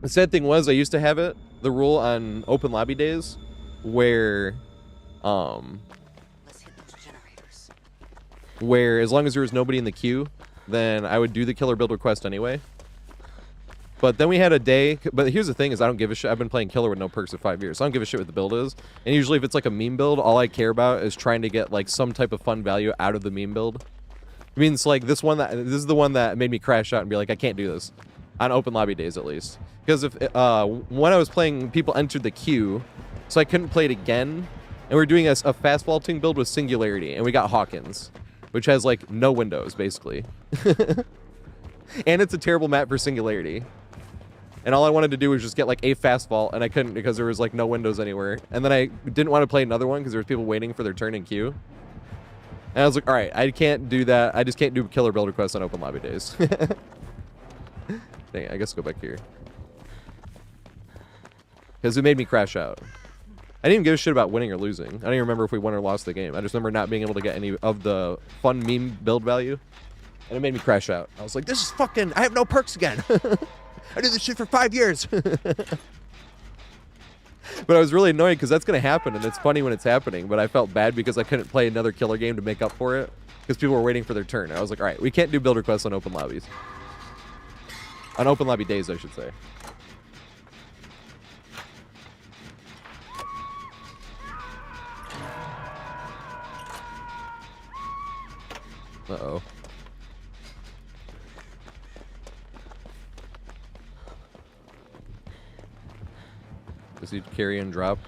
The sad thing was, I used to have the rule on open lobby days, where, where as long as there was nobody in the queue, then I would do the killer build request anyway. But then we had a day, but here's the thing is I don't give a shit. I've been playing killer with no perks for 5 years, so I don't give a shit what the build is. And usually if it's like a meme build, all I care about is trying to get like some type of fun value out of the meme build. I mean, it's like this is the one that made me crash out and be like, I can't do this. On open lobby days at least. Because if when I was playing, people entered the queue, so I couldn't play it again. And we were doing a fast vaulting build with Singularity, and we got Hawkins, which has like no windows basically. And it's a terrible map for Singularity. And all I wanted to do was just get like a fast vault, and I couldn't because there was like no windows anywhere. And then I didn't want to play another one because there was people waiting for their turn in queue. And I was like, all right, I can't do that. I just can't do killer build requests on open lobby days. Dang it, I guess go back here. Because it made me crash out. I didn't even give a shit about winning or losing. I don't even remember if we won or lost the game. I just remember not being able to get any of the fun meme build value. And it made me crash out. I was like, this is fucking, I have no perks again. I did this shit for 5 years. But I was really annoyed because that's going to happen, and it's funny when it's happening, but I felt bad because I couldn't play another killer game to make up for it because people were waiting for their turn. I was like, all right, we can't do build requests on open lobbies. On open lobby days, I should say. Uh-oh. Does he carry and drop?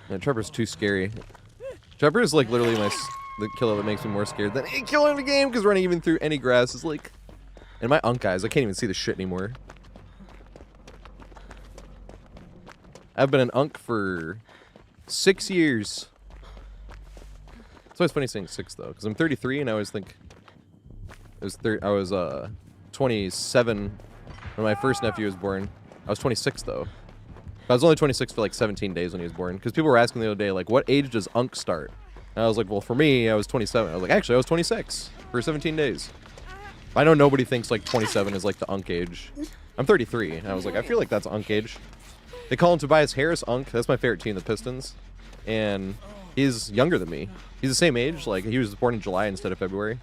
Yeah, Trevor's too scary. Trevor is like literally the killer that makes me more scared than any killer in the game, because running even through any grass is like... And my unk eyes, I can't even see the shit anymore. I've been an unk for 6 years. It's always funny saying 6 though, because I'm 33 and I always think I was 27 when my first nephew was born. I was 26 though. I was only 26 for like 17 days when he was born. Because people were asking the other day, like, what age does Unk start? And I was like, well, for me, I was 27. I was like, actually, I was 26 for 17 days. I know nobody thinks like 27 is like the Unk age. I'm 33, and I was like, I feel like that's Unk age. They call him Tobias Harris Unk. That's my favorite team, the Pistons. And he's younger than me. He's the same age. Like, he was born in July instead of February.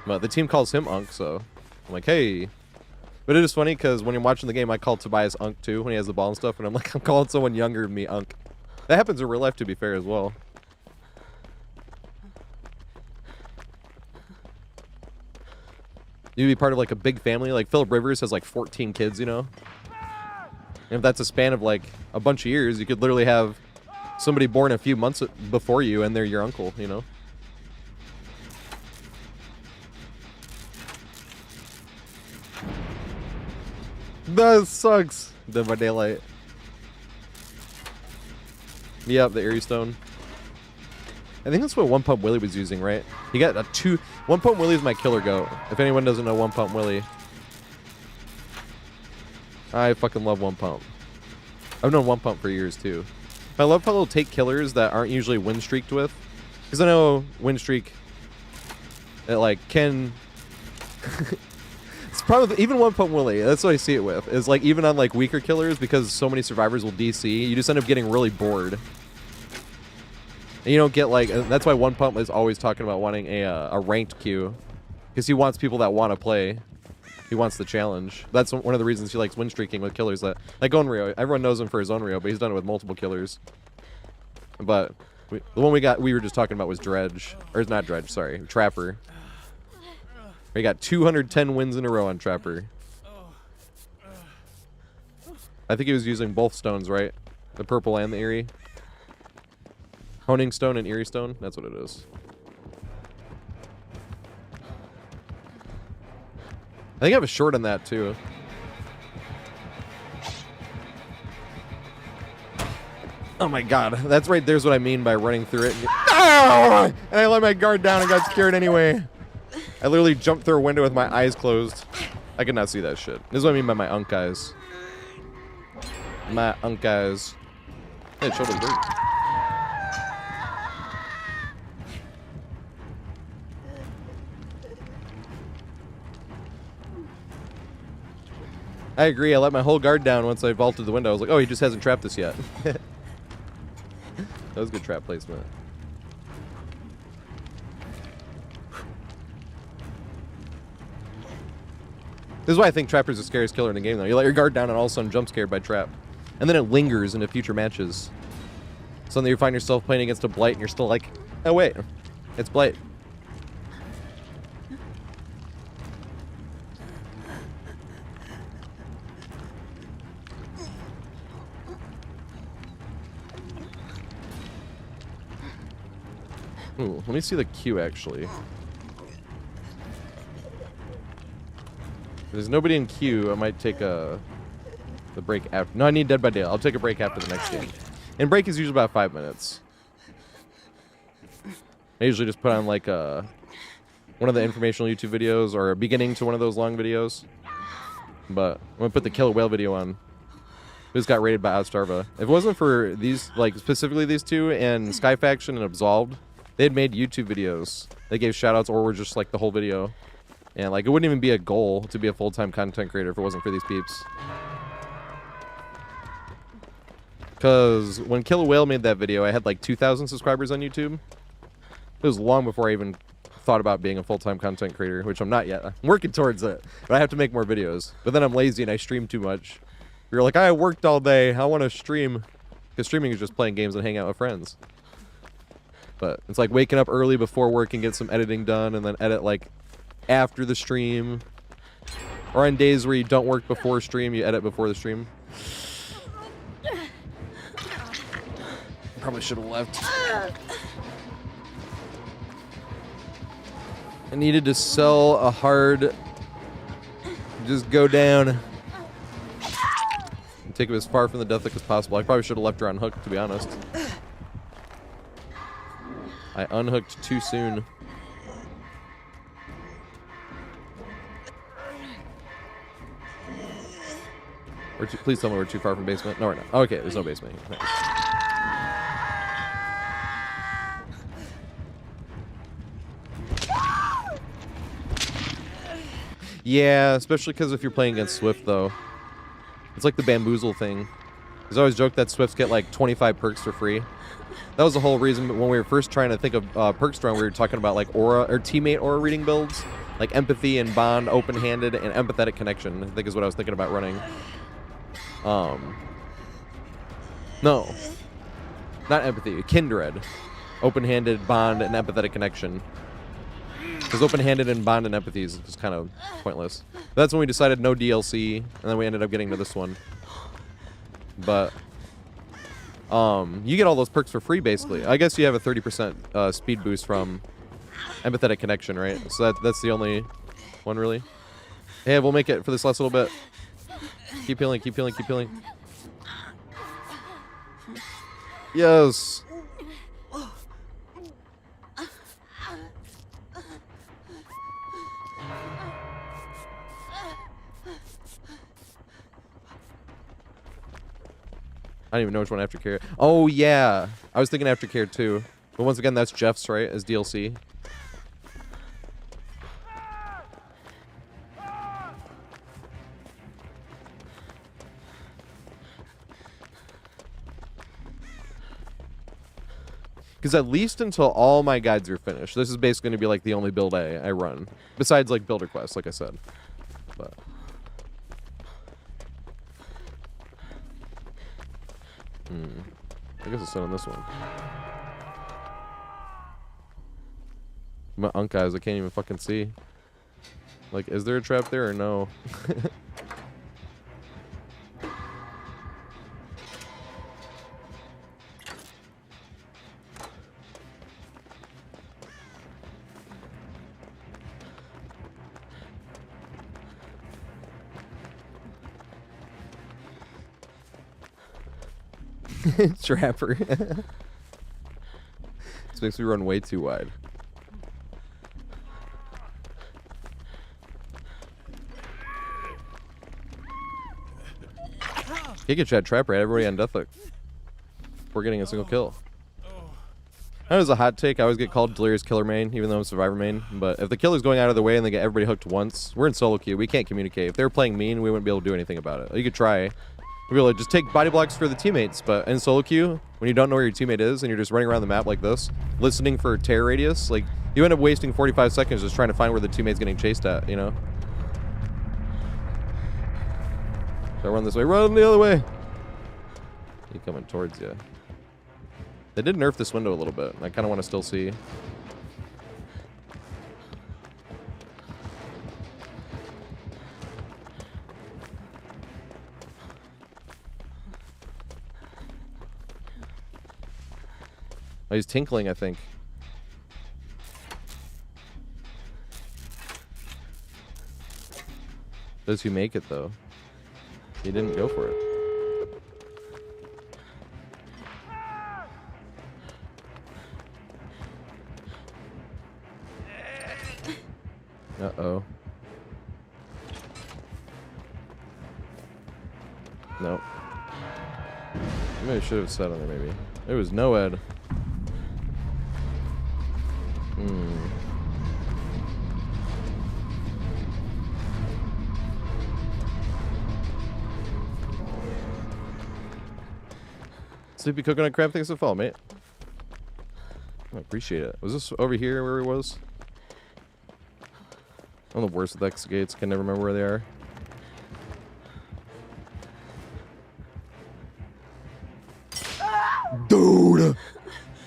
But the team calls him Unk, so I'm like, hey. But it is funny because when you're watching the game, I call Tobias Unk too when he has the ball and stuff, and I'm like, I'm calling someone younger than me Unk. That happens in real life, to be fair, as well. You'd be part of like a big family. Like Philip Rivers has like 14 kids, you know? And if that's a span of like a bunch of years, you could literally have somebody born a few months before you and they're your uncle, you know? That sucks. Dead by Daylight. Yep, the Eerie Stone. I think that's what One Pump Willie was using, right? He got a 2... One Pump Willie is my killer goat. If anyone doesn't know One Pump Willie. I fucking love One Pump. I've known One Pump for years, too. I love how they'll take killers that aren't usually win streaked with. Because I know win streak... It, like, can... It's probably... Even One Pump Willie, that's what I see it with. Is, like, even on, like, weaker killers, because so many survivors will DC, you just end up getting really bored. And you don't get like, that's why One Pump is always talking about wanting a ranked queue, because he wants people that want to play. He wants the challenge. That's one of the reasons he likes win streaking with killers. That like Onryo, everyone knows him for his Onryo, but he's done it with multiple killers. But the one we were just talking about was Dredge, or not Dredge, sorry, Trapper. We got 210 wins in a row on Trapper. I think he was using both stones, right? The purple and the Eerie. Honing Stone and Eerie Stone? That's what it is. I think I have a short on that, too. Oh my god. That's right, there's what I mean by running through it. And I let my guard down and got scared anyway. I literally jumped through a window with my eyes closed. I could not see that shit. This is what I mean by my unk eyes. My unk eyes. Hey, shoulder's hurt. I agree. I let my whole guard down once I vaulted the window. I was like, oh, he just hasn't trapped this yet. That was good trap placement. This is why I think Trapper's the scariest killer in the game, though. You let your guard down and all of a sudden jump scared by Trap. And then it lingers into future matches. Suddenly you find yourself playing against a Blight and you're still like, oh wait, it's Blight. Ooh, let me see the queue, actually. If there's nobody in queue, I might take the break after. No, I need Dead by Daylight. I'll take a break after the next game. And break is usually about 5 minutes. I usually just put on like one of the informational YouTube videos or a beginning to one of those long videos. But I'm gonna put the Killer Whale video on. This got rated by Outstarva. If it wasn't for these, like specifically these two and Sky Faction and Absolved, they had made YouTube videos. They gave shoutouts or were just like the whole video. And like it wouldn't even be a goal to be a full-time content creator if it wasn't for these peeps. Because when Killer Whale made that video, I had like 2,000 subscribers on YouTube. It was long before I even thought about being a full-time content creator, which I'm not yet. I'm working towards it, but I have to make more videos. But then I'm lazy and I stream too much. You're like, I worked all day. I want to stream. Because streaming is just playing games and hanging out with friends. But it's like waking up early before work and get some editing done and then edit like after the stream. Or on days where you don't work before stream, you edit before the stream. Probably should have left. I needed to sell a hard. Just go down. And take him as far from the death hook as possible. I probably should have left her unhooked, to be honest. I unhooked too soon. Please tell me we're too far from basement. No, we're not. Okay, there's no basement here. Nice. Yeah, especially because if you're playing against Swift, though. It's like the bamboozle thing. There's always joke that Swifts get like 25 perks for free. That was the whole reason when we were first trying to think of perks strong, we were talking about like aura or teammate aura reading builds. Like empathy and bond, open-handed, and empathetic connection, I think is what I was thinking about running. No. Not empathy, kindred. Open-handed, bond, and empathetic connection. Because open-handed and bond and empathy is just kind of pointless. That's when we decided no DLC, and then we ended up getting to this one. But you get all those perks for free, basically. I guess you have a 30% speed boost from empathetic connection, right? So that's the only one, really. Hey, we'll make it for this last little bit. Keep healing, keep healing, keep healing. Yes. I don't even know which one aftercare. Oh, yeah. I was thinking aftercare, too. But once again, that's Jeff's, right? As DLC. Because at least until all my guides are finished, this is basically going to be like the only build I run. Besides like builder quests, like I said. But I guess I'll sit on this one. My unk eyes, I can't even fucking see. Like, is there a trap there or no? Trapper. This makes me run way too wide. He could chat trapper at everybody on Deathlook. We're getting a single kill. That was a hot take. I always get called Delirious Killer main, even though I'm Survivor main. But if the killer's going out of the way and they get everybody hooked once, we're in solo queue. We can't communicate. If they were playing mean, we wouldn't be able to do anything about it. You could try. We'd be able to just take body blocks for the teammates. But in solo queue, when you don't know where your teammate is and you're just running around the map like this, listening for tear radius, like you end up wasting 45 seconds just trying to find where the teammate's getting chased at, you know? So run this way. Run the other way. He's coming towards you. They did nerf this window a little bit. I kind of want to still see. Oh, he's tinkling, I think. Does he make it, though? He didn't go for it. Uh-oh. Nope. Maybe I should have sat on there, maybe. It was no Ed. Sleepy Coconut Crab, thanks for the follow, mate. I appreciate it. Was this over here where it was? I'm the worst with X gates. Can never remember where they are. Dude!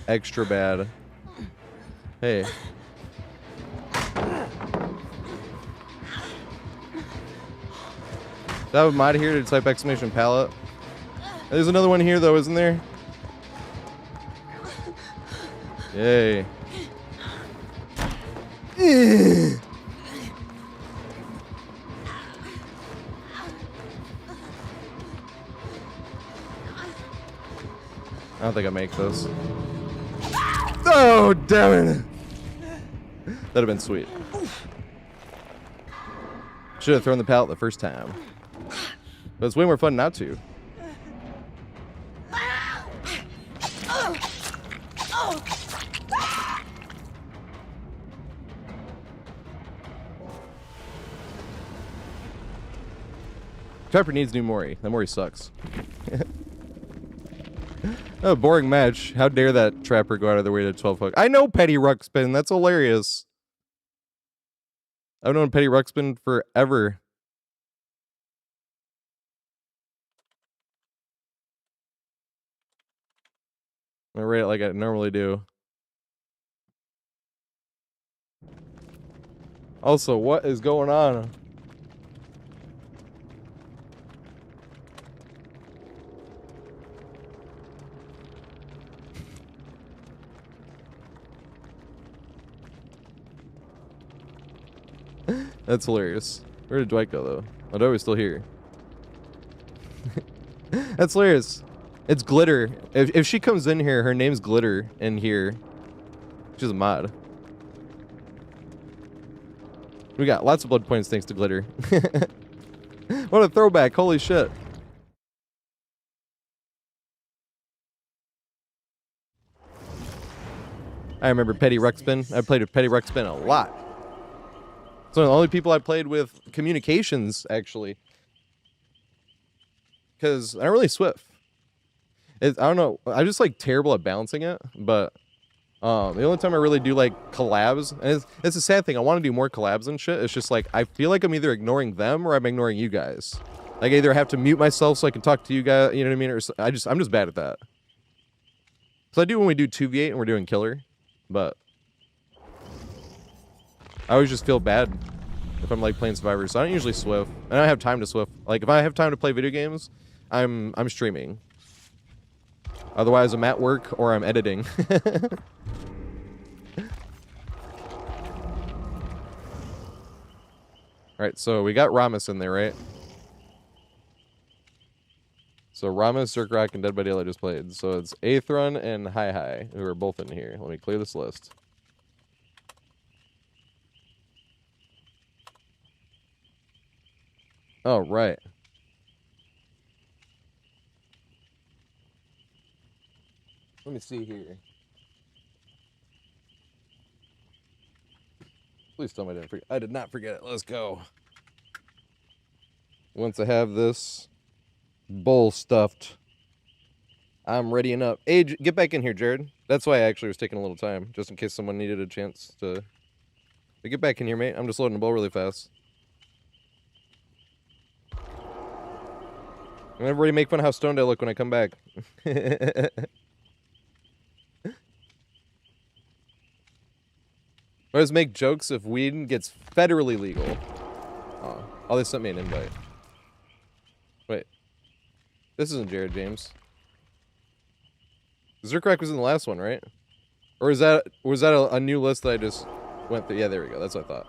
Extra bad. Hey. Do I have a mod here to type exclamation palette? There's another one here though, isn't there? Yay. I don't think I make this. Oh, damn it. That'd have been sweet. Should have thrown the pallet the first time. But it's way more fun not to. Trapper needs new Mori. That Mori sucks. Oh, boring match. How dare that Trapper go out of their way to 12 hook. I know Petty Ruxpin. That's hilarious. I've known Petty Ruxpin forever. I rate it like I normally do. Also, what is going on? That's hilarious. Where did Dwight go, though? Oh, Dwight was still here. That's hilarious. It's Glitter. If she comes in here, her name's Glitter in here. She's a mod. We got lots of blood points thanks to Glitter. What a throwback. Holy shit. I remember Petty Ruxpin. I played with Petty Ruxpin a lot. It's one of the only people I played with communications, actually. Because I don't really Swift. I don't know. I'm just, like, terrible at balancing it. But the only time I really do, like, collabs... And it's a sad thing. I want to do more collabs and shit. It's just, like, I feel like I'm either ignoring them or I'm ignoring you guys. Like, I either have to mute myself so I can talk to you guys, you know what I mean? Or I'm just bad at that. So I do when we do 2v8 and we're doing killer. But I always just feel bad if I'm like playing Survivor. So I don't usually Swift. I don't have time to Swift. Like if I have time to play video games, I'm streaming. Otherwise I'm at work or I'm editing. Alright, so we got Ramus in there, right? So Ramus, Zerkrock, and Dead by Daylight just played. So it's Aethron and Hi who are both in here. Let me clear this list. Oh, right. Let me see here. Please tell me I didn't forget. I did not forget it. Let's go. Once I have this bowl stuffed, I'm readying up. Hey, get back in here, Jared. That's why I actually was taking a little time, just in case someone needed a chance to get back in here, mate. I'm just loading the bowl really fast. And everybody make fun of how stoned I look when I come back. I always make jokes if weed gets federally legal. Oh, they sent me an invite. Wait. This isn't Jared James. Zerkrock was in the last one, right? Or was that a new list that I just went through? Yeah, there we go. That's what I thought.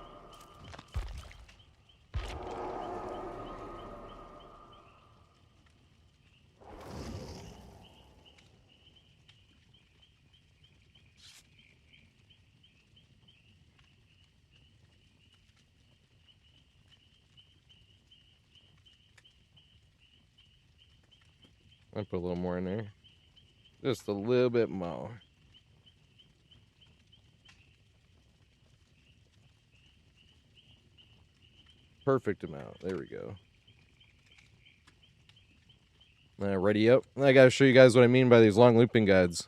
I'll put a little more in there. Just a little bit more. Perfect amount. There we go. Ready up. I gotta show you guys what I mean by these long looping guides.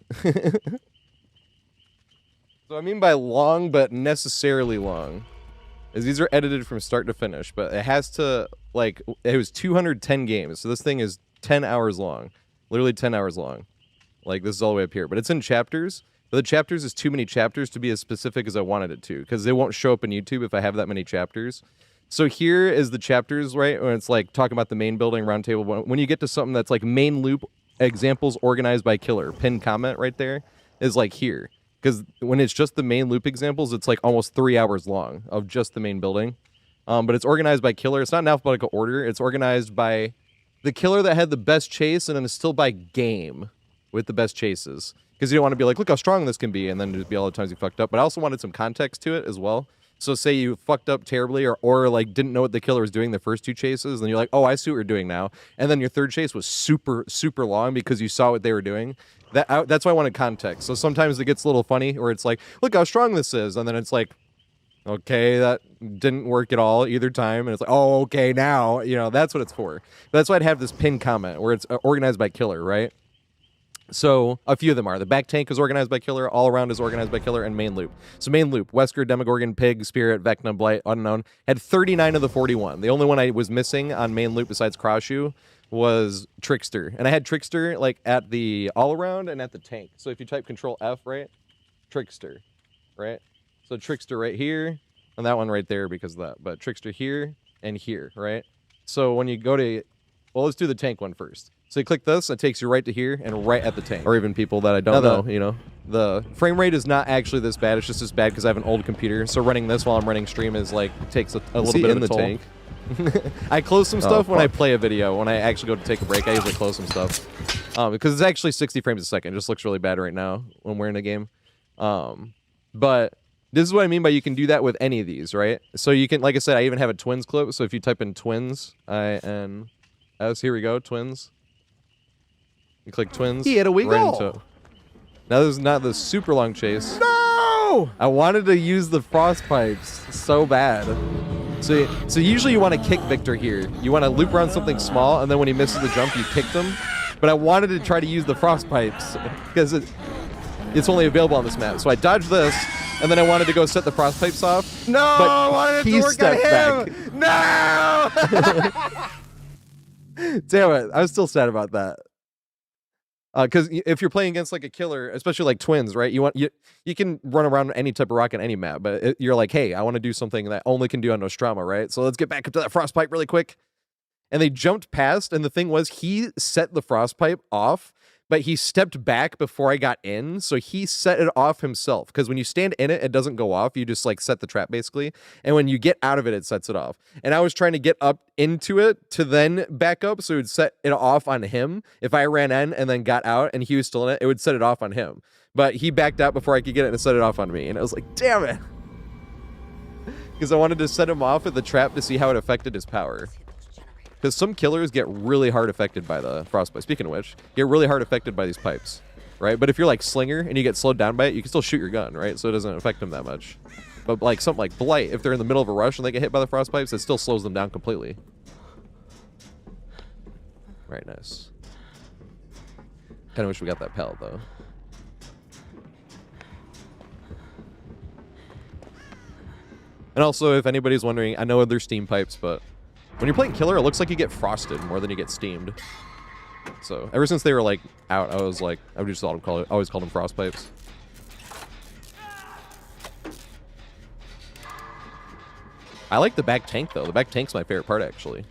So I mean by long, but necessarily long, is these are edited from start to finish, but it has to, like, it was 210 games, so this thing is 10 hours long. Literally 10 hours long. Like, this is all the way up here. But it's in chapters. But the chapters is too many chapters to be as specific as I wanted it to, because they won't show up in YouTube if I have that many chapters. So here is the chapters, right? When it's like talking about the main building, roundtable. When you get to something that's like main loop, examples organized by killer, pinned comment right there, is like here. Because when it's just the main loop examples, it's like almost 3 hours long of just the main building. But it's organized by killer. It's not in alphabetical order. It's organized by the killer that had the best chase, and then it's still by game with the best chases. Because you don't want to be like, look how strong this can be, and then just be all the times you fucked up. But I also wanted some context to it as well. So say you fucked up terribly or like didn't know what the killer was doing the first 2 chases, and you're like, oh, I see what you're doing now. And then your 3rd chase was super, super long because you saw what they were doing. That's why I wanted context. So sometimes it gets a little funny where it's like, look how strong this is. And then it's like, okay, that didn't work at all either time. And it's like, oh, okay, now, you know, that's what it's for. That's why I'd have this pinned comment where it's organized by killer, right? So a few of them are. The back tank is organized by killer, all around is organized by killer, and main loop. So main loop, Wesker, Demogorgon, Pig, Spirit, Vecna, Blight, Unknown, had 39 of the 41. The only one I was missing on main loop besides Crossshoe was Trickster. And I had Trickster like at the all around and at the tank. So if you type Control F, right? Trickster, right? So Trickster right here, and that one right there because of that. But Trickster here and here, right? So when you go to, well, let's do the tank one first. So you click this, it takes you right to here and right at the tank. Or even people that I don't know, you know. The frame rate is not actually this bad. It's just as bad because I have an old computer. So running this while I'm running stream is like, takes a little bit of a toll. Tank? I close some stuff when I play a video. When I actually go to take a break, I usually close some stuff. Because it's actually 60 frames a second. It just looks really bad right now when we're in a game. But this is what I mean by you can do that with any of these, right? So you can, like I said, I even have a twins clip. So if you type in twins, I-N-S, here we go, twins. You click twins. He had a wiggle. Right now this is not the super long chase. No! I wanted to use the frost pipes so bad. So usually you want to kick Victor here. You want to loop around something small, and then when he misses the jump, you kicked him. But I wanted to try to use the frost pipes because it's only available on this map. So I dodged this, and then I wanted to go set the frost pipes off. No! But I wanted he it to work stepped on back. No! Damn it! I was still sad about that. Because if you're playing against like a killer, especially like twins, right? You can run around any type of rock on any map, but you're like, hey, I want to do something that only can do on Nostromo, right? So let's get back up to that frost pipe really quick. And they jumped past, and the thing was, he set the frost pipe off, but he stepped back before I got in, so he set it off himself. Because when you stand in it, it doesn't go off. You just like set the trap basically, and when you get out of it, it sets it off. And I was trying to get up into it to then back up, so it would set it off on him. If I ran in and then got out, and he was still in it, it would set it off on him. But he backed out before I could get it and set it off on me, and I was like, damn it, because I wanted to set him off at the trap to see how it affected his power. Because some killers get really hard affected by the frostbite. Speaking of which, get really hard affected by these pipes, right? But if you're like Slinger and you get slowed down by it, you can still shoot your gun, right? So it doesn't affect them that much. But like something like Blight, if they're in the middle of a rush and they get hit by the frost pipes, it still slows them down completely. Right, nice. Kind of wish we got that pellet though. And also, if anybody's wondering, I know they're steam pipes, but when you're playing killer, it looks like you get frosted more than you get steamed. So ever since they were like out, I was like, I would just always called them frost pipes. I like the back tank though. The back tank's my favorite part actually.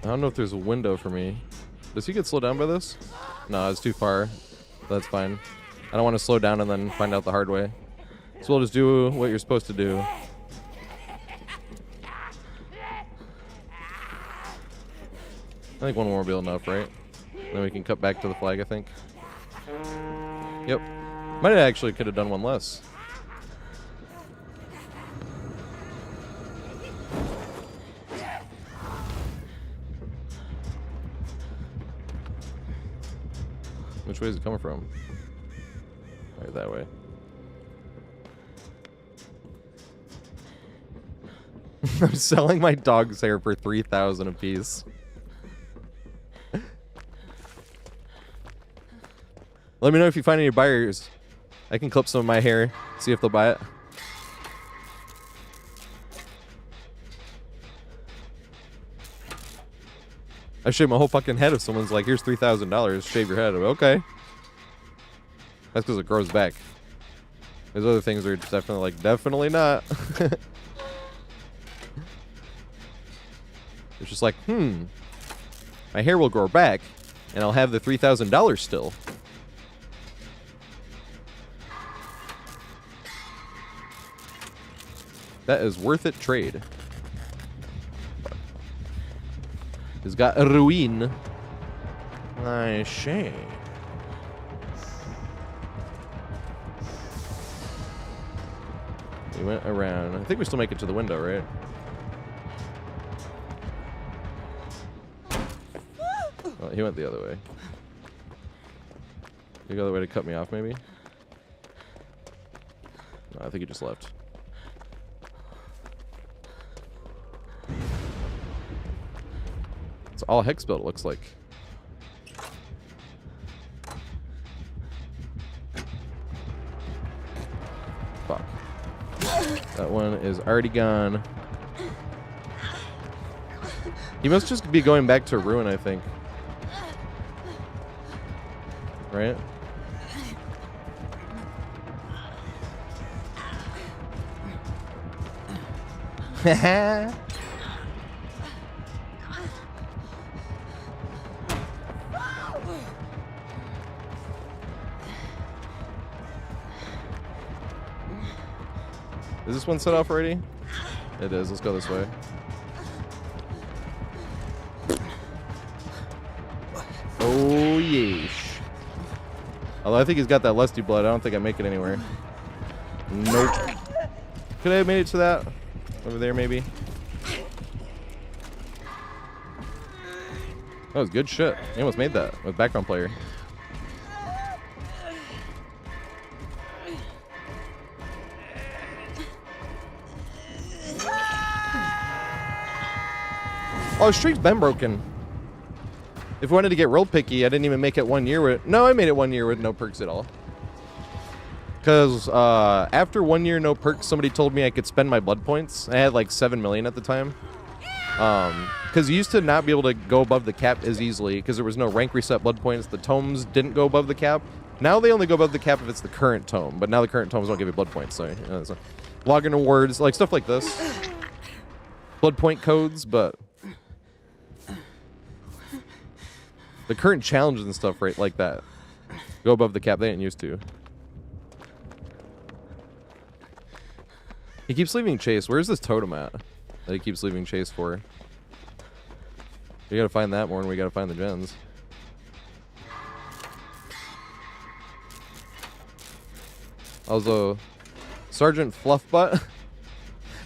I don't know if there's a window for me. Does he get slowed down by this? No, it's too far. That's fine. I don't want to slow down and then find out the hard way. So we'll just do what you're supposed to do. I think one more will be enough, right? Then we can cut back to the flag, I think. Yep. Might have actually could have done one less. Which way is it coming from? Right, that way. I'm selling my dog's hair for $3,000 a piece. Let me know if you find any buyers. I can clip some of my hair, see if they'll buy it. I shave my whole fucking head if someone's like, here's $3,000, shave your head. Okay. That's because it grows back. There's other things that are definitely like, definitely not. It's just like, My hair will grow back, and I'll have the $3,000 still. That is worth it trade. He's got a ruin. I see. We went around. I think we still make it to the window, right? Oh, he went the other way. You go the way to cut me off, maybe? No, I think he just left. It's all hex built, it looks like. Fuck. That one is already gone. He must just be going back to ruin, I think. Right? Haha. Is this one set off already? It is. Let's go this way. Oh, yeesh. Although I think he's got that lusty blood. I don't think I make it anywhere. Nope. Could I have made it to that? Over there, maybe? That was good shit. He almost made that with background player. Oh, streak's been broken. If we wanted to get real picky, I didn't even make it 1 year with... No, I made it 1 year with no perks at all. Because after 1 year no perks, somebody told me I could spend my blood points. I had like 7 million at the time. Because you used to not be able to go above the cap as easily because there was no rank reset blood points. The tomes didn't go above the cap. Now they only go above the cap if it's the current tome. But now the current tomes don't give you blood points. So, so login rewards, like stuff like this. Blood point codes, but... The current challenges and stuff, right, like that, go above the cap. They didn't used to. He keeps leaving chase. Where's this totem at that he keeps leaving chase for? We gotta find that more than we gotta find the gens. Also, Sergeant Fluffbutt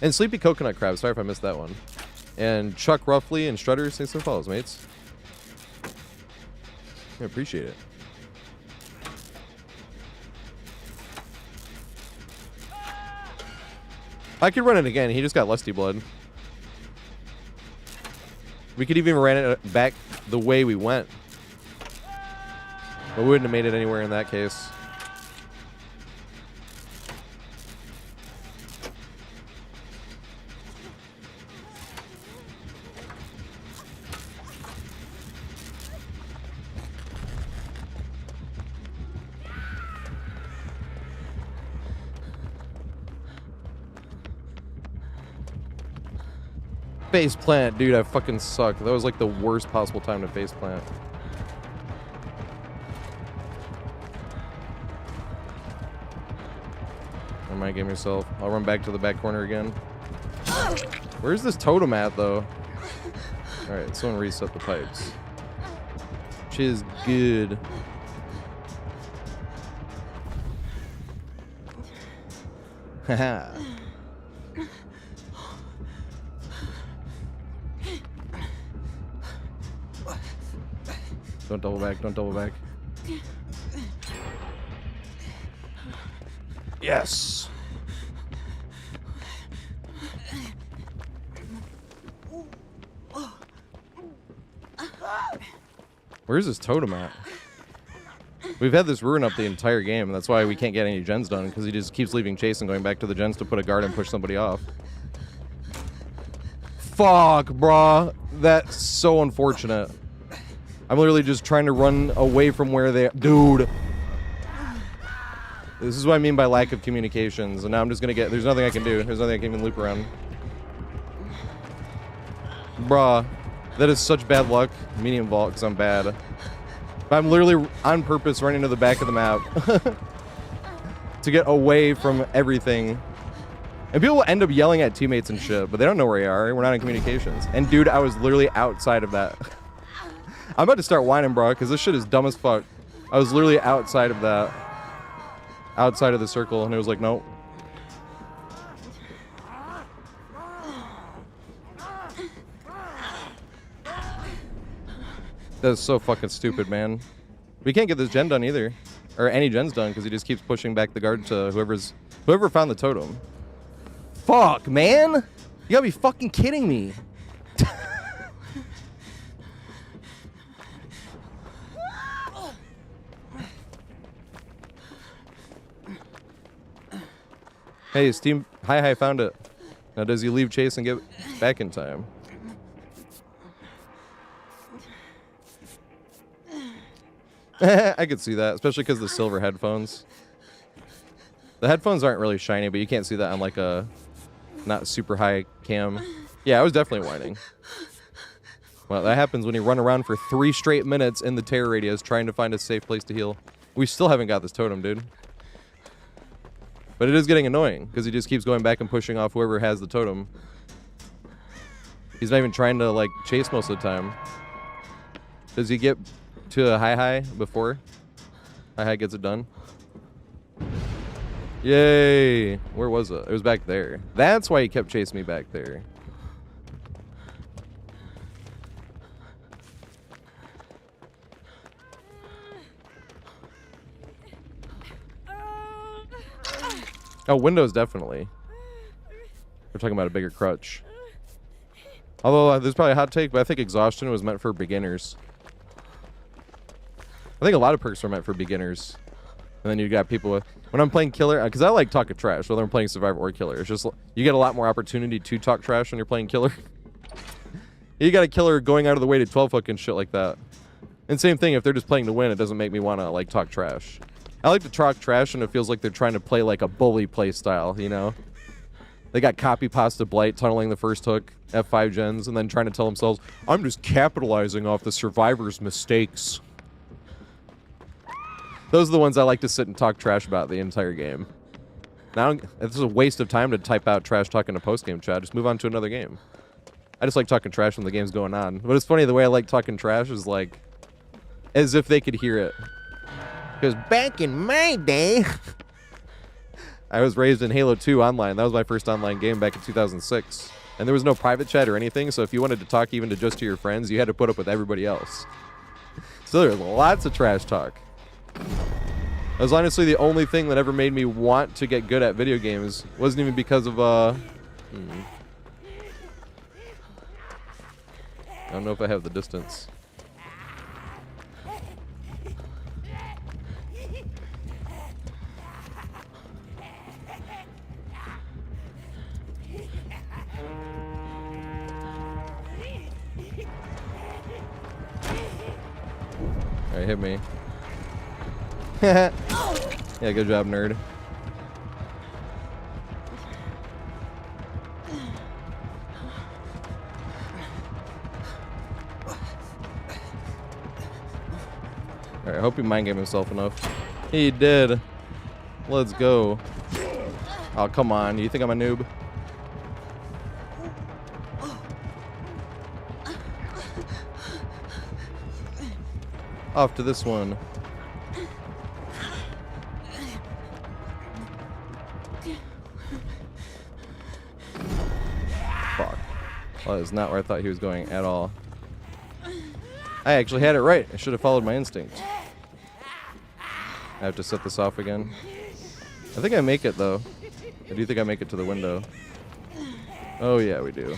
and Sleepy Coconut Crab. Sorry if I missed that one. And Chuck Ruffley and Strutters. Thanks for the follows, mates. I appreciate it. I could run it again. He just got lusty blood. We could even ran it back the way we went. But we wouldn't have made it anywhere in that case. Face plant, dude, I fucking suck. That was like the worst possible time to face plant. I might game yourself. I'll run back to the back corner again. Where's this totem at, though? Alright, someone reset the pipes. Which is good. Haha. Don't double back, don't double back. Yes! Where's this totem at? We've had this ruin up the entire game. That's why we can't get any gens done, because he just keeps leaving chase and going back to the gens to put a guard and push somebody off. Fuck, brah. That's so unfortunate. I'm literally just trying to run away from where they... Dude. This is what I mean by lack of communications. And now I'm just gonna get... There's nothing I can do. There's nothing I can even loop around. Bruh. That is such bad luck. Medium vault because I'm bad. But I'm literally on purpose running to the back of the map to get away from everything. And people will end up yelling at teammates and shit, but they don't know where you are. We're not in communications. And dude, I was literally outside of that. I'm about to start whining, bro, because this shit is dumb as fuck. I was literally outside of that. Outside of the circle, and it was like, nope. That's so fucking stupid, man. We can't get this gen done either. Or any gens done, because he just keeps pushing back the guard to whoever found the totem. Fuck, man! You gotta be fucking kidding me. Hey, Steam, hi, found it. Now does he leave chase and get back in time? I could see that, especially because the silver headphones. The headphones aren't really shiny, but you can't see that on like a not super high cam. Yeah, I was definitely whining. Well, that happens when you run around for 3 straight minutes in the terror radius trying to find a safe place to heal. We still haven't got this totem, dude. But it is getting annoying because he just keeps going back and pushing off whoever has the totem. He's not even trying to like chase most of the time. Does he get to a high before high gets it done? Yay! Where was it? It was back there. That's why he kept chasing me back there. Oh, Windows definitely. We're talking about a bigger crutch. Although there's probably a hot take, but I think exhaustion was meant for beginners. I think a lot of perks are meant for beginners. And then you got people with, when I'm playing killer, because I like talking trash, whether I'm playing survivor or killer. It's just, you get a lot more opportunity to talk trash when you're playing killer. You got a killer going out of the way to 12 hook and shit like that. And same thing, if they're just playing to win, it doesn't make me want to like talk trash. I like to talk trash and it feels like they're trying to play like a bully play style, you know? They got copy pasta blight, tunneling the first hook, F5 gens, and then trying to tell themselves, I'm just capitalizing off the survivor's mistakes. Those are the ones I like to sit and talk trash about the entire game. Now, it's a waste of time to type out trash talk in a post-game chat. Just move on to another game. I just like talking trash when the game's going on. But it's funny, the way I like talking trash is like, as if they could hear it. Because back in my day, I was raised in Halo 2 online. That was my first online game back in 2006. And there was no private chat or anything, so if you wanted to talk even to just to your friends, you had to put up with everybody else. So there was lots of trash talk. That was honestly the only thing that ever made me want to get good at video games. Wasn't even because of, I don't know if I have the distance. Alright, hit me. Yeah, good job, nerd. Alright, I hope he mind game himself enough. He did. Let's go. Oh, come on. You think I'm a noob? Off to this one. Fuck. Well, that is not where I thought he was going at all. I actually had it right. I should have followed my instinct. I have to set this off again. I think I make it, though. I do think I make it to the window. Oh, yeah, we do.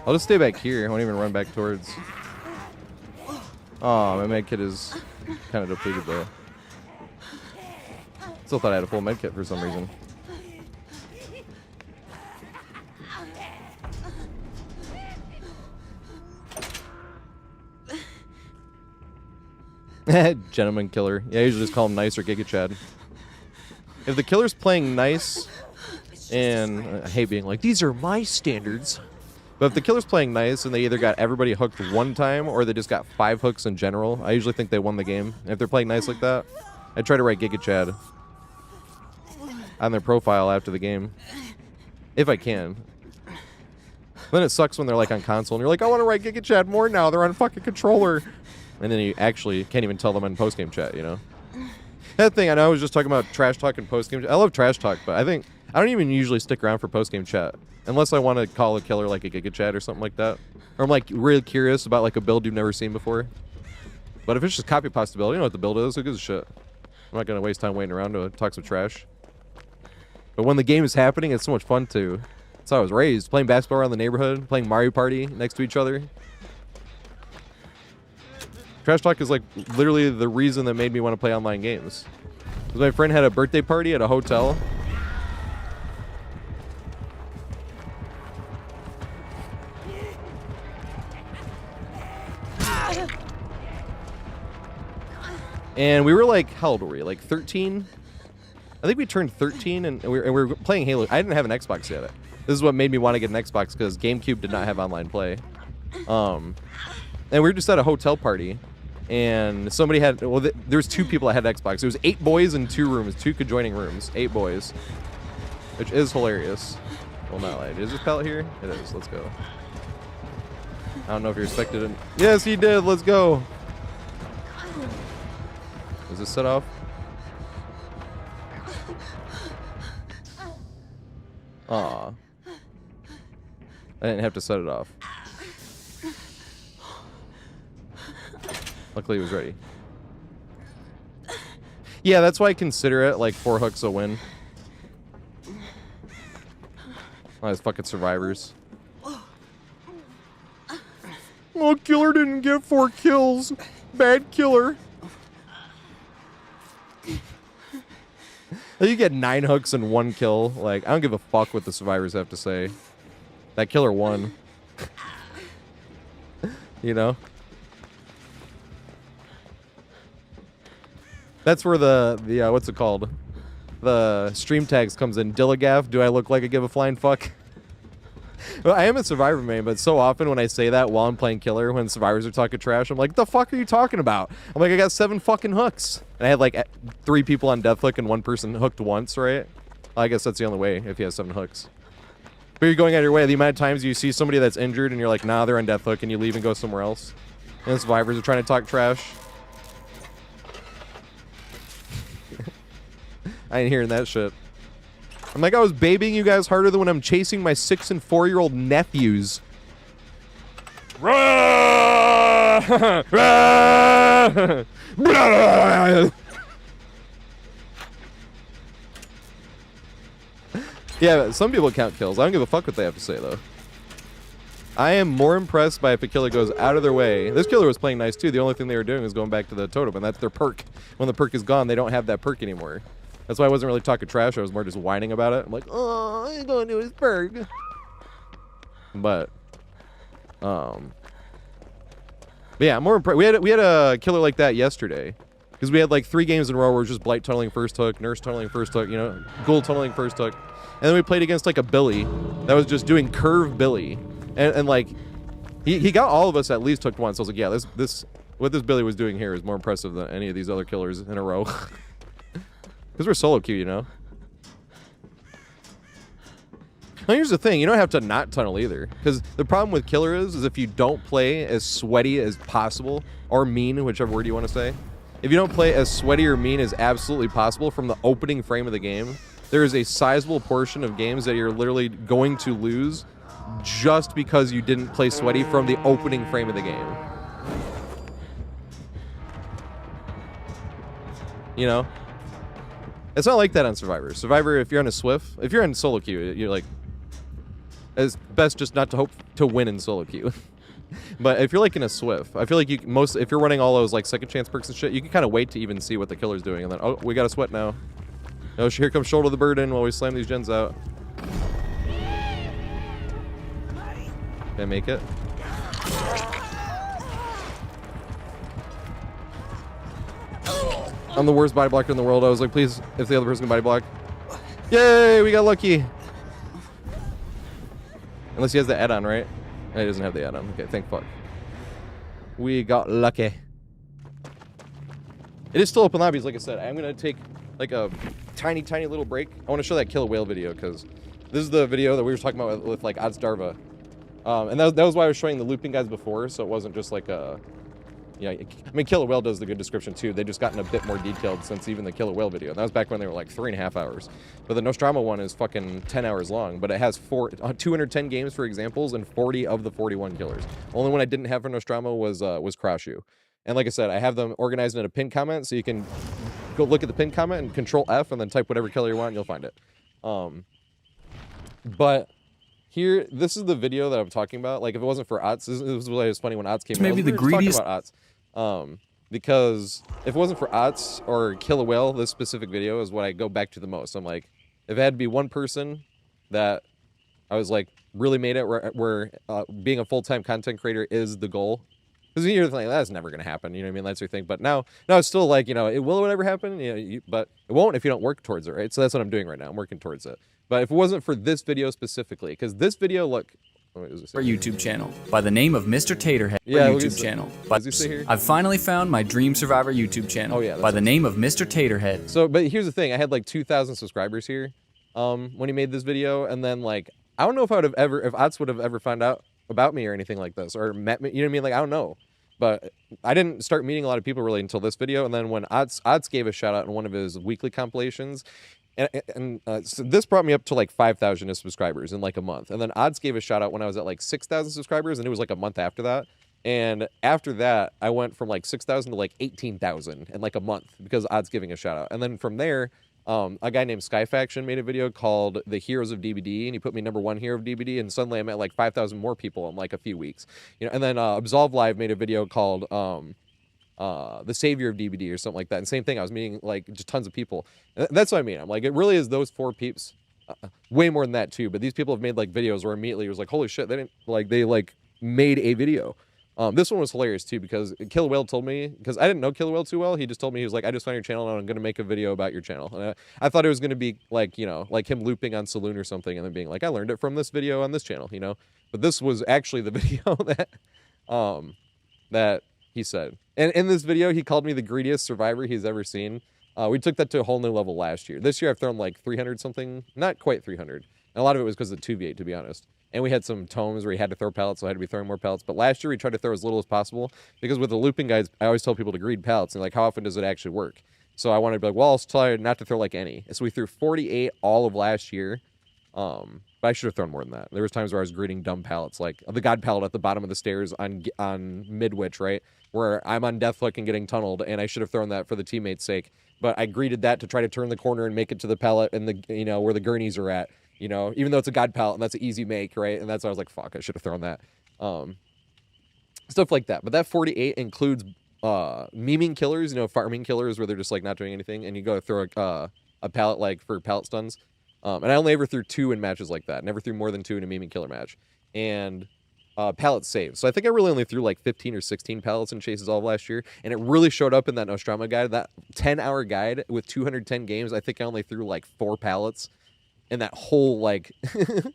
I'll just stay back here. I won't even run back towards. Oh, my med kit is kind of depleted though. Still thought I had a full med kit for some reason. Gentleman killer. Yeah, I usually just call him Nice or Giga Chad. if the killer's playing nice, and I hate being like, these are my standards. But if the killer's playing nice and they either got everybody hooked one time or they just got 5 hooks in general, I usually think they won the game. If they're playing nice like that, I try to write Giga Chad on their profile after the game, if I can. Then it sucks when they're like on console and you're like, I want to write Giga Chad more now. They're on fucking controller. And then you actually can't even tell them on post-game chat, you know? That thing, I know I was just talking about trash talk and post-game chat. I love trash talk, but I don't even usually stick around for post-game chat. Unless I want to call a killer like a Giga Chad or something like that. Or I'm like really curious about like a build you've never seen before. But if it's just copy pasta build, you know what the build is, who gives a shit? I'm not going to waste time waiting around to talk some trash. But when the game is happening, it's so much fun too. That's how I was raised. Playing basketball around the neighborhood, playing Mario Party next to each other. Trash talk is like literally the reason that made me want to play online games. Because my friend had a birthday party at a hotel. And we were like, how old were we? Like 13? I think we turned 13 and we were playing Halo. I didn't have an Xbox yet. This is what made me want to get an Xbox because GameCube did not have online play. And we were just at a hotel party and somebody had, well, there was 2 people that had Xbox. There was 8 boys in 2 rooms, 2 adjoining rooms, 8 boys, which is hilarious. Well, not like, is this pallet here? It is. Let's go. I don't know if you respected it. Yes, he did. Let's go. Is this set off? Aw. I didn't have to set it off. Luckily he was ready. Yeah, that's why I consider it like 4 hooks a win. Oh, those fucking survivors. Oh, killer didn't get 4 kills. Bad killer. You get 9 hooks and 1 kill. Like, I don't give a fuck what the survivors have to say. That killer won. You know? That's where the what's it called? The stream tags comes in. Dilligaff, do I look like I give a flying fuck? Well, I am a survivor main, but so often when I say that while I'm playing killer, when survivors are talking trash, I'm like, the fuck are you talking about? I'm like, I got 7 fucking hooks. And I had like 3 people on death hook and 1 person hooked once, right? I guess that's the only way if he has 7 hooks. But you're going out of your way. The amount of times you see somebody that's injured and you're like, nah, they're on death hook, and you leave and go somewhere else. And the survivors are trying to talk trash. I ain't hearing that shit. I'm like, I was babying you guys harder than when I'm chasing my 6- and 4-year-old nephews. Yeah, some people count kills. I don't give a fuck what they have to say, though. I am more impressed by if a killer goes out of their way. This killer was playing nice, too. The only thing they were doing was going back to the totem, and that's their perk. When the perk is gone, they don't have that perk anymore. That's why I wasn't really talking trash. I was more just whining about it. I'm like, oh, I ain't going to his perk. But yeah, I'm more impressed. We had a killer like that yesterday. Because we had like 3 games in a row where it was just Blight tunneling first hook, Nurse tunneling first hook, you know, Ghoul tunneling first hook. And then we played against like a Billy that was just doing curve Billy. And like, he got all of us at least hooked once. So I was like, yeah, what this Billy was doing here is more impressive than any of these other killers in a row. Because we're solo queue, you know? Now here's the thing, you don't have to not tunnel either. Because the problem with killer is if you don't play as sweaty as possible, or mean, whichever word you want to say. If you don't play as sweaty or mean as absolutely possible from the opening frame of the game, there is a sizable portion of games that you're literally going to lose just because you didn't play sweaty from the opening frame of the game. You know? It's not like that on Survivor. Survivor, if you're on a Swift, if you're in solo queue, you're like, it's best just not to hope to win in solo queue. But if you're like in a Swift, I feel like if you're running all those like second chance perks and shit, you can kind of wait to even see what the killer's doing, and then, oh, we got a sweat now. Oh, here comes shoulder the burden while we slam these gens out. Can I make it? I'm the worst body blocker in the world. I was like, please, if the other person can body block. Yay, we got lucky. Unless he has the add-on, right? No, he doesn't have the add-on. Okay, thank fuck. We got lucky. It is still open lobbies, like I said. I'm going to take like a tiny, tiny little break. I want to show that kill a whale video because this is the video that we were talking about with like Odds Darva. And that was why I was showing the looping guys before, so it wasn't just like a... Yeah, I mean, Kill a Whale does the good description too. They just gotten a bit more detailed since even the Kill a Whale video. That was back when they were like 3.5 hours. But the Nostromo one is fucking 10 hours long, but it has 210 games for examples and 40 of the 41 killers. Only one I didn't have for Nostromo was Crash You. And like I said, I have them organized in a pinned comment, so you can go look at the pinned comment and Control F and then type whatever killer you want and you'll find it. But here, this is the video that I'm talking about. Like, if it wasn't for Otz, this was why it was funny when Otz came in. Maybe the greediest... talking about Otz. Because if it wasn't for Otz or Kill a Whale, this specific video is what I go back to the most. I'm like, if it had to be one person that I was like, really made it where being a full-time content creator is the goal. Because you're thinking, that's never going to happen, you know what I mean? That's your thing. But now it's still like, you know, it will ever happen, you know, but it won't if you don't work towards it, right? So that's what I'm doing right now. I'm working towards it. But if it wasn't for this video specifically, because this video, look... Our YouTube channel by the name of Mr. TatorHead. Yeah, YouTube channel. But I've finally found my Dream Survivor YouTube channel. Oh, yeah, by the name of Mr. TatorHead. So, but here's the thing: I had like 2,000 subscribers here, when he made this video, and then like I don't know if I would have ever, if Otz would have ever found out about me or anything like this, or met me. You know what I mean? Like I don't know, but I didn't start meeting a lot of people really until this video, and then when Otz gave a shout out in one of his weekly compilations. So this brought me up to like 5,000 subscribers in like a month. And then Odds gave a shout out when I was at like 6,000 subscribers, and it was like a month after that. And after that, I went from like 6,000 to like 18,000 in like a month because Odds giving a shout out. And then from there, a guy named Skyfaction made a video called The Heroes of DBD, and he put me #1 hero of DBD, and suddenly I'm at like 5,000 more people in like a few weeks. You know, and then Absolve Live made a video called The Savior of DBD or something like that. And same thing, I was meeting like just tons of people. That's what I mean. I'm like, it really is those 4 peeps. Way more than that too. But these people have made like videos where immediately it was like, holy shit, they made a video. This one was hilarious too because Kill a Whale told me, because I didn't know Kill a Whale too well. He just told me, he was like, I just found your channel and I'm going to make a video about your channel. And I thought it was going to be like, you know, like him looping on Saloon or something and then being like, I learned it from this video on this channel, you know. But this was actually the video that he said. And in this video, he called me the greediest survivor he's ever seen. We took that to a whole new level last year. This year, I've thrown like 300 something, not quite 300. And a lot of it was because of 2v8, to be honest. And we had some tomes where he had to throw pellets, so I had to be throwing more pellets. But last year, we tried to throw as little as possible because with the looping guys, I always tell people to greed pellets. And like, how often does it actually work? So I wanted to be like, well, I'll try not to throw like any. So we threw 48 all of last year. But I should have thrown more than that. There was times where I was greeting dumb pallets, like the God pallet at the bottom of the stairs on Midwich, right? Where I'm on Deathhook and getting tunneled, and I should have thrown that for the teammates' sake. But I greeted that to try to turn the corner and make it to the pallet and the, you know, where the gurneys are at, you know, even though it's a God pallet and that's an easy make, right? And that's why I was like, fuck, I should have thrown that. Stuff like that. But that 48 includes memeing killers, you know, farming killers where they're just like not doing anything, and you go throw a pallet like for pallet stuns. And I only ever threw 2 in matches like that. Never threw more than 2 in a memeing killer match. And pallet saves. So I think I really only threw like 15 or 16 pallets in chases all of last year. And it really showed up in that Nostromo guide. That 10-hour guide with 210 games, I think I only threw like 4 pallets. And that whole, like,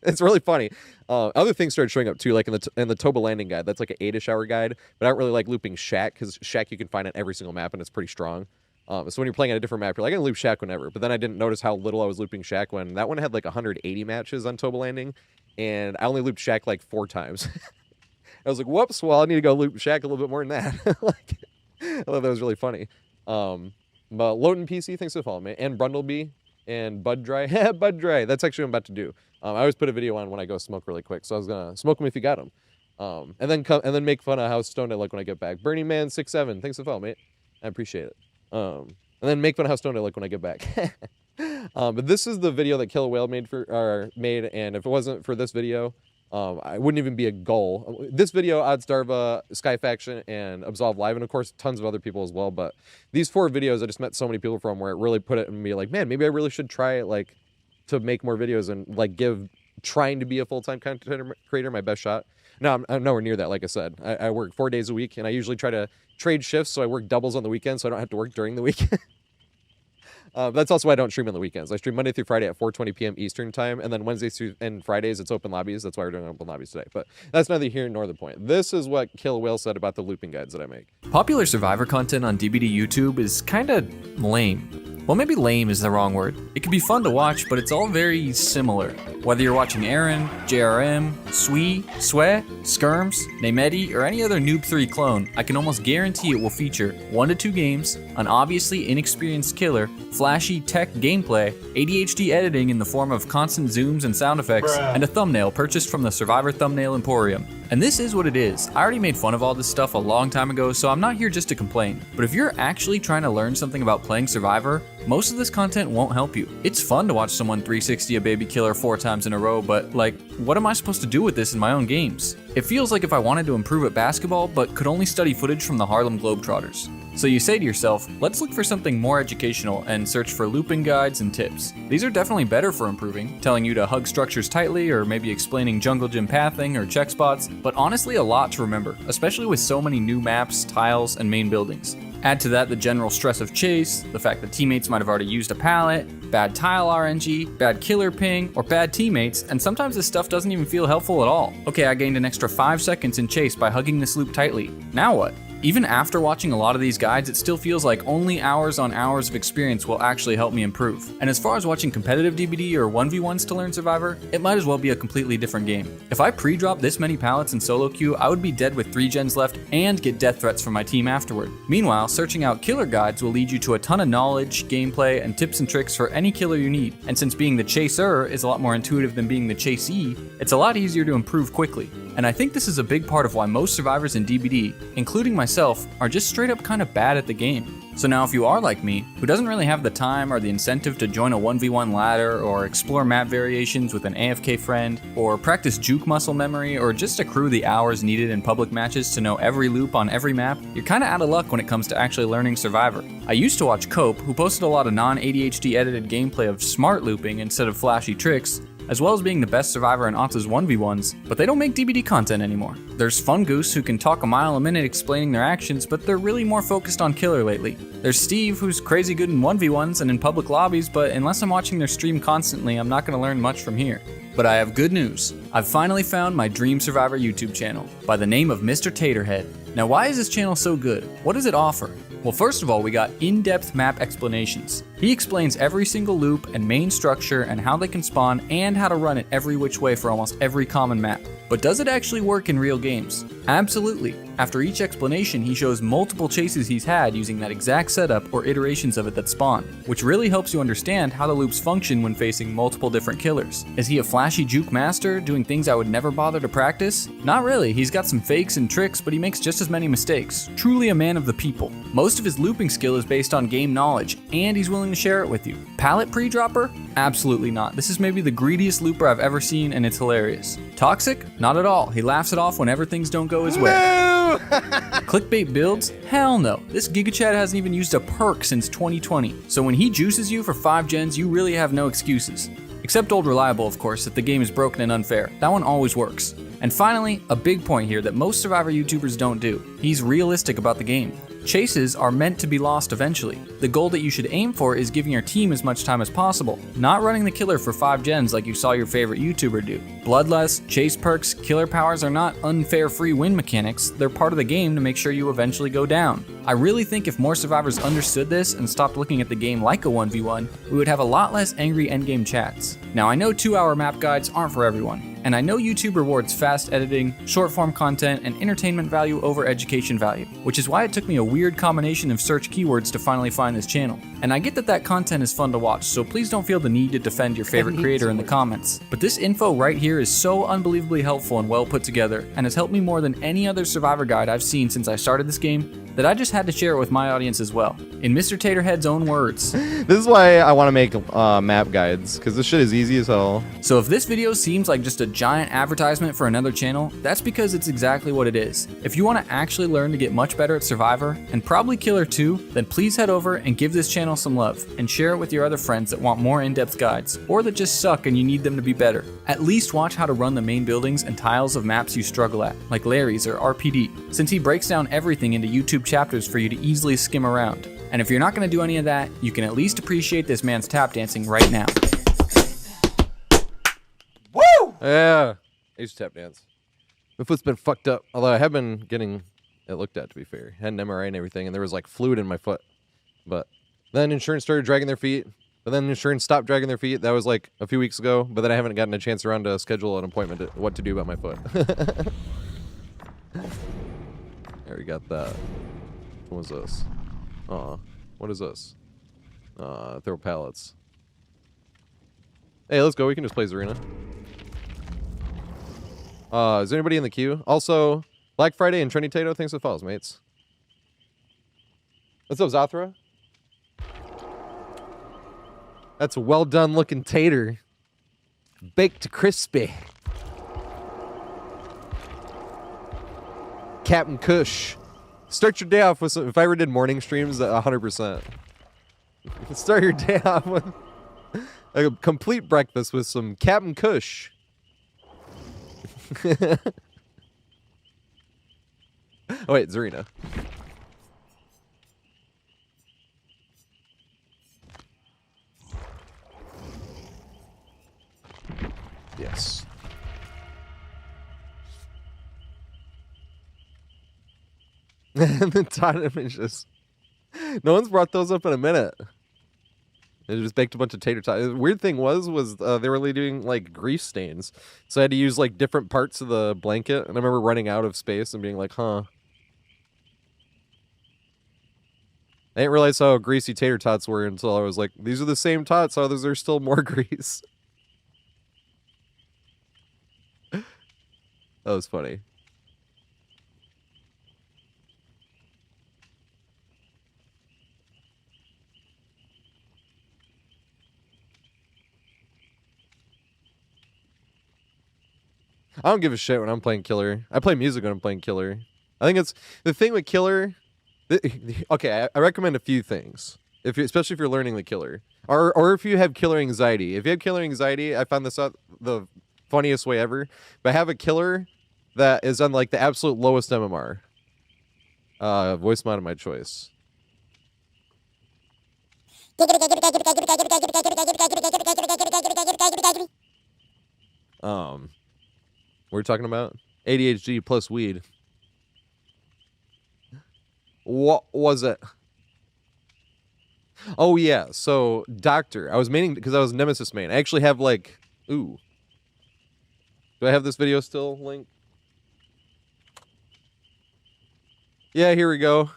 it's really funny. Other things started showing up too, like in the Toba Landing guide. That's like an 8-ish hour guide. But I don't really like looping Shack, because Shack you can find on every single map, and it's pretty strong. So when you're playing on a different map, you're like, I can loop Shack whenever. But then I didn't notice how little I was looping Shack when that one had like 180 matches on Toba Landing. And I only looped Shack like 4 times. I was like, whoops, well, I need to go loop Shack a little bit more than that. Like, I thought that was really funny. But Loadin PC, thanks for following me. And Brundleby and Bud Dry. Bud Dry. That's actually what I'm about to do. I always put a video on when I go smoke really quick. So I was going to smoke them if you got them. And then make fun of how stoned I look when I get back. Burning Man 67, thanks for following me. I appreciate it. And then make fun of how stoned I look when I get back. But this is the video that Kill a Whale made, and if it wasn't for this video, I wouldn't even be a goal. This video, Odds Darva, Skyfaction, and Absolve Live, and of course tons of other people as well. But these 4 videos, I just met so many people from where it really put it in me like, man, maybe I really should try like to make more videos and like give trying to be a full-time content creator my best shot. No, I'm nowhere near that. Like I said, I work 4 days a week, and I usually try to trade shifts, so I work doubles on the weekend, so I don't have to work during the week. That's also why I don't stream on the weekends. I stream Monday through Friday at 4:20 p.m. Eastern time, and then Wednesdays and Fridays it's open lobbies. That's why we're doing open lobbies today. But that's neither here nor the point. This is what Kill Will said about the looping guides that I make. Popular Survivor content on DBD YouTube is kinda lame. Well, maybe lame is the wrong word. It can be fun to watch, but it's all very similar. Whether you're watching Aaron, JRM, Swee, Swe, Skirms, Namedi, or any other Noob 3 clone, I can almost guarantee it will feature 1 to 2 games, an obviously inexperienced killer, flashy tech gameplay, ADHD editing in the form of constant zooms and sound effects, and a thumbnail purchased from the Survivor Thumbnail Emporium. And this is what it is. I already made fun of all this stuff a long time ago, so I'm not here just to complain. But if you're actually trying to learn something about playing Survivor, most of this content won't help you. It's fun to watch someone 360 a baby killer 4 times in a row, but like, what am I supposed to do with this in my own games? It feels like if I wanted to improve at basketball, but could only study footage from the Harlem Globetrotters. So you say to yourself, let's look for something more educational and search for looping guides and tips. These are definitely better for improving, telling you to hug structures tightly or maybe explaining jungle gym pathing or check spots, but honestly a lot to remember, especially with so many new maps, tiles, and main buildings. Add to that the general stress of chase, the fact that teammates might have already used a pallet, bad tile RNG, bad killer ping, or bad teammates, and sometimes this stuff doesn't even feel helpful at all. Okay, I gained an extra 5 seconds in chase by hugging this loop tightly. Now what? Even after watching a lot of these guides, it still feels like only hours on hours of experience will actually help me improve. And as far as watching competitive DBD or 1v1s to learn Survivor, it might as well be a completely different game. If I pre-dropped this many pallets in solo queue, I would be dead with 3 gens left and get death threats from my team afterward. Meanwhile, searching out killer guides will lead you to a ton of knowledge, gameplay, and tips and tricks for any killer you need. And since being the chaser is a lot more intuitive than being the chasee, it's a lot easier to improve quickly. And I think this is a big part of why most survivors in DBD, including myself, are just straight up kind of bad at the game. So now if you are like me, who doesn't really have the time or the incentive to join a 1v1 ladder or explore map variations with an AFK friend, or practice juke muscle memory, or just accrue the hours needed in public matches to know every loop on every map, you're kinda out of luck when it comes to actually learning Survivor. I used to watch Cope, who posted a lot of non-ADHD edited gameplay of smart looping instead of flashy tricks, as well as being the best survivor in Otza's 1v1s, but they don't make DBD content anymore. There's Fun Goose, who can talk a mile a minute explaining their actions, but they're really more focused on killer lately. There's Steve, who's crazy good in 1v1s and in public lobbies, but unless I'm watching their stream constantly, I'm not gonna learn much from here. But I have good news. I've finally found my Dream Survivor YouTube channel, by the name of Mr. TatorHead. Now why is this channel so good? What does it offer? Well, first of all, we got in-depth map explanations. He explains every single loop and main structure and how they can spawn and how to run it every which way for almost every common map. But does it actually work in real games? Absolutely. After each explanation, he shows multiple chases he's had using that exact setup or iterations of it that spawn, which really helps you understand how the loops function when facing multiple different killers. Is he a flashy juke master, doing things I would never bother to practice? Not really, he's got some fakes and tricks, but he makes just as many mistakes. Truly a man of the people. Most of his looping skill is based on game knowledge, and he's willing to share it with you. Pallet pre-dropper? Absolutely not. This is maybe the greediest looper I've ever seen, and it's hilarious. Toxic? Not at all. He laughs it off whenever things don't go his way. No! Clickbait builds? Hell no. This Giga Chad hasn't even used a perk since 2020. So when he juices you for 5 gens, you really have no excuses. Except Old Reliable, of course, if the game is broken and unfair. That one always works. And finally, a big point here that most Survivor YouTubers don't do. He's realistic about the game. Chases are meant to be lost eventually. The goal that you should aim for is giving your team as much time as possible, not running the killer for 5 gens like you saw your favorite YouTuber do. Bloodlust, chase perks, killer powers are not unfair free win mechanics, they're part of the game to make sure you eventually go down. I really think if more survivors understood this and stopped looking at the game like a 1v1, we would have a lot less angry endgame chats. Now I know 2-hour map guides aren't for everyone, and I know YouTube rewards fast editing, short form content, and entertainment value over education value, which is why it took me a weird combination of search keywords to finally find this channel. And I get that content is fun to watch, so please don't feel the need to defend your favorite creator in the comments. But this info right here is so unbelievably helpful and well put together, and has helped me more than any other Survivor guide I've seen since I started this game, that I just had to share it with my audience as well. In Mr. TatorHead's own words. This is why I want to make map guides, because this shit is easy as hell. So if this video seems like just a giant advertisement for another channel, that's because it's exactly what it is. If you want to actually learn to get much better at Survivor, and probably Killer too, then please head over and give this channel some love, and share it with your other friends that want more in-depth guides, or that just suck and you need them to be better. At least watch how to run the main buildings and tiles of maps you struggle at, like Larry's or RPD, since he breaks down everything into YouTube chapters for you to easily skim around. And if you're not gonna do any of that, you can at least appreciate this man's tap dancing right now. Woo! Yeah. I used to tap dance. My foot's been fucked up. Although I have been getting it looked at, to be fair. Had an MRI and everything, and there was like fluid in my foot. But then insurance started dragging their feet. But then insurance stopped dragging their feet. That was like a few weeks ago. But then I haven't gotten a chance around to schedule an appointment to what to do about my foot. There, we got that. What was this? What is this? Throw pallets. Hey, let's go. We can just play Zarina. Is there anybody in the queue? Also, Black Friday and Trendy Tato, thanks for the follows, mates. What's up, Zathra? That's a well done looking tater. Baked crispy. Kap'n Kush. Start your day off with some, if I ever did morning streams, 100%. Start your day off with a complete breakfast with some Kap'n Kush. Oh wait, Zarina. Yes. And the Todd images. No one's brought those up in a minute. They just baked a bunch of tater tots. The weird thing was they were doing like grease stains, so I had to use like different parts of the blanket. And I remember running out of space and being like, "Huh." I didn't realize how greasy tater tots were until I was like, "These are the same tots. How there's still more grease?" That was funny. I don't give a shit when I'm playing Killer. I play music when I'm playing Killer. I think it's the thing with Killer. Okay, I recommend a few things. Especially if you're learning the Killer, or if you have Killer anxiety. If you have Killer anxiety, I found this out the funniest way ever. But have a Killer that is on like the absolute lowest MMR. Voice mod of my choice. What are we talking about? ADHD plus weed. What was it? Oh yeah, so Doctor. I was maining because I was Nemesis main. I actually have like, ooh. Do I have this video still linked? Yeah, here we go.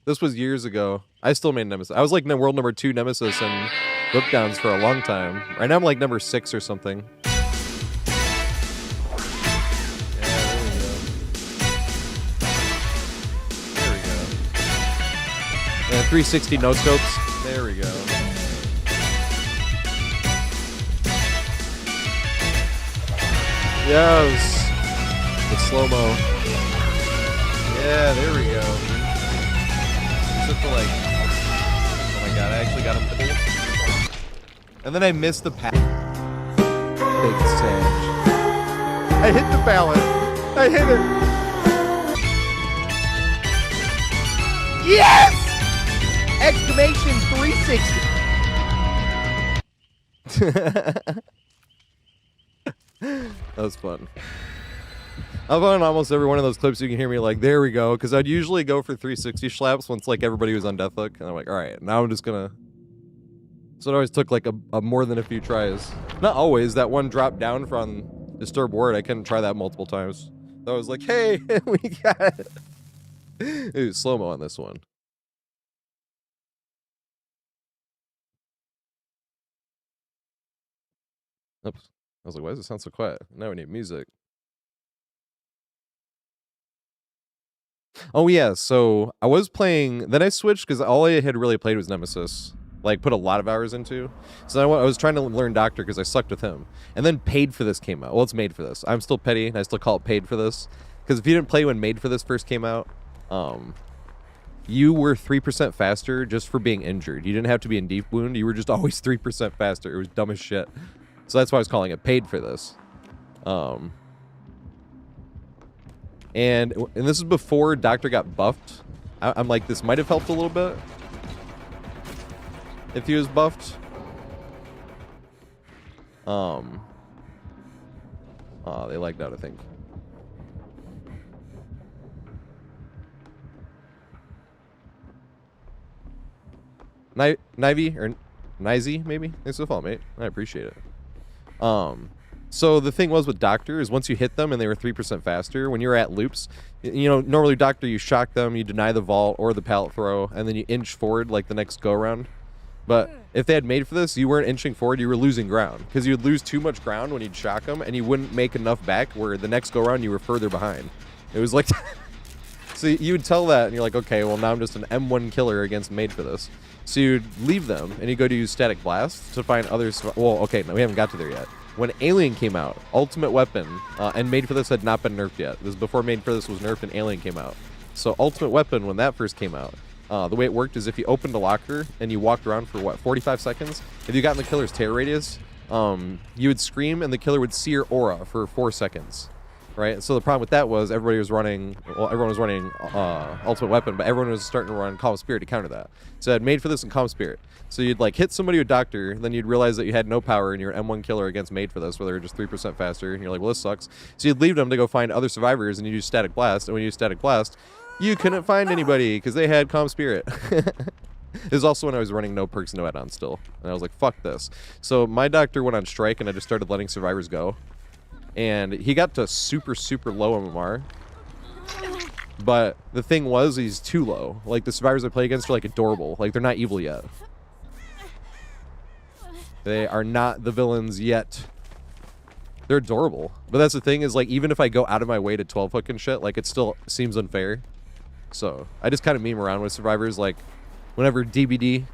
This was years ago. I still made Nemesis. I was like world number 2 Nemesis and whip downs for a long time. Right now I'm like number 6 or something. There we go. 360 no scopes. There we go. Yes. The slow-mo. Yeah, there we go. Took the like. Oh my god, I actually got him to do. And then I missed the pass. Big sage. I hit the ballot. I hit it. Yes! Exclamation 360. That was fun. I've on almost every one of those clips you can hear me like, there we go. Because I'd usually go for 360 slaps once like everybody was on Deathhook. And I'm like, all right, now I'm just gonna. So it always took like a more than a few tries. Not always. That one drop down from Disturbed Word, I couldn't try that multiple times. So I was like, hey, we got it. Ooh, slow-mo on this one. Oops. I was like, why does it sound so quiet? Now we need music. Oh yeah, so I was playing, then I switched because all I had really played was Nemesis. Like, put a lot of hours into. So I was trying to learn Doctor because I sucked with him. And then Paid for This came out. Well, it's Made for This. I'm still petty, and I still call it Paid for This. Because if you didn't play when Made for This first came out, you were 3% faster just for being injured. You didn't have to be in deep wound. You were just always 3% faster. It was dumb as shit. So that's why I was calling it Paid for This. And this is before Doctor got buffed. I'm like, this might have helped a little bit. if he was buffed. They lagged out, I think. Nivy or Nizy, maybe? Thanks for the follow, mate. I appreciate it. So the thing was with Doctor is once you hit them and they were 3% faster, when you're at loops, you know, normally Doctor, you shock them, you deny the vault or the pallet throw, and then you inch forward like the next go-around. But if they had made for this, you weren't inching forward, you were losing ground. Because you'd lose too much ground when you'd shock them, and you wouldn't make enough back where the next go-around you were further behind. It was like... So you would tell that, and you're like, okay, well now I'm just an M1 killer against made for this. So you'd leave them, and you go to use Static Blast to find others... Well, okay, no, we haven't got to there yet. When Alien came out, Ultimate Weapon, and Made for This had not been nerfed yet. This is before Made for This was nerfed and Alien came out. So Ultimate Weapon, when that first came out, the way it worked is if you opened a locker and you walked around for, what, 45 seconds? If you got in the killer's terror radius, you would scream and the killer would see your aura for 4 seconds. Right? So the problem with that was everyone was running Ultimate Weapon, but everyone was starting to run Calm Spirit to counter that. So it had Made for This and Calm Spirit. So you'd like hit somebody with Doctor, then you'd realize that you had no power and you're an M1 killer against Made for This, where they were just 3% faster, and you're like, well, this sucks. So you'd leave them to go find other survivors, and you use Static Blast, and when you use Static Blast, you couldn't find anybody because they had Calm Spirit. This is also when I was running no perks, no add-ons still, and I was like, fuck this. So my Doctor went on strike, and I just started letting survivors go. And he got to super, super low MMR. But the thing was, he's too low. Like, the survivors I play against are, like, adorable. Like, they're not evil yet. They are not the villains yet. They're adorable. But that's the thing is, like, even if I go out of my way to 12 hook and shit, like, it still seems unfair. So, I just kind of meme around with survivors. Like, whenever DBD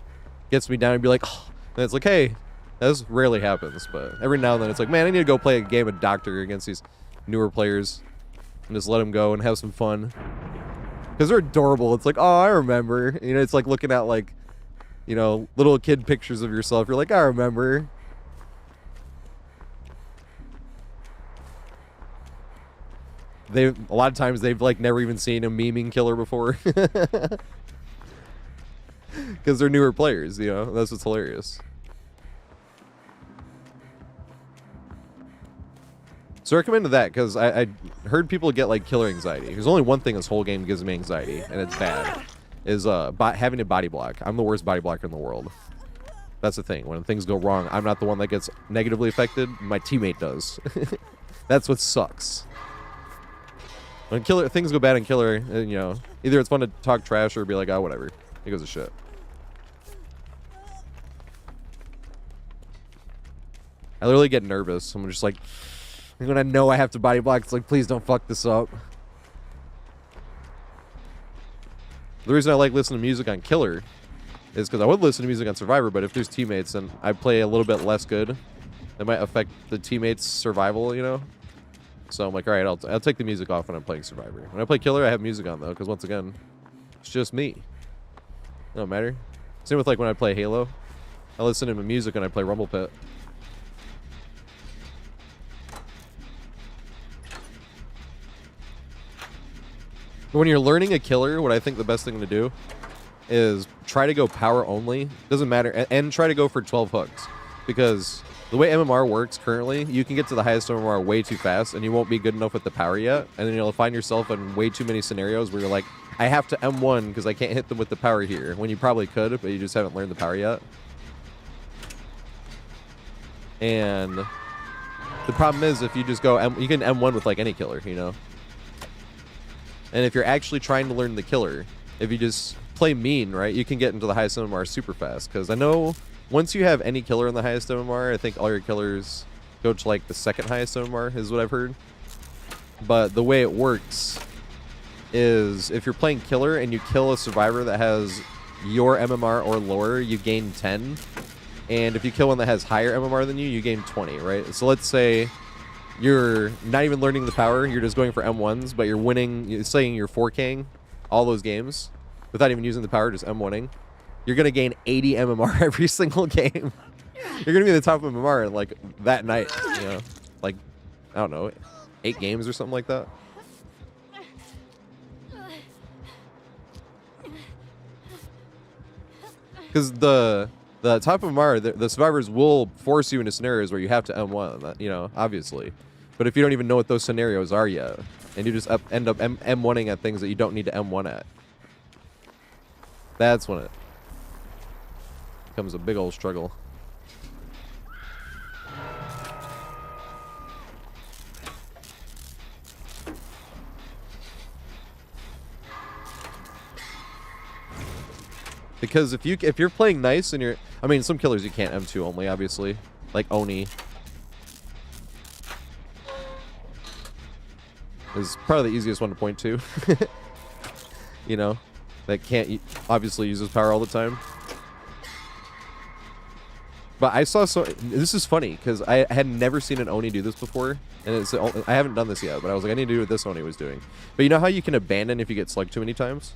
gets me down, I'd be like, oh. And it's like, hey... This rarely happens, but every now and then it's like, man, I need to go play a game of Doctor against these newer players and just let them go and have some fun. Because they're adorable. It's like, oh, I remember. You know, it's like looking at, like, you know, little kid pictures of yourself. You're like, I remember. A lot of times they've, like, never even seen a memeing killer before. Because they're newer players, you know? That's what's hilarious. So I recommend that because I heard people get like killer anxiety. There's only one thing this whole game gives me anxiety, and it's bad, is having a body block. I'm the worst body blocker in the world. That's the thing. When things go wrong, I'm not the one that gets negatively affected. My teammate does. That's what sucks. When things go bad in killer, you know, either it's fun to talk trash or be like, oh, whatever. It goes to shit. I literally get nervous. I'm just like... When I know I have to body block, it's like, please don't fuck this up. The reason I like listening to music on Killer is because I would listen to music on Survivor, but if there's teammates and I play a little bit less good, that might affect the teammates' survival, you know? So I'm like, all right, I'll take the music off when I'm playing Survivor. When I play Killer, I have music on, though, because once again, it's just me. It don't matter. Same with, like, when I play Halo. I listen to my music when I play Rumble Pit. When you're learning a killer, what I think the best thing to do is try to go power only. Doesn't matter. And try to go for 12 hooks. Because the way MMR works currently, you can get to the highest MMR way too fast, and you won't be good enough with the power yet. And then you'll find yourself in way too many scenarios where you're like, I have to M1 because I can't hit them with the power here. When you probably could, but you just haven't learned the power yet. And the problem is, if you just go, you can M1 with like any killer, you know? And if you're actually trying to learn the killer, if you just play mean, right, you can get into the highest MMR super fast. Because I know once you have any killer in the highest MMR, I think all your killers go to like the second highest MMR is what I've heard. But the way it works is if you're playing killer and you kill a survivor that has your MMR or lower, you gain 10. And if you kill one that has higher MMR than you, you gain 20, right? So let's say... You're not even learning the power, you're just going for M1s, but you're winning, you're saying you're 4K'ing all those games without even using the power, just M1ing. You're going to gain 80 MMR every single game. You're going to be the top of MMR like that night, you know, like, I don't know, 8 games or something like that. Because the The top of Mara, the survivors will force you into scenarios where you have to M1, that, you know, obviously. But if you don't even know what those scenarios are yet, and you just end up M1ing at things that you don't need to M1 at, that's when it becomes a big old struggle. Because if you're playing nice and I mean, some killers you can't M2 only, obviously, like Oni is probably the easiest one to point to. You know, that can't obviously uses power all the time. But I saw this is funny because I had never seen an Oni do this before, and I haven't done this yet. But I was like, I need to do what this Oni was doing. But you know how you can abandon if you get slugged too many times?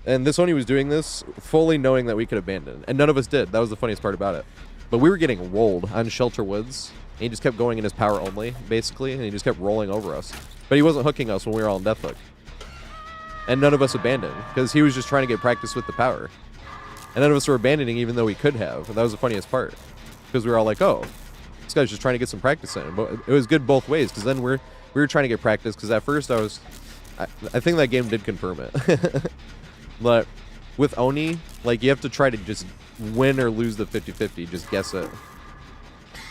And this Oni was doing this fully knowing that we could abandon. And none of us did. That was the funniest part about it. But we were getting rolled on Shelter Woods. And he just kept going in his power only, basically. And he just kept rolling over us. But he wasn't hooking us when we were all in Death Hook. And none of us abandoned. Because he was just trying to get practice with the power. And none of us were abandoning even though we could have. And that was the funniest part. Because we were all like, oh, this guy's just trying to get some practice in. But it was good both ways. Because then we were trying to get practice. Because at first I think that game did confirm it. But with Oni, like, you have to try to just win or lose the 50-50. Just guess it.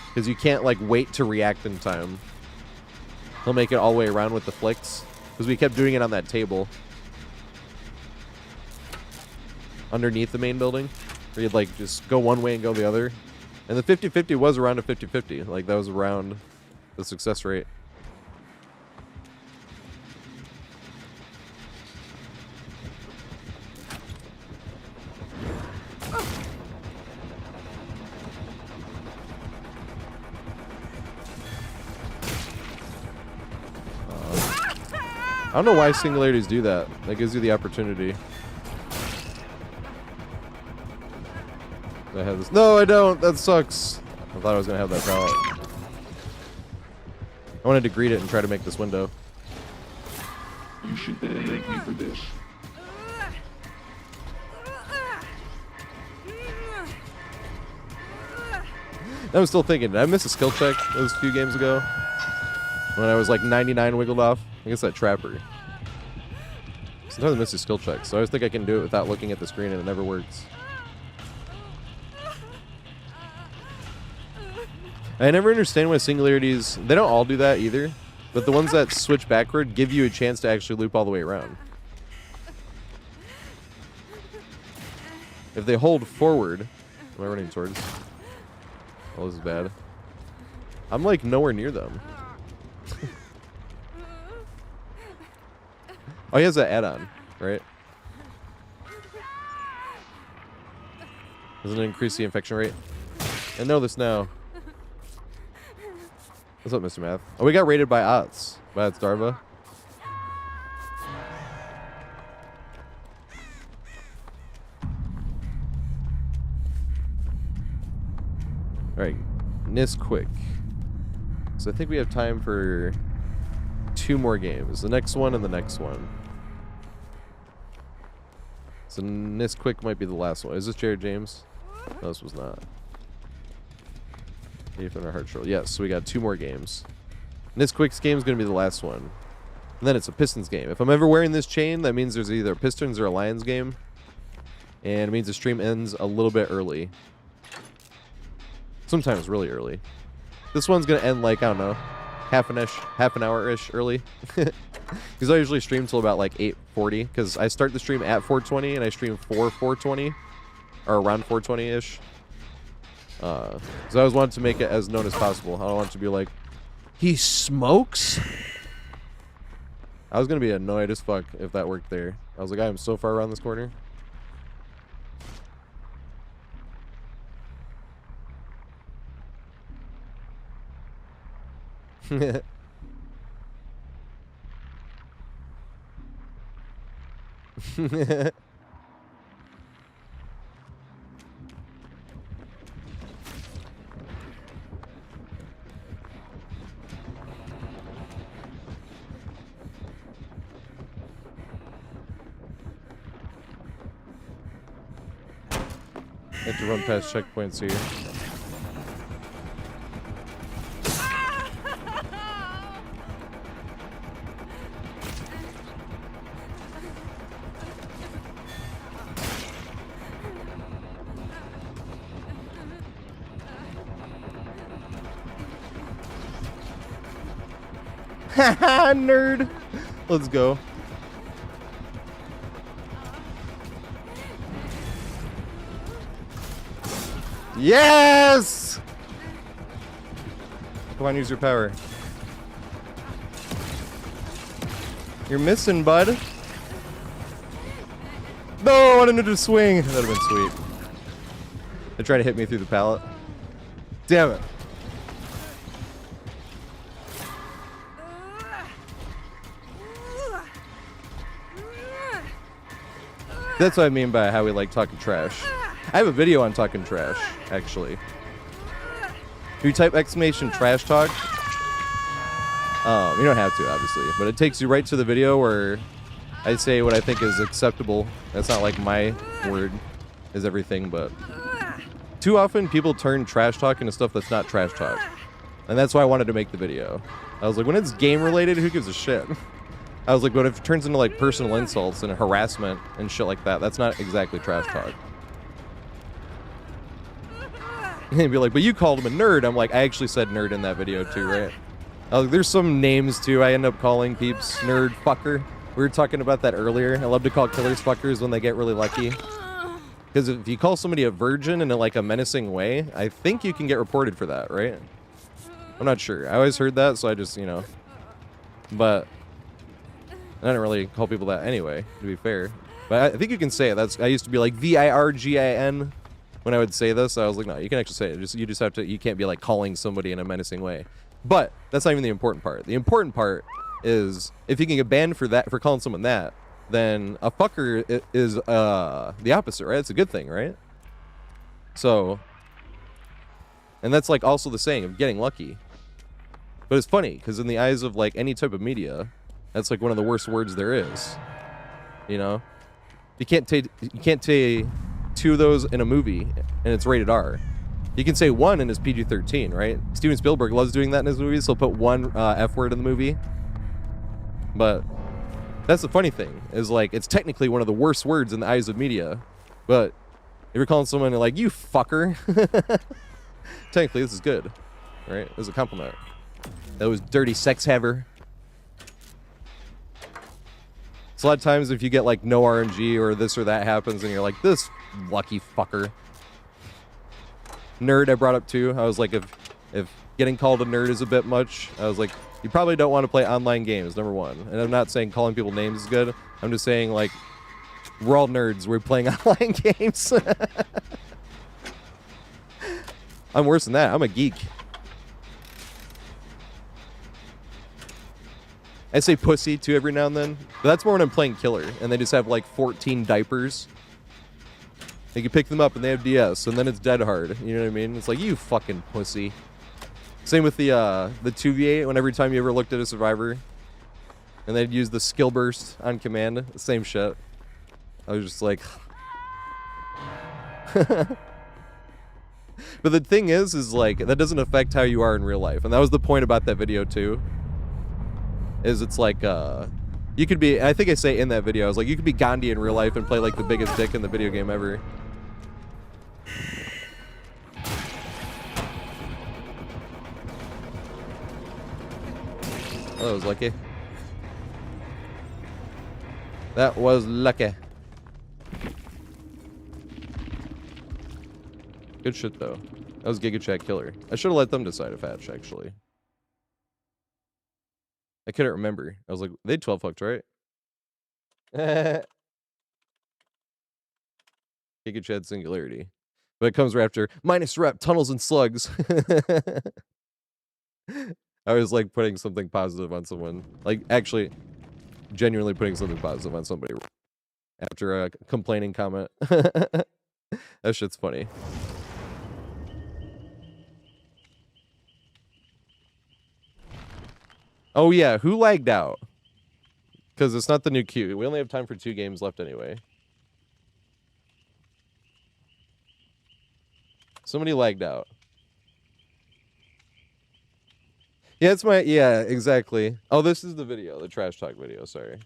Because you can't, like, wait to react in time. He'll make it all the way around with the flicks. Because we kept doing it on that table. Underneath the main building. Where you'd, like, just go one way and go the other. And the 50-50 was around a 50-50. Like, that was around the success rate. I don't know why singularities do that. That gives you the opportunity. I have this. No, I don't. That sucks. I thought I was going to have that pallet. I wanted to greet it and try to make this window. You should thank me for this. I'm still thinking, did I miss a skill check those few games ago? When I was like 99 wiggled off? I guess that trapper. Sometimes I miss a skill check, so I always think I can do it without looking at the screen and it never works. I never understand why singularities, they don't all do that either, but the ones that switch backward give you a chance to actually loop all the way around. If they hold forward, am I running towards? Oh, this is bad. I'm like nowhere near them. Oh, he has that add-on, right? Doesn't it increase the infection rate? I know this now. What's up, Mr. Math? Oh, we got raided by Ots. By Darva. Alright. Nis quick. So I think we have time for 2 more games. The next one and the next one. So Nis quick might be the last one. Is this Jared James? No, this was not. From our heart troll. Yes, so we got 2 more games. Nis quick's game is going to be the last one. And then it's a Pistons game. If I'm ever wearing this chain, that means there's either a Pistons or a Lions game. And it means the stream ends a little bit early. Sometimes really early. This one's going to end like, I don't know, half an hour-ish early. Because I usually stream till about like 8:40. Because I start the stream at 4:20 and I stream for 4:20. Or around 4:20-ish. So I always wanted to make it as known as possible. I don't want it to be like, he smokes? I was going to be annoyed as fuck if that worked there. I was like, I am so far around this corner. Have to run past checkpoints here. Haha, nerd. Let's go. Yes! Come on, use your power. You're missing, bud. No, I wanted to swing. That would have been sweet. They tried to hit me through the pallet. Damn it. That's what I mean by how we like talking trash. I have a video on talking trash, actually. If you type exclamation trash talk, you don't have to, obviously, but it takes you right to the video where I say what I think is acceptable. That's not like my word is everything, but too often people turn trash talk into stuff that's not trash talk. And that's why I wanted to make the video. I was like, when it's game related, who gives a shit? I was like, but if it turns into like personal insults and harassment and shit like that, that's not exactly trash talk. And he'd be like, but you called him a nerd. I'm like, I actually said nerd in that video too, right? I was like, there's some names too. I end up calling peeps nerd fucker. We were talking about that earlier. I love to call killers fuckers when they get really lucky. Because if you call somebody a virgin in like a menacing way, I think you can get reported for that, right? I'm not sure. I always heard that, so I just, you know. But I don't really call people that anyway, to be fair. But I think you can say it. I used to be like VIRGIN when I would say this. I was like, no, you can actually say it. You just have to. You can't be like calling somebody in a menacing way. But that's not even the important part. The important part is if you can get banned for that, for calling someone that, then a fucker is the opposite, right? It's a good thing, right? So, and that's like also the saying of getting lucky. But it's funny because in the eyes of like any type of media, that's like one of the worst words there is. You know, you can't say two of those in a movie and it's rated R. You can say one and it's PG-13, right? Steven Spielberg loves doing that in his movies. He'll put one F word in the movie. But that's the funny thing is like it's technically one of the worst words in the eyes of media. But if you're calling someone like you fucker, technically this is good, right? It was a compliment. That was dirty sex haver. So a lot of times if you get like no RNG or this or that happens and you're like, this lucky fucker. Nerd I brought up too. I was like, if getting called a nerd is a bit much, I was like, you probably don't want to play online games, number one. And I'm not saying calling people names is good. I'm just saying like, we're all nerds. We're playing online games. I'm worse than that. I'm a geek. I say pussy too every now and then, but that's more when I'm playing killer and they just have like 14 diapers. You can pick them up and they have DS, and then it's dead hard. You know what I mean? It's like, you fucking pussy. Same with the 2v8, when every time you ever looked at a survivor and they'd use the skill burst on command, same shit. I was just like... But the thing is like, that doesn't affect how you are in real life. And that was the point about that video too. Is it's like, you could be, I think I say in that video, I was like, you could be Gandhi in real life and play like the biggest dick in the video game ever. Oh, that was lucky. That was lucky. Good shit though. That was Giga Chat Killer. I should have let them decide if hatch actually. I couldn't remember. I was like, they 12 fucked, right? Giga Chad Singularity. But it comes right after minus rep, tunnels and slugs. I was like putting something positive on someone. Like actually, genuinely putting something positive on somebody after a complaining comment. That shit's funny. Oh yeah, who lagged out? Because it's not the new queue. We only have time for 2 games left anyway. Somebody lagged out. Yeah, it's my... Yeah, exactly. Oh, this is the video. The trash talk video. Sorry.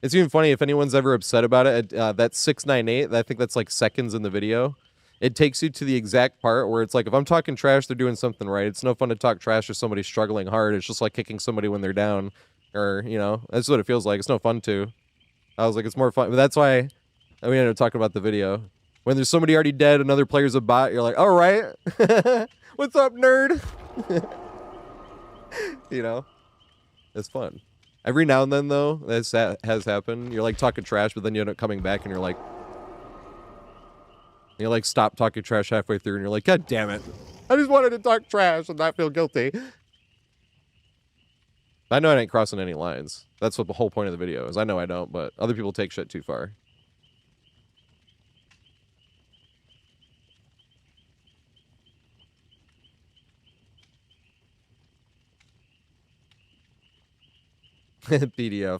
It's even funny if anyone's ever upset about it. That's 698. I think that's like seconds in the video. It takes you to the exact part where it's like, if I'm talking trash, they're doing something right. It's no fun to talk trash to somebody struggling hard. It's just like kicking somebody when they're down. Or, you know, that's what it feels like. It's no fun to. I was like, it's more fun. But that's why we ended up talking about the video. When there's somebody already dead, another player's a bot, you're like, all right. What's up, nerd? You know? It's fun. Every now and then, though, this has happened. You're like talking trash, but then you end up coming back and you're like, stop talking trash halfway through, and you're like, God damn it. I just wanted to talk trash and not feel guilty. I know I ain't crossing any lines. That's what the whole point of the video is. I know I don't, but other people take shit too far. PDF.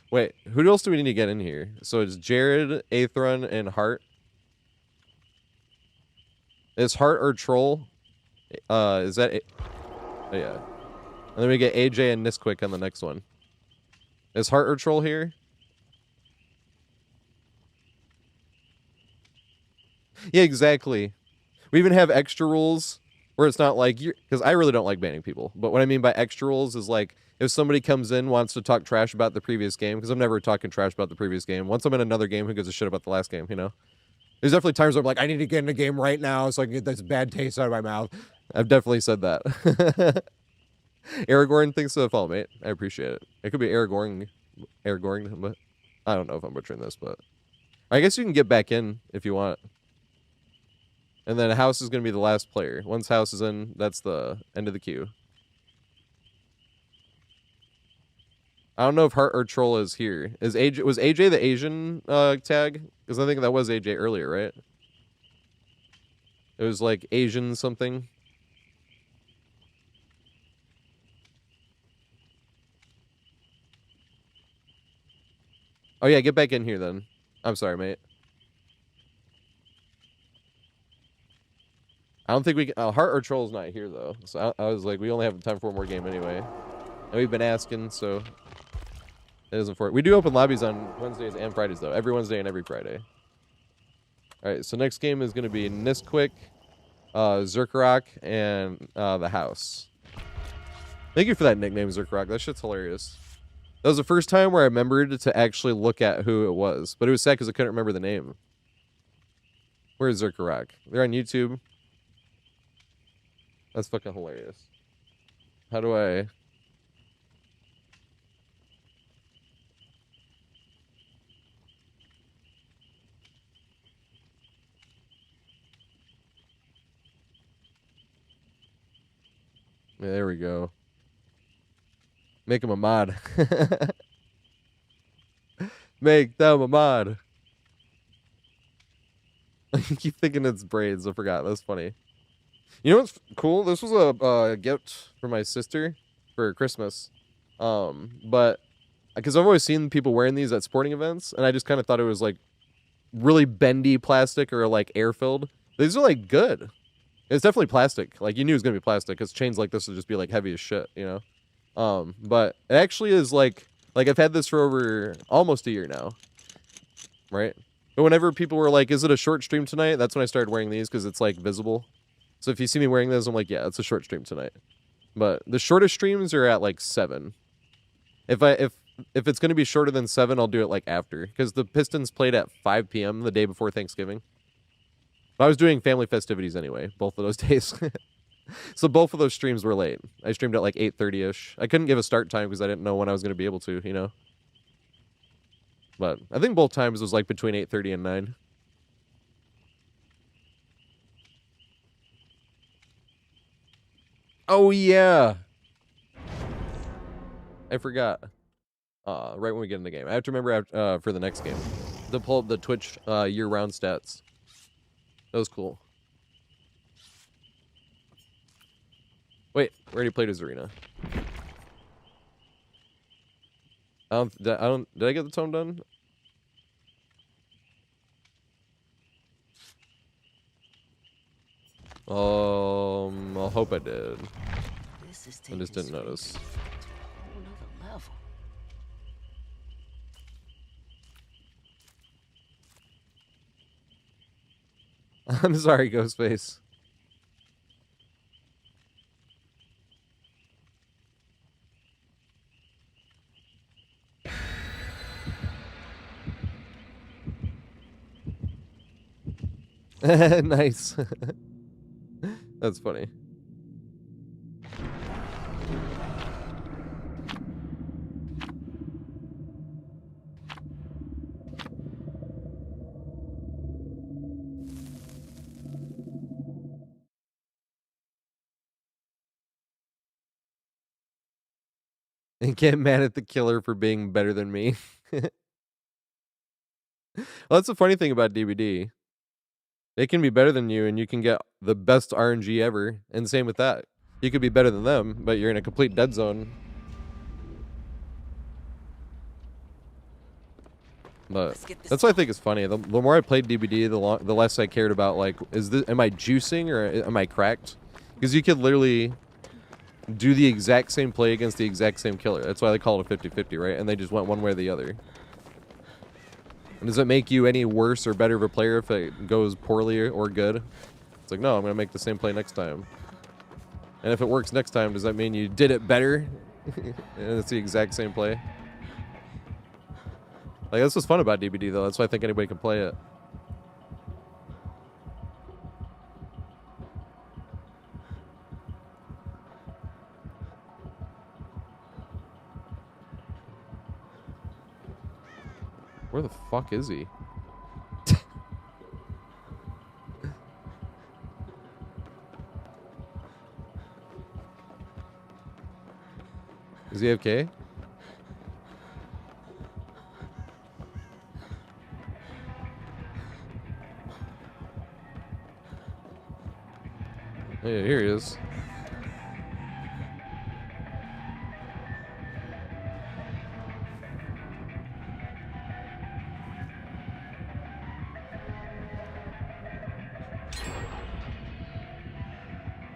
Wait, who else do we need to get in here? So it's Jared, Aethron, and Hart. Is Hart or Troll? Is that... Oh, yeah. And then we get AJ and Nisquick on the next one. Is Hart or Troll here? Yeah, exactly. We even have extra rules where it's not like... Because I really don't like banning people. But what I mean by extra rules is like... If somebody comes in, wants to talk trash about the previous game, because I'm never talking trash about the previous game. Once I'm in another game, who gives a shit about the last game, you know? There's definitely times where I'm like, I need to get in the game right now so I can get this bad taste out of my mouth. I've definitely said that. Aragorn thinks so. Follow, mate. I appreciate it. It could be Aragorn, but I don't know if I'm butchering this, but I guess you can get back in if you want. And then House is going to be the last player. Once House is in, that's the end of the queue. I don't know if Hart or Troll is here. Was AJ the Asian tag? Because I think that was AJ earlier, right? It was like Asian something. Oh yeah, get back in here then. I'm sorry, mate. I don't think we can... Hart or Troll's not here, though. So I was like, we only have time for one more game anyway. And we've been asking, so... It isn't for it. We do open lobbies on Wednesdays and Fridays, though. Every Wednesday and every Friday. Alright, so next game is going to be Nisquick, Zerkarok, and the House. Thank you for that nickname, Zerkarok. That shit's hilarious. That was the first time where I remembered to actually look at who it was. But it was sad because I couldn't remember the name. Where's Zerkarok? They're on YouTube. That's fucking hilarious. How do I... Yeah, there we go. Make him a mod. Make them a mod. I keep thinking it's braids. I forgot. That's funny. You know what's cool? This was a gift for my sister for Christmas. But because I've always seen people wearing these at sporting events, and I just kind of thought it was like really bendy plastic or like air filled. These are like good. It's definitely plastic. Like you knew it was gonna be plastic because chains like this would just be like heavy as shit, you know. But it actually is like I've had this for over almost a year now, right? But whenever people were like, "Is it a short stream tonight?" That's when I started wearing these because it's like visible. So if you see me wearing this, I'm like, "Yeah, it's a short stream tonight." But the shortest streams are at like 7. If it's gonna be shorter than 7, I'll do it like after because the Pistons played at 5 p.m. the day before Thanksgiving. I was doing family festivities anyway, both of those days. So both of those streams were late. I streamed at like 8:30-ish. I couldn't give a start time because I didn't know when I was going to be able to, you know. But I think both times was like between 8:30 and 9. Oh, yeah. I forgot. Right when we get in the game. I have to remember for the next game to pull up the Twitch year-round stats. That was cool. Wait, we already played his arena. Did I get the tome done? I hope I did. This is I just didn't notice. to a whole nother level. I'm sorry, Ghostface. Nice. That's funny. And get mad at the killer for being better than me. Well, that's the funny thing about DBD. They can be better than you, and you can get the best RNG ever. And same with that. You could be better than them, but you're in a complete dead zone. But that's what I think is funny. The more I played DBD, the less I cared about, like, am I juicing or am I cracked? Because you could literally do the exact same play against the exact same killer. That's why they call it a 50-50, right? And they just went one way or the other. And does it make you any worse or better of a player if it goes poorly or good? It's like, no, I'm going to make the same play next time. And if it works next time, does that mean you did it better? And it's the exact same play? Like, that's what's fun about DBD, though. That's why I think anybody can play it. Where the fuck is he? Is he AFK? Yeah, here he is.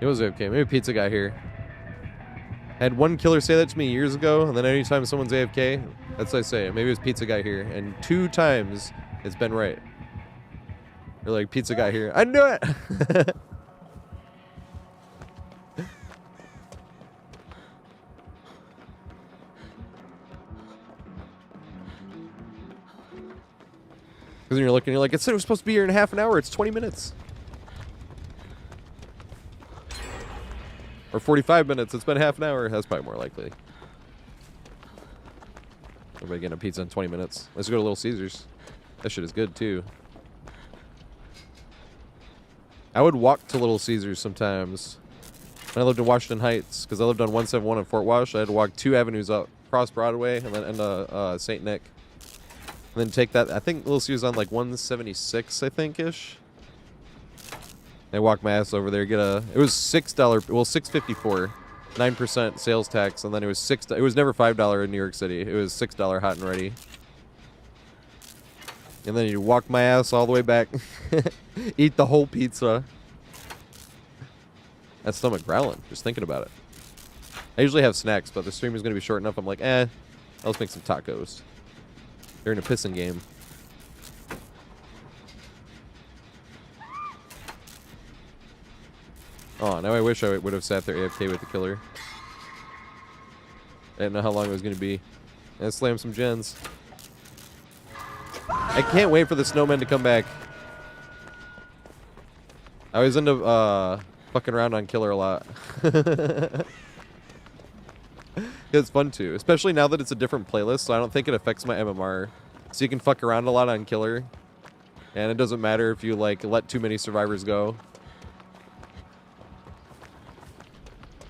It was AFK. Maybe Pizza got here. I had one killer say that to me years ago, and then anytime someone's AFK, that's what I say. Maybe it was Pizza guy here, and 2 times it's been right. You're like, Pizza guy here. I knew it! Because you're looking, you're like, it said it was supposed to be here in half an hour. It's 20 minutes. Or 45 minutes. It's been half an hour. That's probably more likely. Everybody getting a pizza in 20 minutes. Let's go to Little Caesars. That shit is good, too. I would walk to Little Caesars sometimes. When I lived in Washington Heights, because I lived on 171 in Fort Wash, I had to walk 2 avenues up, cross Broadway, and then into St. Nick. And then take that, I think Little Caesars on like 176, I think-ish. I walked my ass over there, it was $6, well, $6.54, 9% sales tax, and then it was it was never $5 in New York City. It was $6 hot and ready. And then you walk my ass all the way back, eat the whole pizza. That stomach growling, just thinking about it. I usually have snacks, but the stream is going to be short enough. I'm like, let's make some tacos. They're in a pissing game. Oh, now I wish I would have sat there AFK with the killer. I didn't know how long it was going to be. And slam some gens. I can't wait for the snowmen to come back. I was into fucking around on killer a lot. It's fun too, especially now that it's a different playlist, so I don't think it affects my MMR. So you can fuck around a lot on killer, and it doesn't matter if you like let too many survivors go.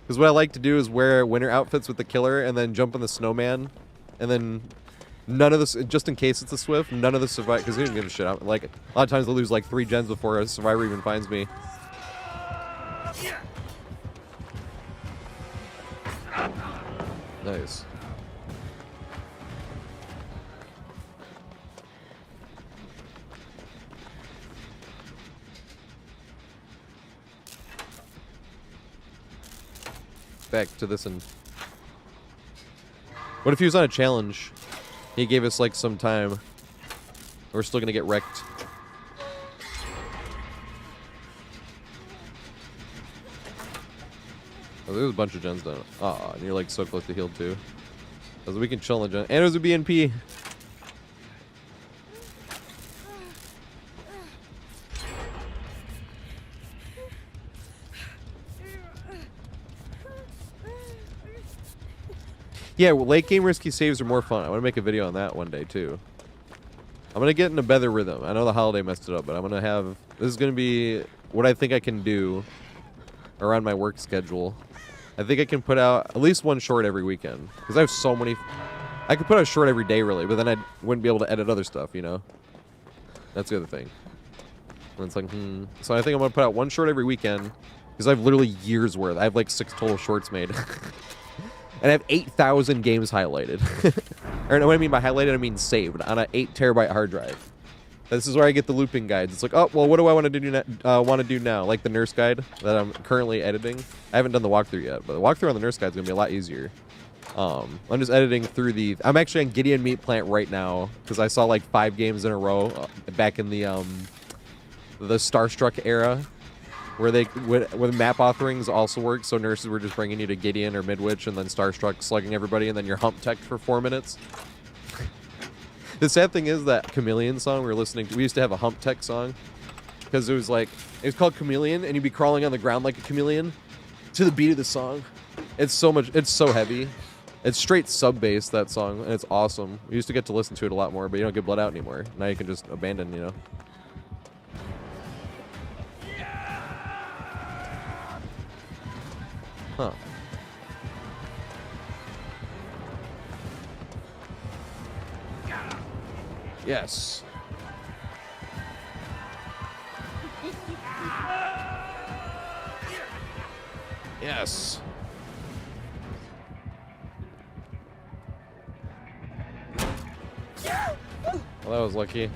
Because what I like to do is wear winter outfits with the killer, and then jump on the snowman, and then none of this, just in case it's a swift, none of the survivors, because they don't give a shit. Like a lot of times they'll lose like 3 gens before a survivor even finds me. Nice. back to this and... What if he was on a challenge? He gave us, like, some time. We're still gonna get wrecked. Oh, there's a bunch of gens down. Aw, and you're, like, so close to heal, too. So we can chill in the gen. And it was a BNP. Yeah, well, late game risky saves are more fun. I want to make a video on that one day, too. I'm going to get in a better rhythm. I know the holiday messed it up, but I'm going to have... This is going to be what I think I can do around my work schedule. I think I can put out at least one short every weekend. Because I have so many... I could put out a short every day, really, but then I wouldn't be able to edit other stuff, you know? That's the other thing. And it's like, So I think I'm going to put out one short every weekend. Because I have literally years worth. I have like 6 total shorts made. And I have 8,000 games highlighted. Or what I mean by highlighted, I mean saved on an 8 terabyte hard drive. This is where I get the looping guides. It's like, oh, well, what do I want to do now? Like the nurse guide that I'm currently editing. I haven't done the walkthrough yet, but the walkthrough on the nurse guide is going to be a lot easier. I'm just editing through the... I'm actually on Gideon Meat Plant right now because I saw like 5 games in a row back in the Starstruck era. Where map authoring's also worked, so nurses were just bringing you to Gideon or Midwich and then Starstruck slugging everybody, and then you're hump tech for 4 minutes. The sad thing is that Chameleon song we were listening to, we used to have a hump tech song, because it was called Chameleon, and you'd be crawling on the ground like a chameleon to the beat of the song. It's so heavy. It's straight sub bass, that song, and it's awesome. We used to get to listen to it a lot more, but you don't get blood out anymore. Now you can just abandon, you know. Huh. Yes. Yes. Well, that was lucky.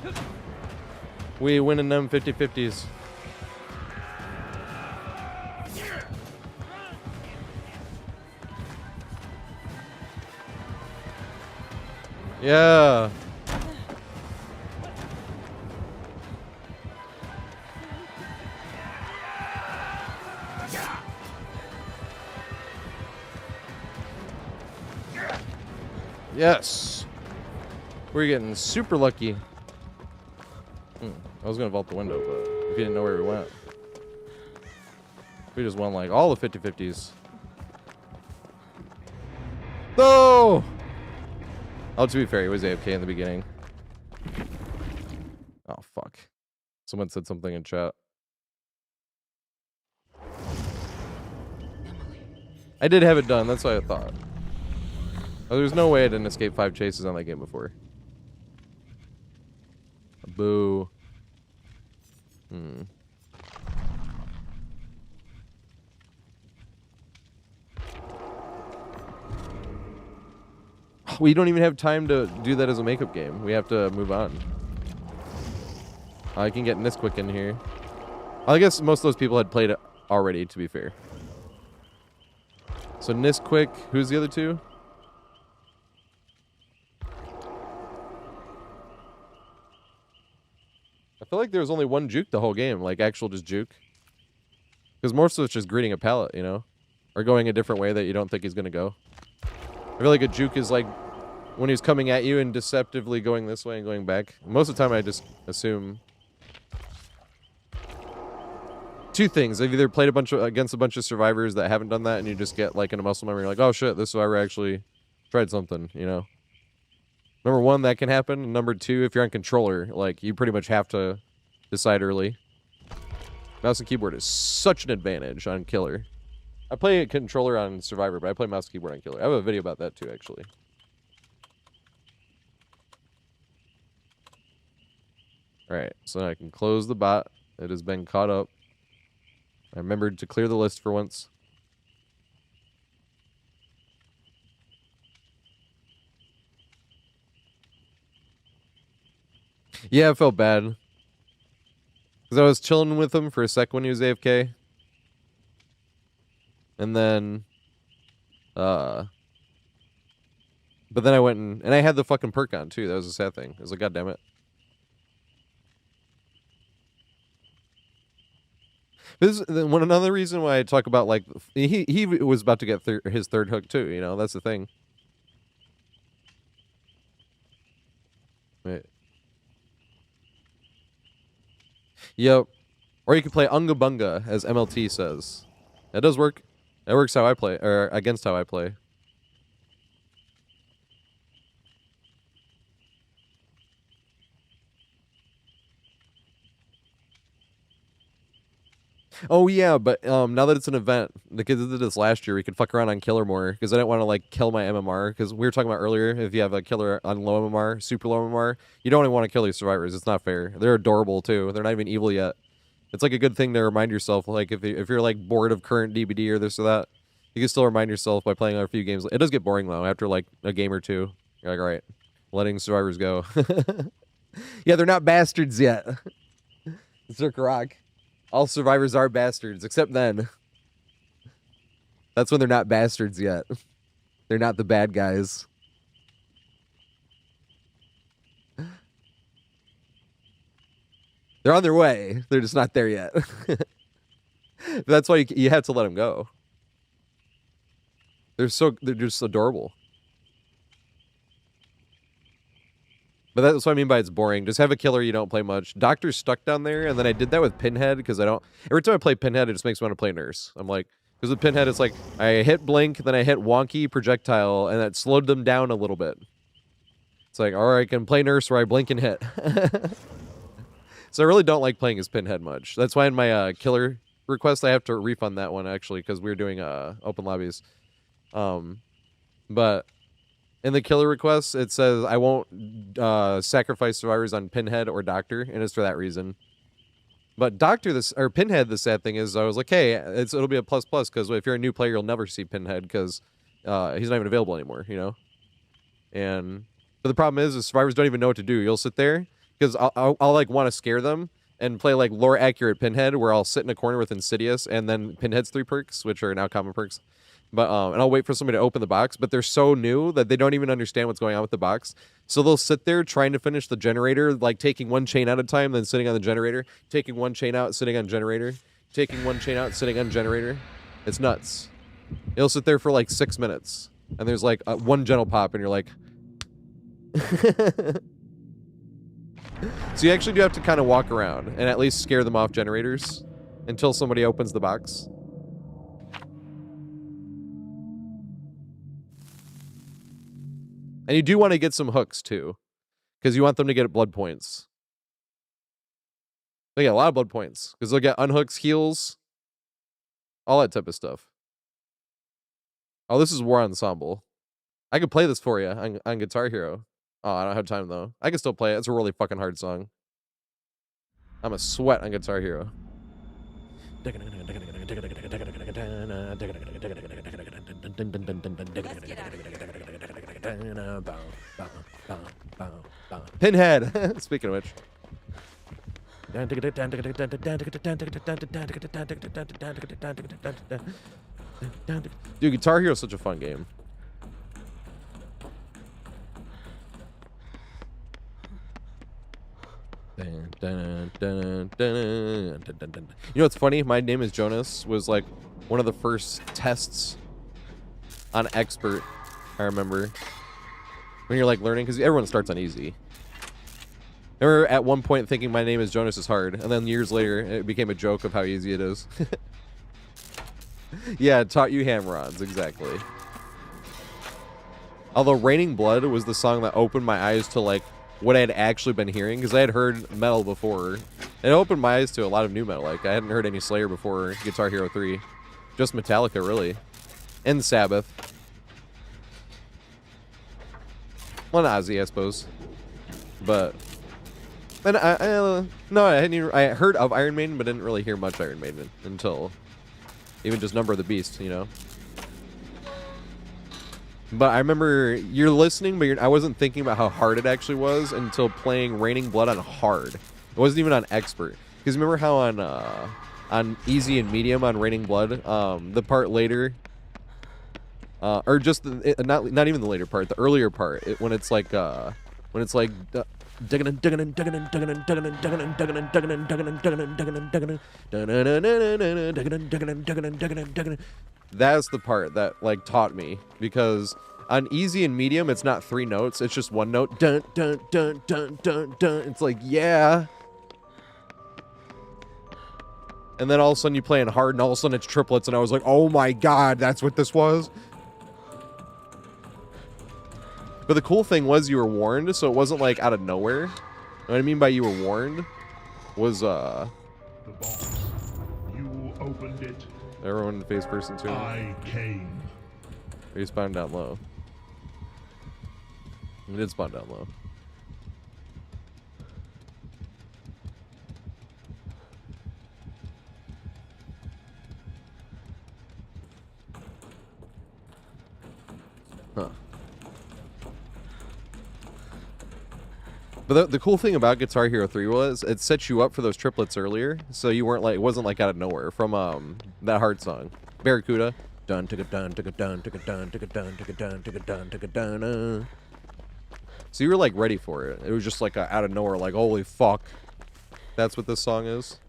We win in them 50-50s. Yeah. Yes. We're getting super lucky. I was gonna vault the window, but if you didn't know where we went. We just won like all the 50-50s. No! Oh, to be fair, he was AFK in the beginning. Oh, fuck. Someone said something in chat. I did have it done, that's what I thought. Oh, there's no way I didn't escape 5 chases on that game before. Boo. We don't even have time to do that as a makeup game. We have to move on. I can get Nisquick in here. I guess most of those people had played it already, to be fair. So Nisquick, who's the other two? I feel like there was only one juke the whole game, like actual just juke. Because most of it's just greeting a pallet, you know? Or going a different way that you don't think he's going to go. I feel like a juke is like when he's coming at you and deceptively going this way and going back. Most of the time I just assume... Two things. I've either played against a bunch of survivors that haven't done that and you just get like in a muscle memory, like, oh shit, this survivor actually tried something, you know? Number one, that can happen. And number two, if you're on controller, like, you pretty much have to decide early. Mouse and keyboard is such an advantage on Killer. I play a controller on Survivor, but I play mouse and keyboard on Killer. I have a video about that too, actually. Alright, so now I can close the bot. It has been caught up. I remembered to clear the list for once. Yeah, I felt bad. Because I was chilling with him for a sec when he was AFK. And then But then I went and I had the fucking perk on too. That was a sad thing. I was like, God damn it. This is another reason why I talk about like he was about to get his third hook too. You know, that's the thing. Right. Yep. Or you could play Unga Bunga, as MLT says. That does work. That works how I play, or against how I play. Oh yeah, but now that it's an event, the kids did this last year. We could fuck around on killer more because I didn't want to like kill my MMR because we were talking about earlier. If you have a killer on low MMR, super low MMR, you don't even want to kill your survivors. It's not fair. They're adorable too. They're not even evil yet. It's like a good thing to remind yourself. Like if you're like bored of current DBD or this or that, you can still remind yourself by playing a few games. It does get boring though after like a game or two. You're like, all right, letting survivors go. Yeah, they're not bastards yet. Zerk Rock. All survivors are bastards, except then. That's when they're not bastards yet. They're not the bad guys. They're on their way. They're just not there yet. That's why you have to let them go. They're just adorable. But that's what I mean by it's boring. Just have a killer you don't play much. Doctor's stuck down there, and then I did that with Pinhead because I don't... Every time I play Pinhead, it just makes me want to play Nurse. I'm like... Because with Pinhead, it's like, I hit Blink, then I hit Wonky, Projectile, and that slowed them down a little bit. It's like, alright, I can play Nurse where I blink and hit. So I really don't like playing as Pinhead much. That's why in my killer request, I have to refund that one, actually, because we were doing open lobbies. But... in the killer request, it says I won't sacrifice survivors on Pinhead or Doctor, and it's for that reason. But Pinhead, the sad thing is, I was like, hey, it'll be a plus because if you're a new player, you'll never see Pinhead because he's not even available anymore, you know. But the problem is survivors don't even know what to do. You'll sit there because I'll like want to scare them and play like lore accurate Pinhead, where I'll sit in a corner with Insidious and then Pinhead's 3 perks, which are now common perks. But and I'll wait for somebody to open the box, but they're so new that they don't even understand what's going on with the box. So they'll sit there trying to finish the generator, like taking one chain at a time, then sitting on the generator, taking one chain out, sitting on generator, taking one chain out, sitting on generator. It's nuts. You'll sit there for like 6 minutes, and there's like one gentle pop, and you're like... So you actually do have to kind of walk around and at least scare them off generators until somebody opens the box. And you do want to get some hooks, too. Because you want them to get blood points. They get a lot of blood points. Because they'll get unhooks, heals. All that type of stuff. Oh, this is War Ensemble. I could play this for you on Guitar Hero. Oh, I don't have time, though. I can still play it. It's a really fucking hard song. I'm a sweat on Guitar Hero. Pinhead. Speaking of which. Dude, Guitar Hero is such a fun game. You know what's funny? My Name is Jonas was like one of the first tests on expert, I remember. When you're like learning, because everyone starts on easy. I remember at one point thinking My Name is Jonas is hard, and then years later it became a joke of how easy it is. Yeah, it taught you hammer-ons, exactly. Although Raining Blood was the song that opened my eyes to like what I had actually been hearing, because I had heard metal before. It opened my eyes to a lot of new metal. Like I hadn't heard any Slayer before Guitar Hero 3. Just Metallica, really. And Sabbath. Well, not Ozzy, I suppose. But... And no, I hadn't even, I heard of Iron Maiden, but didn't really hear much Iron Maiden until even just Number of the Beast, you know? But I remember you're listening, but I wasn't thinking about how hard it actually was until playing Raining Blood on hard. It wasn't even on expert. Because remember how on easy and medium on Raining Blood, the part later Or just not even the later part, the earlier part, when it's like that's the part that like taught me, because on easy and medium it's not 3 notes, it's just 1 note. Dun dun dun dun dun dun. It's like, yeah. And then all of a sudden you play in hard and all of a sudden it's triplets, and I was like, oh my god, that's what this was. But the cool thing was you were warned, so it wasn't like out of nowhere. What I mean by you were warned was The box. You opened it. everyone face person too. I came. He spawned down low. He did spawn down low. Huh. But the cool thing about Guitar Hero 3 was it set you up for those triplets earlier, so you weren't like, it wasn't like out of nowhere from that hard song, Barracuda. Dun ticka dun ticka dun ticka dun ticka dun ticka dun ticka dun ticka dun. So you were like ready for it. It was just like out of nowhere, like holy fuck, that's what this song is.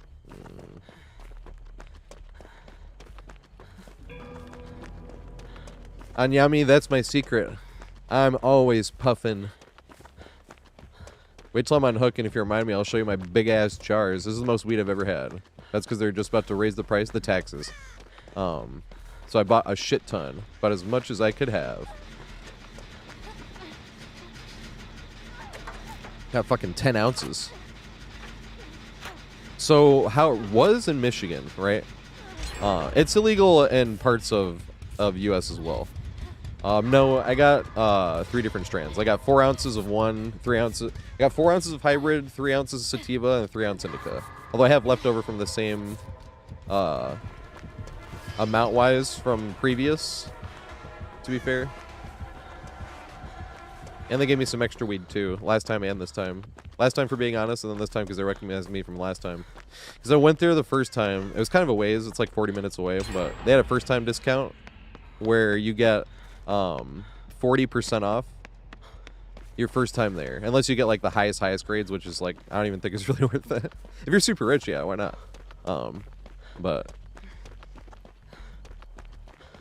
Anyami, that's my secret. I'm always puffin'. Wait till I'm on Hook, and if you remind me, I'll show you my big-ass jars. This is the most weed I've ever had. That's because they're just about to raise the price, the taxes. So I bought a shit ton, about as much as I could have. Got fucking 10 ounces. So how it was in Michigan, right? It's illegal in parts of U.S. as well. No, I got 3 different strands. I got 4 ounces of one, 3 ounces. I got 4 ounces of hybrid, 3 ounces of sativa, and 3 ounce indica. Although I have leftover from the same amount-wise from previous, to be fair. And they gave me some extra weed too, last time and this time. Last time for being honest, and then this time because they recognized me from last time. Because I went there the first time. It was kind of a ways. It's like 40 minutes away, but they had a first-time discount where you get 40% off your first time there, unless you get like the highest grades, which is like I don't even think it's really worth it. If you're super rich, yeah, why not? But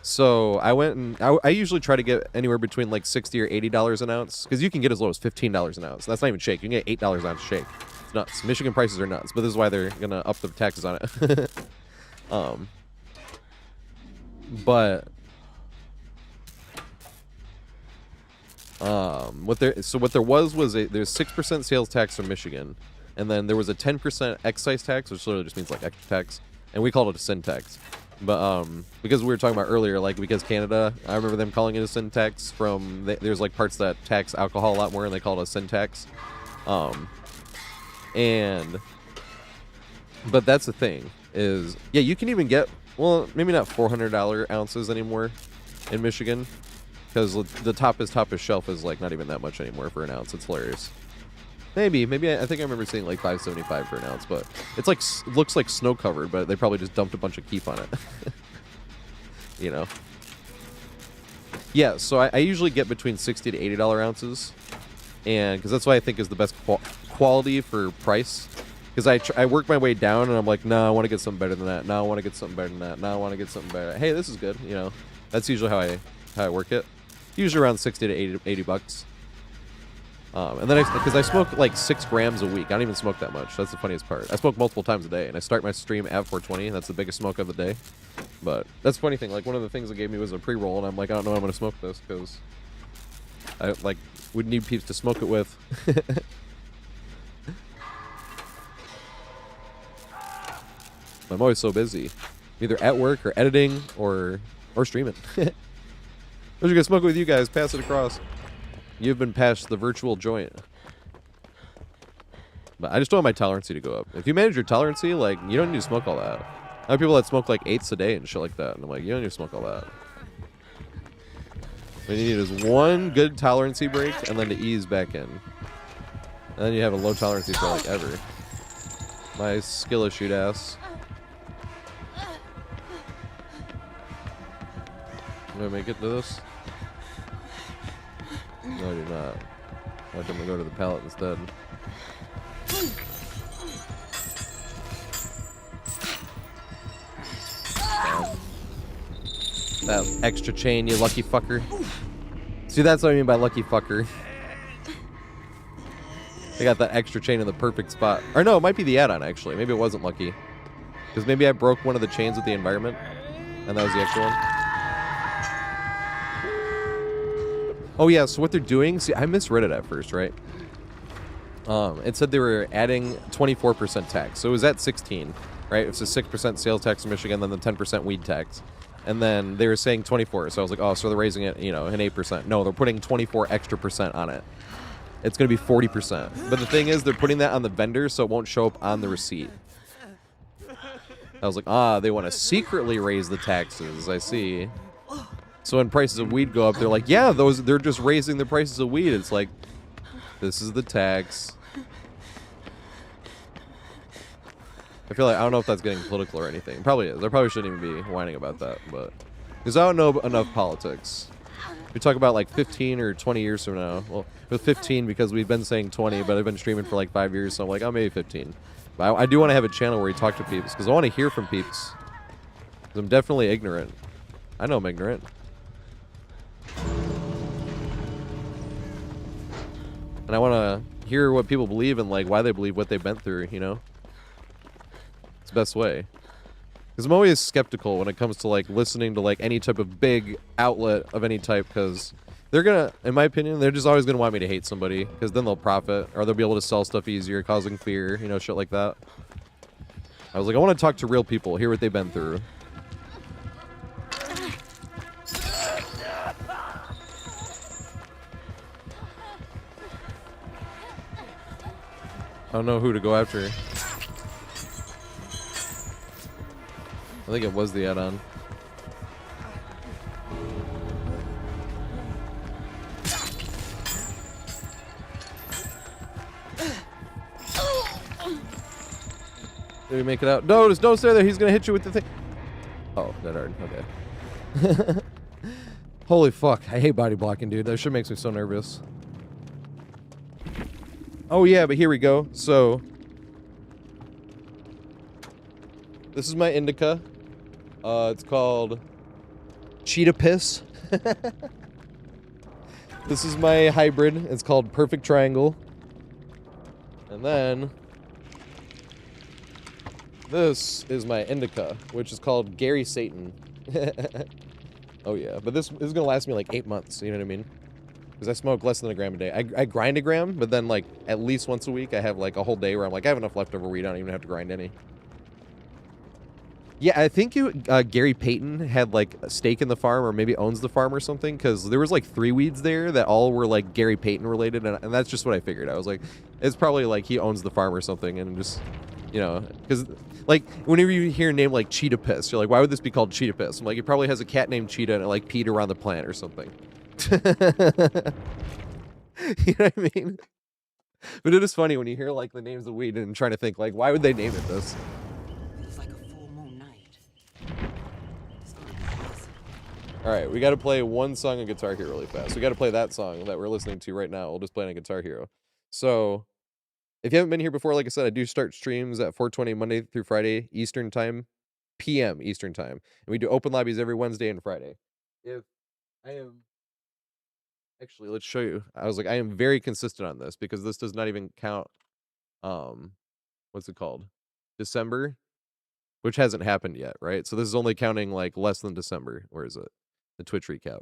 so I went and I usually try to get anywhere between like $60 or $80 an ounce, because you can get as low as $15 an ounce. That's not even shake. You can get $8 an ounce shake. It's nuts. Michigan prices are nuts, but this is why they're gonna up the taxes on it. But what there was there's 6% sales tax from Michigan, and then there was a 10% excise tax, which literally just means like extra tax, and we called it a sin tax. But because we were talking about earlier, like because Canada, I remember them calling it a sin tax. There's like parts that tax alcohol a lot more, and they call it a sin tax. But that's the thing is, yeah, you can even get, well, maybe not $400 ounces anymore in Michigan. Because the toppest shelf is like not even that much anymore for an ounce. It's hilarious. Maybe I think I remember seeing like $5.75 for an ounce, but it's like looks like snow covered, but they probably just dumped a bunch of keef on it. You know. Yeah, so I usually get between $60 to $80 ounces, and because that's what I think is the best quality for price. Because I work my way down, and I'm like, no, I want to get something better than that. No, I want to get something better than that. No, I want to get something better. Hey, this is good. You know, that's usually how I work it. Usually around 60 to 80 bucks. And then because I smoke like 6 grams a week. I don't even smoke that much. That's the funniest part. I smoke multiple times a day, and I start my stream at 420. That's the biggest smoke of the day. But that's the funny thing. Like one of the things they gave me was a pre-roll, and I'm like, I don't know how I'm gonna smoke this because I like would need peeps to smoke it with. I'm always so busy, either at work or editing or streaming. I was gonna smoke it with you guys. Pass it across. You've been passed the virtual joint. But I just don't want my tolerancy to go up. If you manage your tolerancy, like, you don't need to smoke all that. I have people that smoke like 8s a day and shit like that, and I'm like, you don't need to smoke all that. What you need is one good tolerancy break, and then to ease back in. And then you have a low tolerancy for like ever. My skill shoot ass. Do I make it to this? No, I do not. I'm gonna go to the pallet instead. That extra chain, you lucky fucker. See, that's what I mean by lucky fucker. I got that extra chain in the perfect spot. Or no, it might be the add-on, actually. Maybe it wasn't lucky. Because maybe I broke one of the chains with the environment. And that was the extra one. Oh, yeah, so what they're doing... See, I misread it at first, right? It said they were adding 24% tax. So it was at 16, right? It's a 6% sales tax in Michigan, then the 10% weed tax. And then they were saying 24. So I was like, oh, so they're raising it, you know, an 8%. No, they're putting 24 extra percent on it. It's going to be 40%. But the thing is, they're putting that on the vendor so it won't show up on the receipt. I was like, they want to secretly raise the taxes. I see. So when prices of weed go up, they're like, yeah, they're just raising the prices of weed. It's like, this is the tax. I feel like, I don't know if that's getting political or anything. It probably is. I probably shouldn't even be whining about that. But because I don't know enough politics. We talk about like 15 or 20 years from now. Well, with 15 because we've been saying 20, but I've been streaming for like 5 years, so I'm like, oh, maybe 15. But I do want to have a channel where we talk to peeps because I want to hear from peeps. Because I'm definitely ignorant. I know I'm ignorant. And I want to hear what people believe and like why they believe what they've been through, you know? It's the best way. Because I'm always skeptical when it comes to like listening to like any type of big outlet of any type because they're gonna, in my opinion, they're just always gonna want me to hate somebody because then they'll profit or they'll be able to sell stuff easier, causing fear, you know, shit like that. I was like, I want to talk to real people, hear what they've been through. I don't know who to go after. I think it was the add-on. Did we make it out? No, just don't stay there. He's gonna hit you with the thing. Oh, that hard. Okay. Holy fuck. I hate body blocking, dude. That shit makes me so nervous. Oh, yeah, but here we go. So, this is my indica. It's called Cheetah Piss. This is my hybrid. It's called Perfect Triangle. And then this is my indica, which is called Gary Satan. Oh yeah, but this is gonna last me like 8 months. You know what I mean? Because I smoke less than a gram a day. I grind a gram, but then like at least once a week I have like a whole day where I'm like, I have enough leftover weed. I don't even have to grind any. Yeah, I think Gary Payton had like a stake in the farm or maybe owns the farm or something because there was like 3 weeds there that all were like Gary Payton related and that's just what I figured. I was like, it's probably like he owns the farm or something and just, you know, because like whenever you hear a name like Cheetah Piss, you're like, why would this be called Cheetah Piss? I'm like, he probably has a cat named Cheetah and it like peed around the plant or something. You know what I mean? But it is funny when you hear like the names of weed and trying to think like, why would they name it this? Feels like a full moon night. All right, we got to play one song on Guitar Hero really fast. We got to play that song that we're listening to right now. We'll just play on Guitar Hero. So, if you haven't been here before, like I said, I do start streams at 4:20 Monday through Friday Eastern Time, PM Eastern Time, and we do open lobbies every Wednesday and Friday. If I am actually, let's show you. I was like, I am very consistent on this because this does not even count. What's it called? December, which hasn't happened yet, right? So this is only counting like less than December. Where is it? The Twitch recap.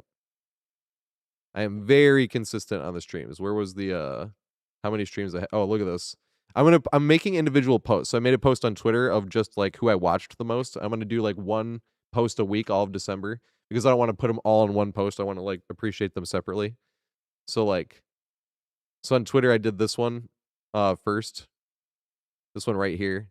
I am very consistent on the streams. Where was the how many streams I oh, look at this. I'm making individual posts. So I made a post on Twitter of just like who I watched the most. I'm going to do like one post a week all of December because I don't want to put them all in one post. I want to like appreciate them separately. So like so on Twitter I did this one first. This one right here.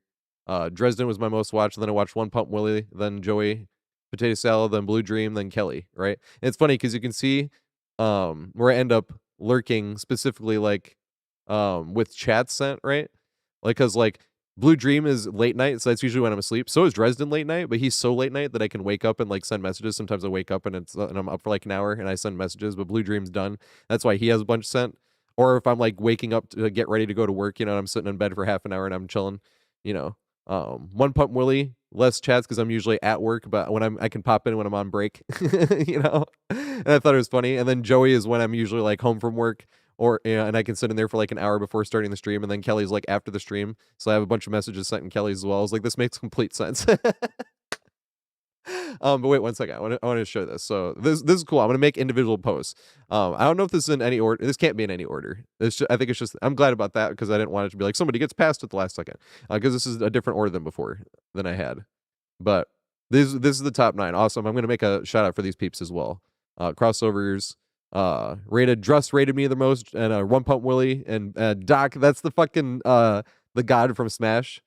Dresden was my most watched, and then I watched One Pump Willie, then Joey, Potato Salad, then Blue Dream, then Kelly, right? And it's funny because you can see where I end up lurking specifically like with chat sent, right? Like, cause like Blue Dream is late night, so that's usually when I'm asleep. So is Dresden late night, but he's so late night that I can wake up and like send messages. Sometimes I wake up and I'm up for like an hour and I send messages, but Blue Dream's done. That's why he has a bunch sent. Or if I'm like waking up to get ready to go to work, you know, and I'm sitting in bed for half an hour and I'm chilling, you know. One Pump Willie, less chats because I'm usually at work, but when I can pop in when I'm on break, you know. And I thought it was funny. And then Joey is when I'm usually like home from work. Or and I can sit in there for like an hour before starting the stream, and then Kelly's like after the stream, so I have a bunch of messages sent in Kelly's as well. I was like, this makes complete sense. But wait 1 second, I want to show this. So this is cool. I'm gonna make individual posts. I don't know if this is in any order. This can't be in any order. I think it's just. I'm glad about that because I didn't want it to be like somebody gets past at the last second. Because this is a different order than I had. But this is the top 9. Awesome. I'm gonna make a shout out for these peeps as well. Crossovers. Drust rated me the most, and One Pump Willie and Doc. That's the fucking the god from Smash,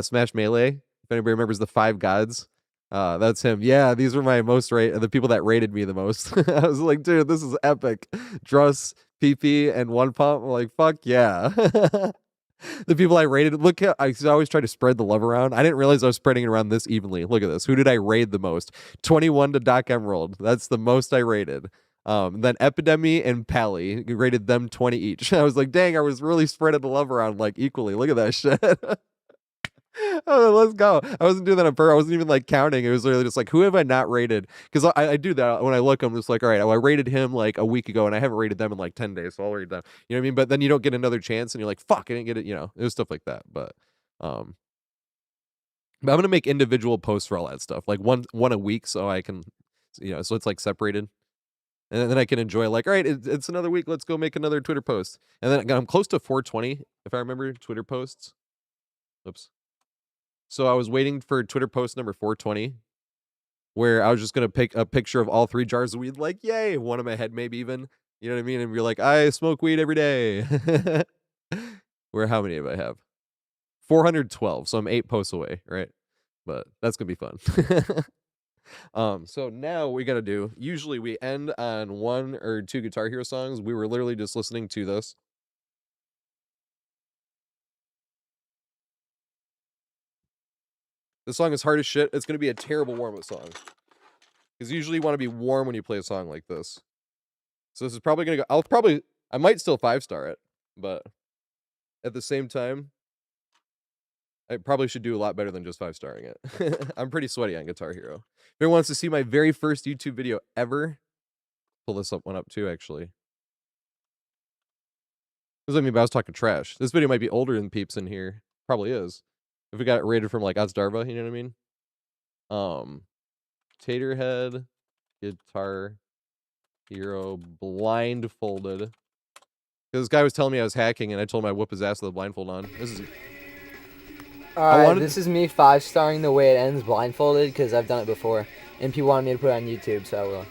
Smash Melee. If anybody remembers the 5 gods, that's him. Yeah, these were my most the people that rated me the most. I was like, dude, this is epic. Drust, PP, and One Pump. I'm like, fuck yeah. The people I rated. Look, I always try to spread the love around. I didn't realize I was spreading it around this evenly. Look at this. Who did I raid the most? 21 to Doc Emerald. That's the most I rated. Then Epidemi and Pally rated them 20 each. I was like, dang, I was really spreading the love around like equally. Look at that shit. Oh, let's go. I wasn't doing that on purpose. I wasn't even like counting. It was literally just like, who have I not rated? Because I do that when I look. I'm just like, all right, well, I rated him like a week ago, and I haven't rated them in like 10 days, so I'll rate them. You know what I mean? But then you don't get another chance, and you're like, fuck, I didn't get it. You know, it was stuff like that. But I'm gonna make individual posts for all that stuff, like one a week, so I can, you know, so it's like separated. And then I can enjoy like, all right, it's another week. Let's go make another Twitter post. And then I'm close to 420, if I remember, Twitter posts. Oops. So I was waiting for Twitter post number 420, where I was just going to pick a picture of all 3 jars of weed, like, yay, one in my head maybe even. You know what I mean? And be like, I smoke weed every day. Where how many do I have? 412. So I'm 8 posts away, right? But that's going to be fun. So now we gotta do, usually we end on 1 or 2 Guitar Hero songs. We were literally just listening to this. This song is hard as shit. It's gonna be a terrible warm-up song. Because usually you want to be warm when you play a song like this. So this is probably gonna go, I might still 5-star it, but at the same time, I probably should do a lot better than just 5-starring it. I'm pretty sweaty on Guitar Hero. If anyone wants to see my very first YouTube video ever, pull this one up too, actually. Doesn't mean I was talking trash. This video might be older than peeps in here. Probably is. If we got it rated from like Odsdarva, you know what I mean? TatorHead, Guitar Hero, blindfolded. Because this guy was telling me I was hacking, and I told him I whoop his ass with a blindfold on. This is... Alright, this is me 5-starring the way it ends blindfolded, because I've done it before. And people wanted me to put it on YouTube, so I will.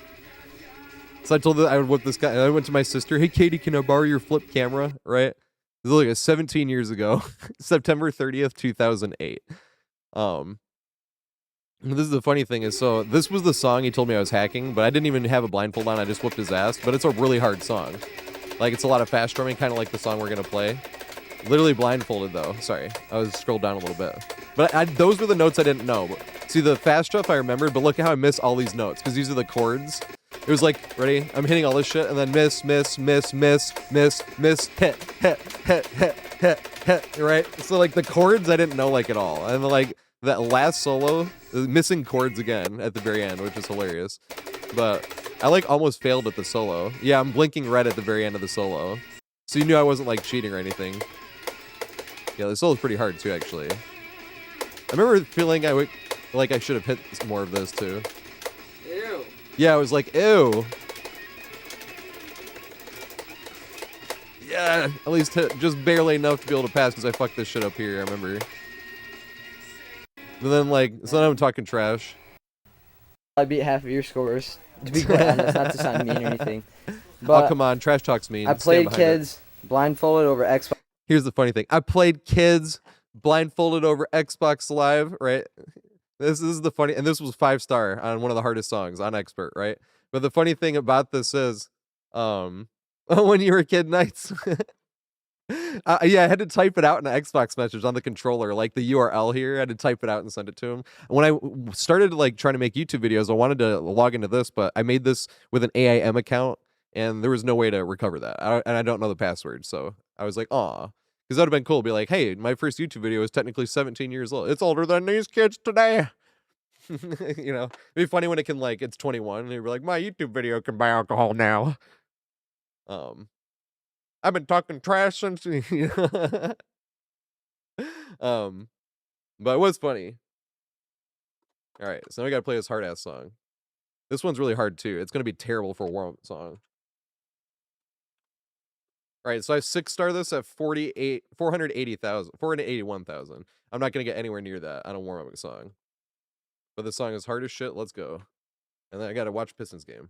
So I told that I would whip this guy. I went to my sister. Hey, Katie, can I borrow your flip camera? Right? This was like 17 years ago. September 30th, 2008. This is the funny thing is, so this was the song he told me I was hacking, but I didn't even have a blindfold on. I just whooped his ass. But it's a really hard song. Like, it's a lot of fast strumming, kind of like the song we're going to play. Literally blindfolded, though. Sorry. I was scrolled down a little bit. But those were the notes I didn't know. See, the fast stuff I remembered, but look at how I missed all these notes, because these are the chords. It was like, ready? I'm hitting all this shit, and then miss, hit, right? So, like, the chords I didn't know, like, at all. And, like, that last solo, missing chords again at the very end, which is hilarious. But I, like, almost failed at the solo. Yeah, I'm blinking red at the very end of the solo. So you knew I wasn't, like, cheating or anything. Yeah, the solo's pretty hard, too, actually. I remember feeling I should have hit more of this, too. Ew. Yeah, I was like, ew. Yeah, at least hit just barely enough to be able to pass, because I fucked this shit up here, I remember. But then, like, so now I'm talking trash. I beat half of your scores. To be quite honest, not to sound mean or anything. But oh, come on, trash talk's mean. I played kids blindfolded over Xbox. Here's the funny thing. I played kids blindfolded over Xbox Live, right? This is the funny, and this was 5-star on one of the hardest songs on Expert, right? But the funny thing about this is, when you were kid nights, Yeah, I had to type it out in an Xbox message on the controller, like the URL here. I had to type it out and send it to him. When I started like trying to make YouTube videos, I wanted to log into this, but I made this with an AIM account, and there was no way to recover that. And I don't know the password, so I was like, "Aw," because that'd have been cool. Be like, "Hey, my first YouTube video is technically 17 years old. It's older than these kids today." You know, it'd be funny when it can like it's 21, and you'd be like, "My YouTube video can buy alcohol now." I've been talking trash since. um, but it was funny. All right, so now we gotta play this hard ass song. This one's really hard too. It's gonna be terrible for a warm up song. All right, so I 6-star this at 481,000. I'm not gonna get anywhere near that on a warm up song. But this song is hard as shit. Let's go. And then I gotta watch Pistons game.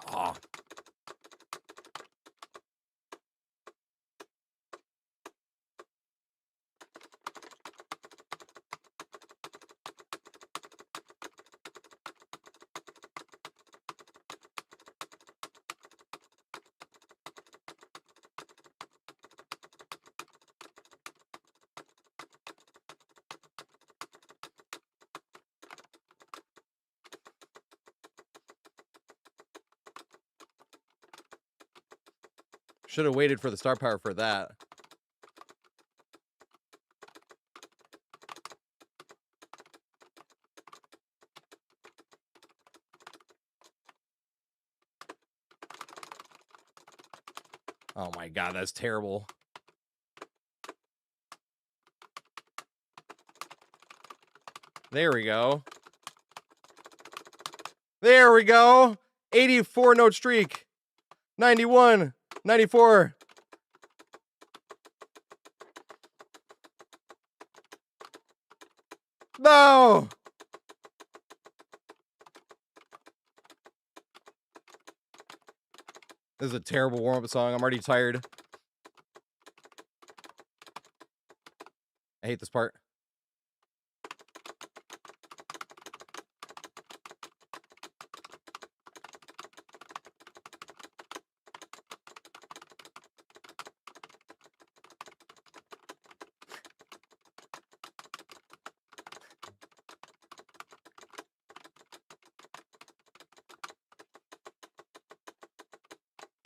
Aw. Should have waited for the star power for that. Oh my god, that's terrible. There we go. There we go. 84 note streak. 91. 94. No! This is a terrible warm-up song. I'm already tired. I hate this part.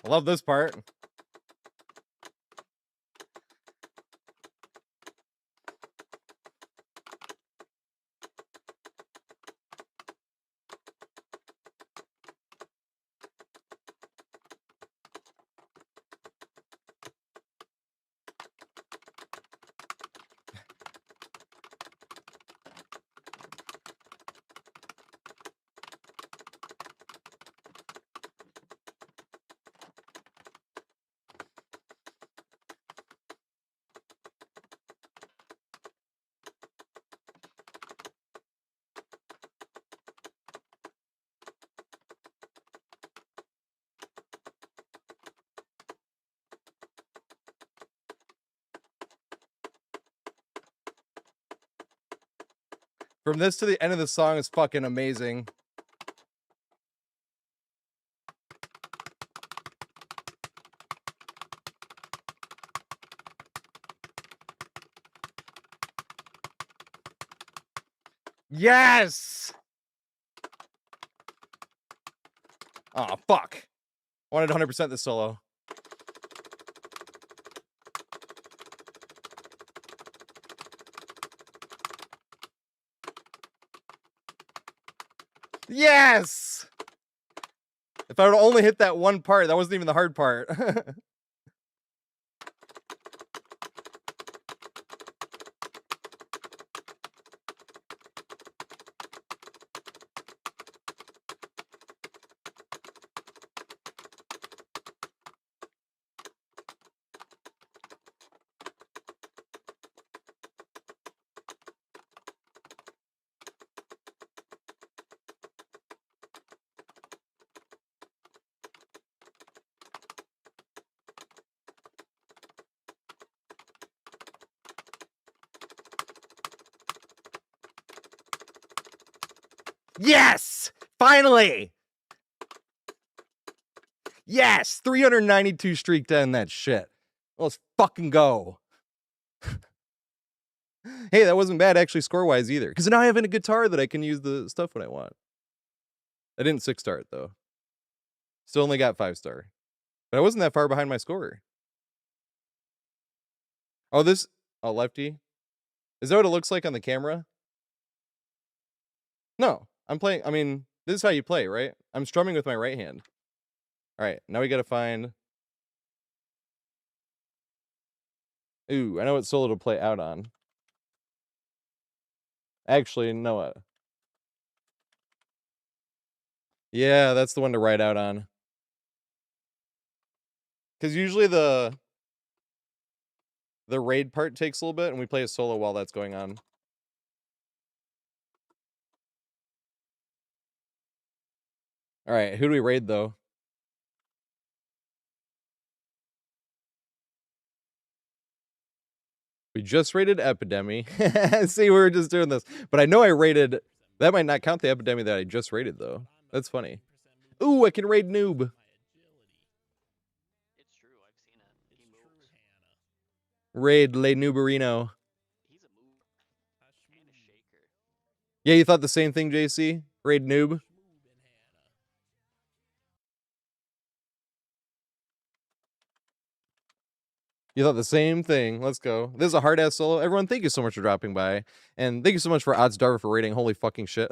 I love this part. From this to the end of the song is fucking amazing. Yes! Oh, fuck. I wanted 100% this solo. Yes! If I would only hit that one part, that wasn't even the hard part. Yes! Finally! Yes! 392 streak to end that shit. Let's fucking go. Hey, that wasn't bad actually score-wise either. Because now I have a guitar that I can use the stuff when I want. I didn't 6-star it though. Still only got 5-star. But I wasn't that far behind my score. Oh, oh, lefty. Is that what it looks like on the camera? No, I'm playing. I mean, this is how you play, right? I'm strumming with my right hand. All right, now we got to find. Ooh, I know what solo to play out on. Actually, know what? Yeah, that's the one to ride out on. Because usually the raid part takes a little bit, and we play a solo while that's going on. All right, who do we raid though? We just raided Epidemic. See, we were just doing this. But I know I raided... That might not count the Epidemic that I just raided, though. That's funny. Ooh, I can raid Noob. Raid Le Nooberino. Yeah, you thought the same thing, JC? Raid Noob? You thought the same thing. Let's go. This is a hard-ass solo. Everyone, thank you so much for dropping by. And thank you so much for Odds Darva for raiding. Holy fucking shit.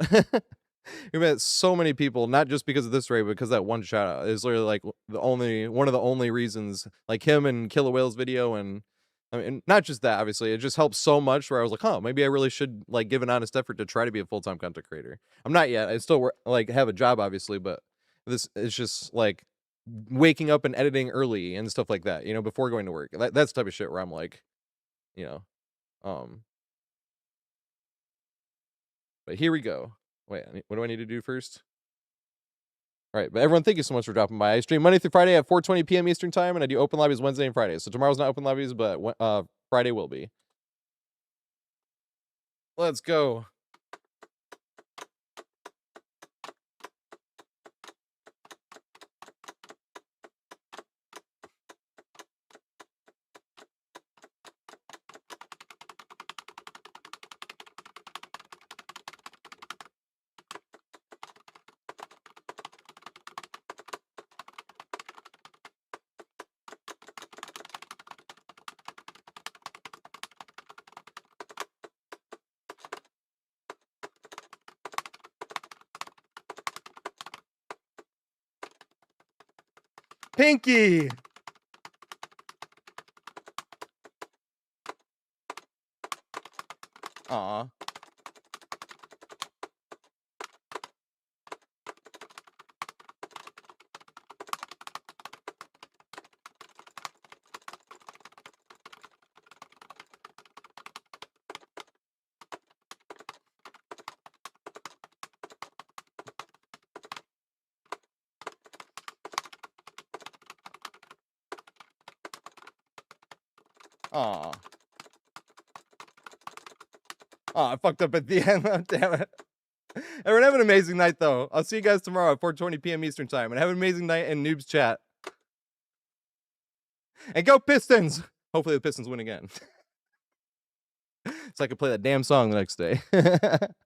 We met so many people, not just because of this raid, but because that one shout out is literally like one of the only reasons, like him and Killer Whale's video. And I mean, not just that, obviously, it just helps so much where I was like, huh, maybe I really should like give an honest effort to try to be a full-time content creator. I'm not yet. I still like have a job, obviously, but this is just like waking up and editing early and stuff like that, you know, before going to work. That's the type of shit where I'm like, you know, but here we go. Wait, what do I need to do first? All right, but everyone, thank you so much for dropping by. I stream Monday through Friday at 4:20 p.m. Eastern time, and I do open lobbies Wednesday and Friday. So tomorrow's not open lobbies, but Friday will be. Let's go. Pinky! Aw. Aw. Oh, I fucked up at the end. Oh, damn it. Everyone have an amazing night, though. I'll see you guys tomorrow at 4:20 p.m. Eastern time. And have an amazing night in Noob's chat. And go Pistons! Hopefully the Pistons win again. So I can play that damn song the next day.